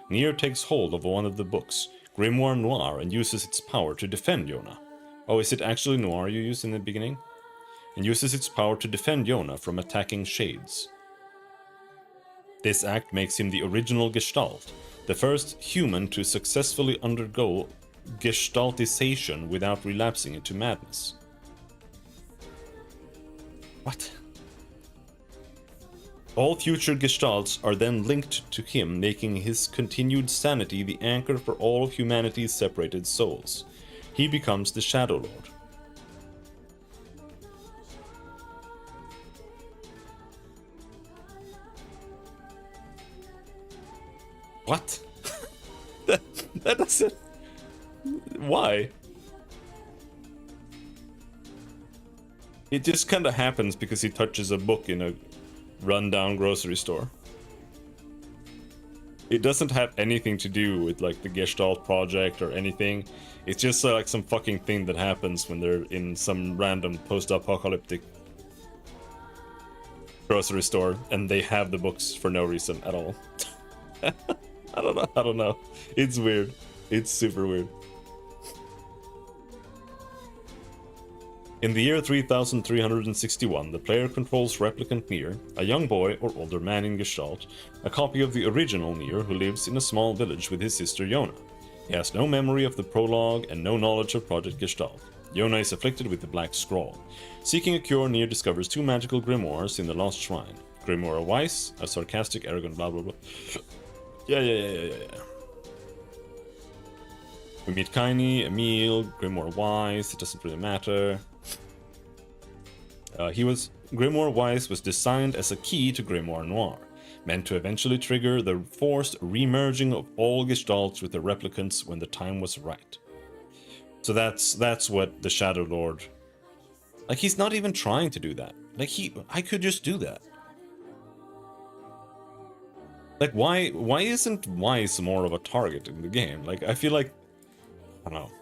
Nier takes hold of one of the books, Grimoire Noir, and uses its power to defend Yona. Oh, is it actually Noir you use in the beginning? And uses its power to defend Yona from attacking shades. This act makes him the original Gestalt, the first human to successfully undergo Gestaltization without relapsing into madness. What? All future gestalts are then linked to him, making his continued sanity the anchor for all of humanity's separated souls. He becomes the Shadow Lord. What? that doesn't... Why? It just kind of happens because he touches a book in a rundown grocery store. It doesn't have anything to do with like the Gestalt project or anything. It's just like some fucking thing that happens when they're in some random post-apocalyptic grocery store and they have the books for no reason at all. I don't know. It's weird. It's super weird. In the year 3361, the player controls Replicant Nier, a young boy or older man in Gestalt, a copy of the original Nier who lives in a small village with his sister Yona. He has no memory of the prologue and no knowledge of Project Gestalt. Yona is afflicted with the Black Scrawl. Seeking a cure, Nier discovers two magical grimoires in the Lost Shrine. Grimoire Wise, a sarcastic, arrogant blah blah blah. Yeah. We meet Kaini, Emil, Grimoire Wise, it doesn't really matter. Grimoire Wise was designed as a key to Grimoire Noir, meant to eventually trigger the forced remerging of all Gestalts with the replicants when the time was right. So that's what the Shadow Lord... Like, he's not even trying to do that. Like, I could just do that. Like, why isn't Wise more of a target in the game? Like, I feel like... I don't know.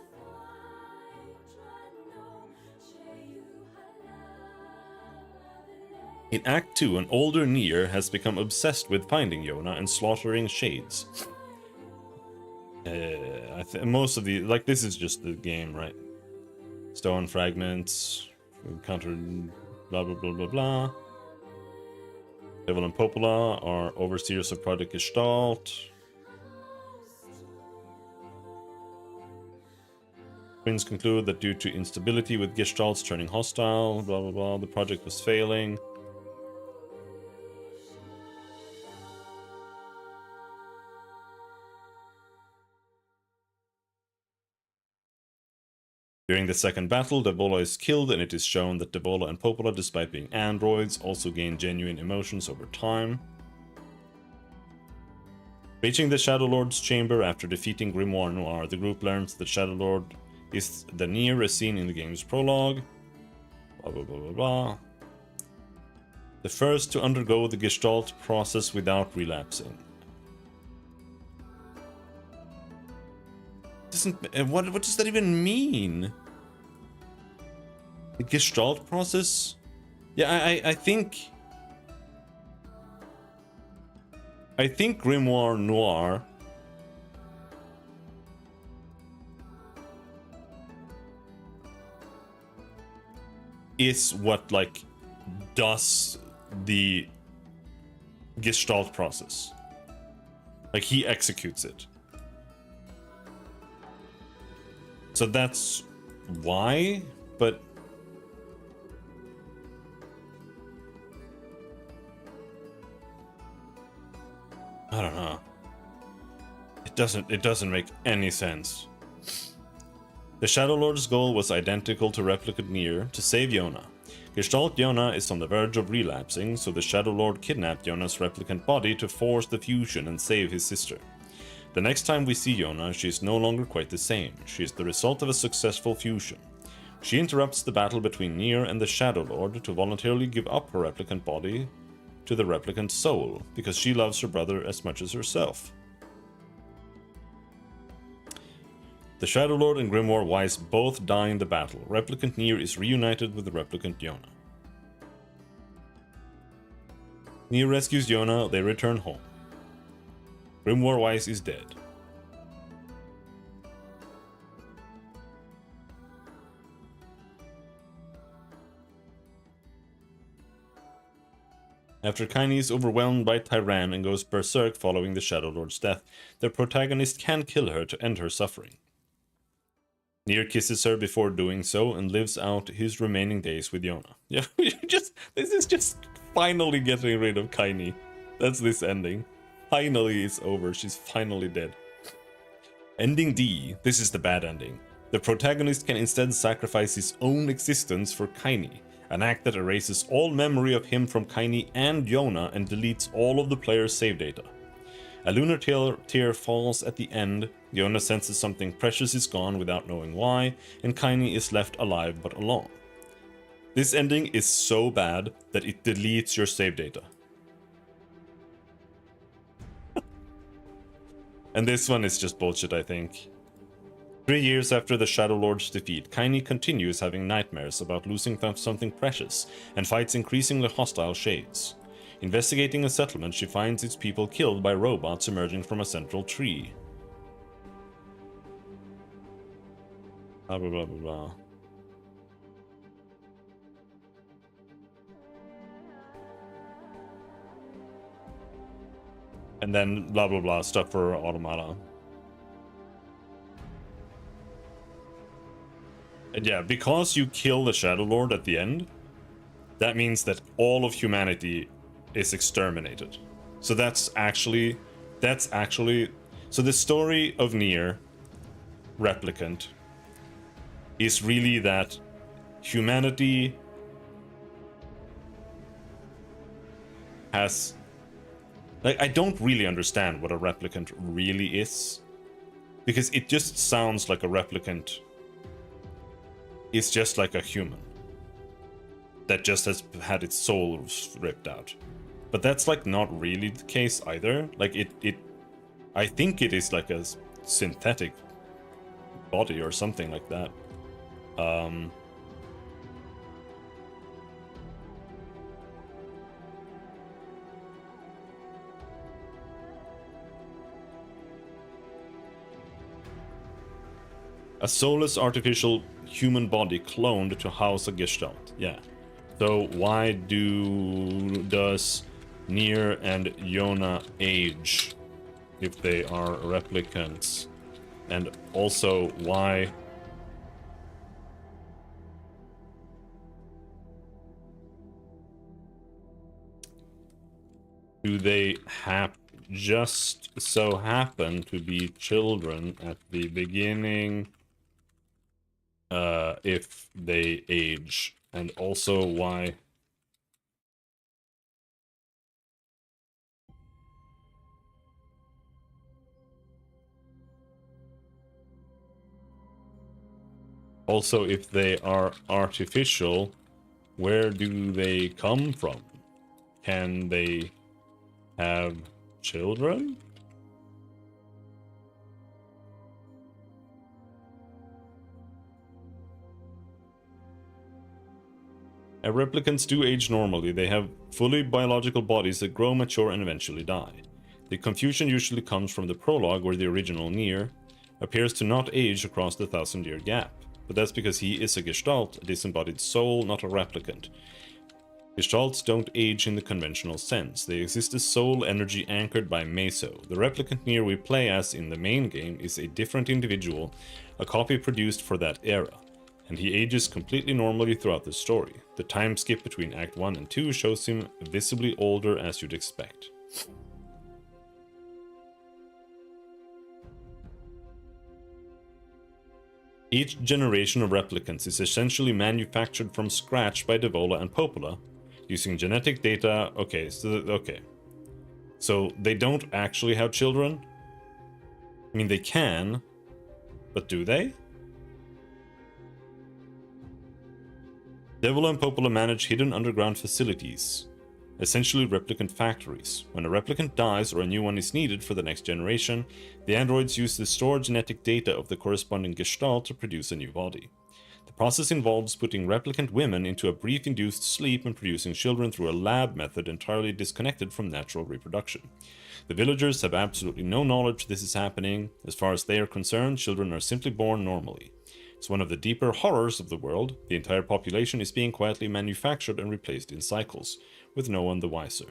In Act 2, an older Nier has become obsessed with finding Yona and slaughtering shades. Most of the... Like, this is just the game, right? Stone fragments, encountered blah blah blah blah blah. Devil and Popola are overseers of Project Gestalt. Twins conclude that due to instability with Gestalts turning hostile, blah blah blah, the project was failing. During the second battle, Debola is killed, and it is shown that Debola and Popola, despite being androids, also gain genuine emotions over time. Reaching the Shadow Lord's chamber after defeating Grimoire Noir, the group learns that Shadow Lord is the Nier as seen in the game's prologue. Blah blah blah blah blah. The first to undergo the Gestalt process without relapsing. What does that even mean? The Gestalt process? Yeah, I think Grimoire Noir is what like does the Gestalt process. Like, he executes it. So that's why, but I don't know. It doesn't make any sense. The Shadow Lord's goal was identical to Replicant Nier, to save Yona. Gestalt Yona is on the verge of relapsing, so the Shadow Lord kidnapped Yona's replicant body to force the fusion and save his sister. The next time we see Yona, she is no longer quite the same. She is the result of a successful fusion. She interrupts the battle between Nier and the Shadow Lord to voluntarily give up her replicant body to the replicant soul, because she loves her brother as much as herself. The Shadow Lord and Grimoire Wise both die in the battle. Replicant Nier is reunited with the replicant Yona. Nier rescues Yona, they return home. Grimoire Wise is dead. After Kaini is overwhelmed by Tyran and goes berserk following the Shadow Lord's death, the protagonist can kill her to end her suffering. Nier kisses her before doing so and lives out his remaining days with Yona. Yeah, this is just finally getting rid of Kaini. That's this ending. Finally it's over. She's finally dead. Ending D. This is the bad ending. The protagonist can instead sacrifice his own existence for Kaini, an act that erases all memory of him from Kaini and Yona and deletes all of the player's save data. A lunar tear falls at the end, Yona senses something precious is gone without knowing why, and Kaini is left alive but alone. This ending is so bad that it deletes your save data. And this one is just bullshit, I think. 3 years after the Shadow Lord's defeat, Kaini continues having nightmares about losing something precious and fights increasingly hostile shades. Investigating a settlement, she finds its people killed by robots emerging from a central tree. Blah blah blah blah blah. And then blah blah blah stuff for Automata. And yeah, because you kill the Shadow Lord at the end, that means that all of humanity is exterminated. So that's actually so the story of Nier Replicant is really that humanity has, like, I don't really understand what a replicant really is, because it just sounds like a replicant is just like a human that just has had its soul ripped out. But that's like not really the case either. Like I think it is like a synthetic body or something like that. A soulless artificial human body cloned to house a gestalt. Yeah. So why does Nier and Yona age if they are replicants? And also why do they just so happen to be children at the beginning if they age? And also why also if they are artificial, where do they come from? Can they have children? Replicants do age normally. They have fully biological bodies that grow, mature, and eventually die. The confusion usually comes from the prologue, where the original Nier appears to not age across the 1,000-year gap. But that's because he is a gestalt, a disembodied soul, not a replicant. Gestalts don't age in the conventional sense. They exist as soul energy anchored by meso. The replicant Nier we play as in the main game is a different individual, a copy produced for that era, and he ages completely normally throughout the story. The time skip between Act 1 and 2 shows him visibly older, as you'd expect. Each generation of replicants is essentially manufactured from scratch by Devola and Popola, using genetic data. Okay, so they don't actually have children? I mean, they can, but do they? Devola and Popola manage hidden underground facilities, essentially replicant factories. When a replicant dies or a new one is needed for the next generation, the androids use the stored genetic data of the corresponding gestalt to produce a new body. The process involves putting replicant women into a brief induced sleep and producing children through a lab method entirely disconnected from natural reproduction. The villagers have absolutely no knowledge this is happening. As far as they are concerned, children are simply born normally. It's one of the deeper horrors of the world. The entire population is being quietly manufactured and replaced in cycles, with no one the wiser.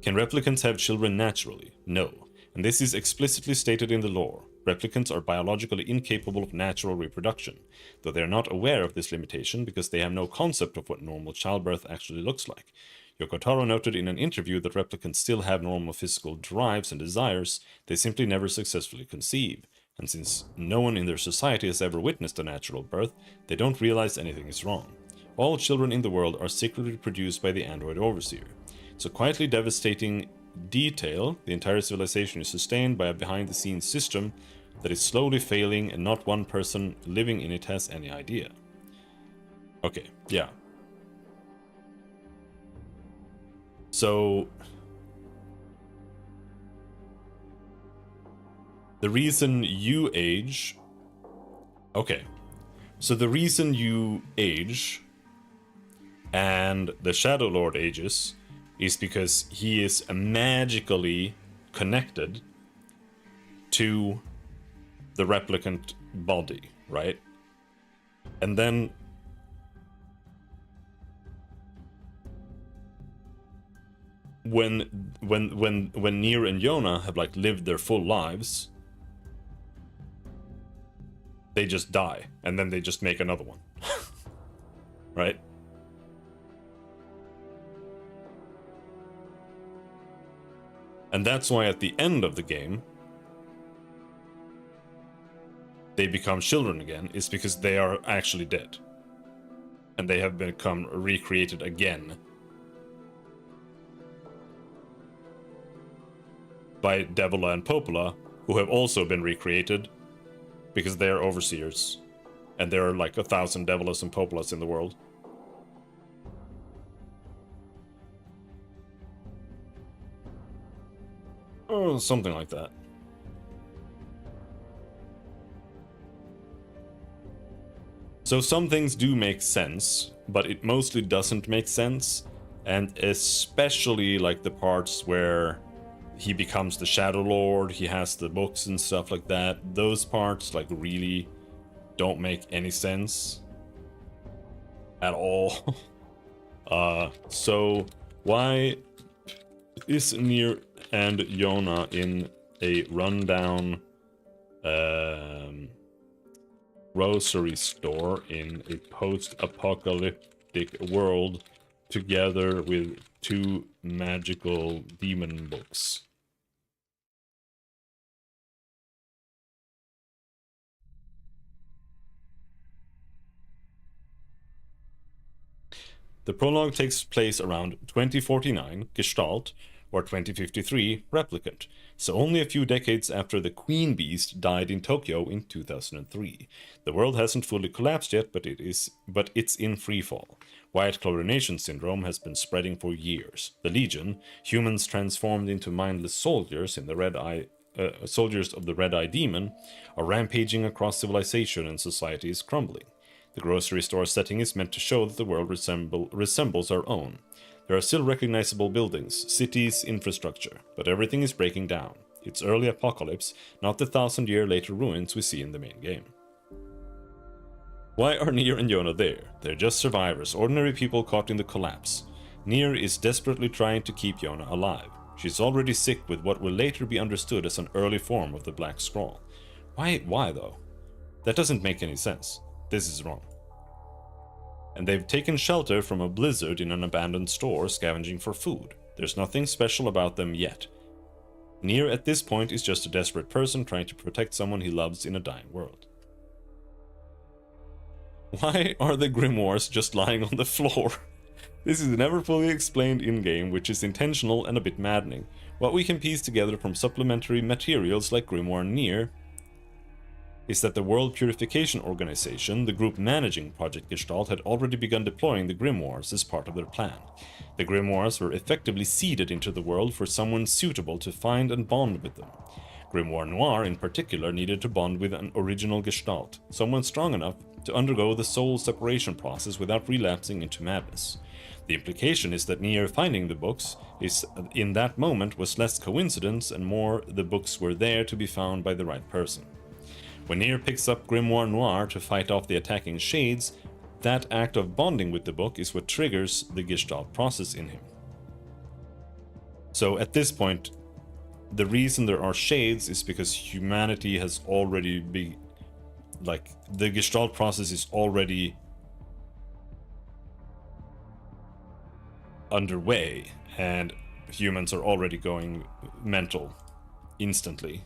Can replicants have children naturally? No, and this is explicitly stated in the lore. Replicants are biologically incapable of natural reproduction, though they are not aware of this limitation because they have no concept of what normal childbirth actually looks like. Yoko Taro noted in an interview that replicants still have normal physical drives and desires, they simply never successfully conceive. And since no one in their society has ever witnessed a natural birth, they don't realize anything is wrong. All children in the world are secretly produced by the android overseer. So quietly devastating detail, the entire civilization is sustained by a behind-the-scenes system that is slowly failing and not one person living in it has any idea. Okay, yeah. So the reason you age... Okay. So the reason you age and the Shadow Lord ages is because he is magically connected to the replicant body, right? And then when Nier and Yona have like lived their full lives, they just die, and then they just make another one. Right? And that's why at the end of the game, they become children again, is because they are actually dead. And they have become recreated again by Devola and Popola, who have also been recreated because they are overseers. And there are like 1,000 Devolas and Popolas in the world. Oh, something like that. So some things do make sense, but it mostly doesn't make sense. And especially like the parts where he becomes the Shadow Lord, he has the books and stuff like that. Those parts like really don't make any sense at all. So why is Nier and Yona in a rundown grocery store in a post-apocalyptic world together with 2 magical demon books? The prologue takes place around 2049, Gestalt, or 2053, Replicant, so only a few decades after the Queen Beast died in Tokyo in 2003. The world hasn't fully collapsed yet, but it's in freefall. White chlorination syndrome has been spreading for years. The Legion, humans transformed into mindless soldiers in the soldiers of the Red-Eye Demon, are rampaging across civilization and society is crumbling. The grocery store setting is meant to show that the world resembles our own. There are still recognizable buildings, cities, infrastructure, but everything is breaking down. It's early apocalypse, not the 1,000-year-later ruins we see in the main game. Why are Nier and Yona there? They're just survivors, ordinary people caught in the collapse. Nier is desperately trying to keep Yona alive. She's already sick with what will later be understood as an early form of the Black Scrawl. Why though? That doesn't make any sense. This is wrong. And they've taken shelter from a blizzard in an abandoned store scavenging for food. There's nothing special about them yet. Nier at this point is just a desperate person trying to protect someone he loves in a dying world. Why are the grimoires just lying on the floor? This is never fully explained in-game, which is intentional and a bit maddening. What we can piece together from supplementary materials like Grimoire Nier is that the World Purification Organization, the group managing Project Gestalt, had already begun deploying the grimoires as part of their plan. The grimoires were effectively seeded into the world for someone suitable to find and bond with them. Grimoire Noir, in particular, needed to bond with an original Gestalt, someone strong enough to undergo the soul separation process without relapsing into madness. The implication is that Nier finding the books in that moment was less coincidence and more the books were there to be found by the right person. When Nier picks up Grimoire Noir to fight off the attacking shades, that act of bonding with the book is what triggers the Gestalt process in him. So at this point, the reason there are shades is because humanity has already been, like, the Gestalt process is already underway, and humans are already going mental instantly.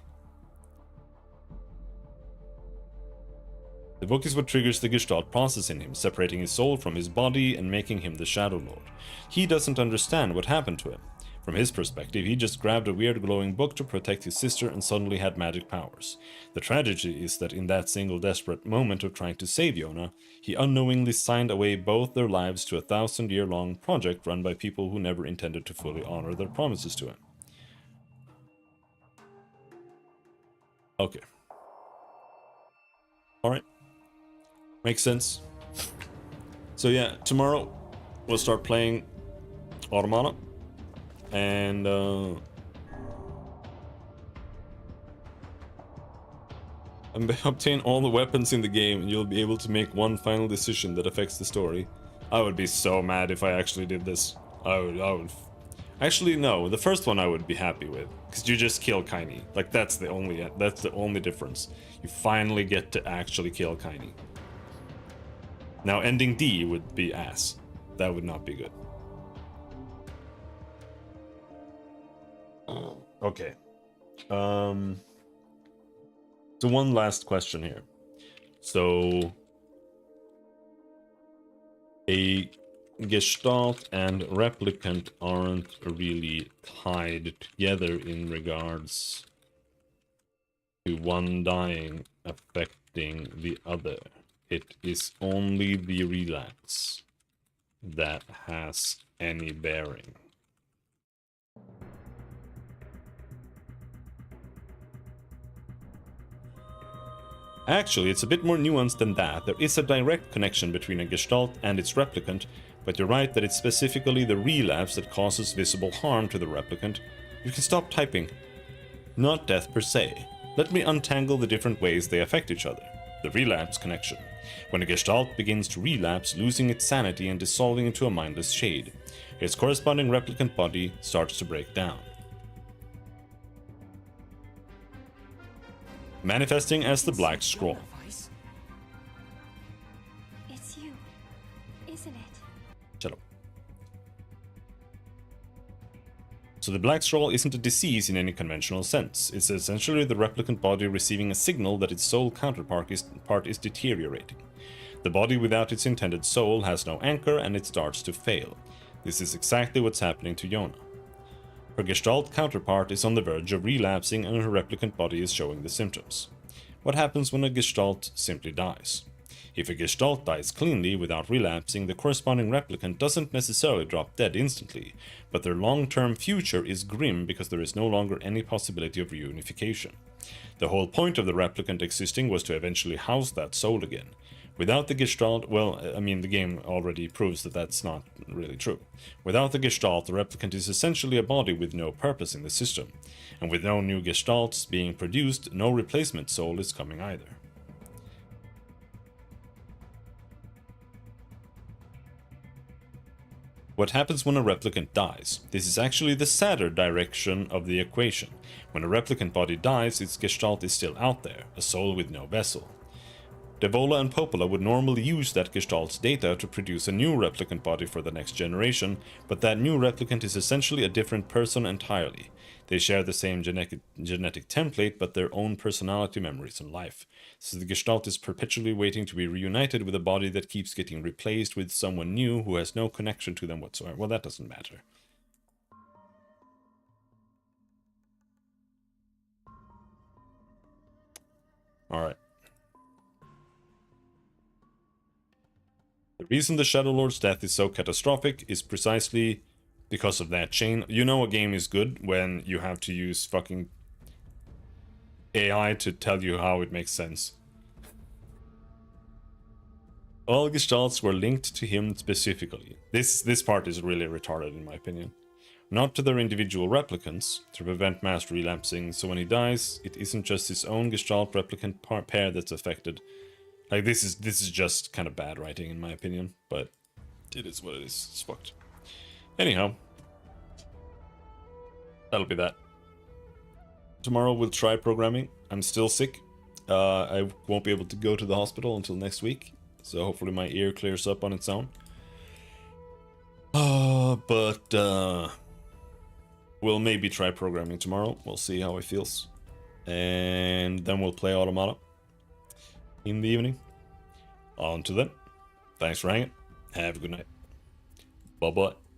The book is what triggers the Gestalt process in him, separating his soul from his body and making him the Shadow Lord. He doesn't understand what happened to him. From his perspective, he just grabbed a weird glowing book to protect his sister and suddenly had magic powers. The tragedy is that in that single desperate moment of trying to save Yona, he unknowingly signed away both their lives to a 1,000-year-long project run by people who never intended to fully honor their promises to him. Okay. Alright. Makes sense. So yeah, tomorrow we'll start playing Automata. And obtain all the weapons in the game and you'll be able to make one final decision that affects the story. I would be so mad if I actually did this. I would actually, no, the first one I would be happy with, because you just kill Kaini. Like, that's the only difference. You finally get to actually kill Kaini. Now ending D would be ass. That would not be good. Okay. So one last question here. So a Gestalt and Replicant aren't really tied together in regards to one dying affecting the other. It is only the relapse that has any bearing. Actually, it's a bit more nuanced than that. There is a direct connection between a Gestalt and its replicant, but you're right that it's specifically the relapse that causes visible harm to the replicant. You can stop typing. Not death per se. Let me untangle the different ways they affect each other. The relapse connection. When a Gestalt begins to relapse, losing its sanity and dissolving into a mindless shade, its corresponding replicant body starts to break down. Manifesting as the Black Scroll. It's you, isn't it? Shut up. So the Black Scroll isn't a disease in any conventional sense. It's essentially the replicant body receiving a signal that its soul counterpart is deteriorating. The body without its intended soul has no anchor and it starts to fail. This is exactly what's happening to Yona. Her Gestalt counterpart is on the verge of relapsing and her replicant body is showing the symptoms. What happens when a Gestalt simply dies? If a Gestalt dies cleanly without relapsing, the corresponding replicant doesn't necessarily drop dead instantly, but their long-term future is grim because there is no longer any possibility of reunification. The whole point of the replicant existing was to eventually house that soul again. Without the Gestalt, well, I mean, the game already proves that that's not really true. Without the Gestalt, the replicant is essentially a body with no purpose in the system. And with no new Gestalts being produced, no replacement soul is coming either. What happens when a replicant dies? This is actually the sadder direction of the equation. When a replicant body dies, its Gestalt is still out there, a soul with no vessel. Devola and Popola would normally use that Gestalt's data to produce a new replicant body for the next generation, but that new replicant is essentially a different person entirely. They share the same genetic template, but their own personality, memories, and life. So the Gestalt is perpetually waiting to be reunited with a body that keeps getting replaced with someone new who has no connection to them whatsoever. Well, that doesn't matter. Alright. The reason the Shadow Lord's death is so catastrophic is precisely because of that chain. You know a game is good when you have to use fucking AI to tell you how it makes sense. All Gestalts were linked to him specifically. This part is really retarded in my opinion. Not to their individual replicants, to prevent mass relapsing, so when he dies, it isn't just his own Gestalt replicant pair that's affected. Like, this is just kind of bad writing in my opinion, but it is what it is. It's fucked. Anyhow, that'll be that. tomorrow we'll try programming. I'm still sick. I won't be able to go to the hospital until next week, so hopefully my ear clears up on its own. But we'll maybe try programming tomorrow. We'll see how it feels. And then we'll play Automata in the evening. On to then. Thanks for hanging. Have a good night. Bye-bye.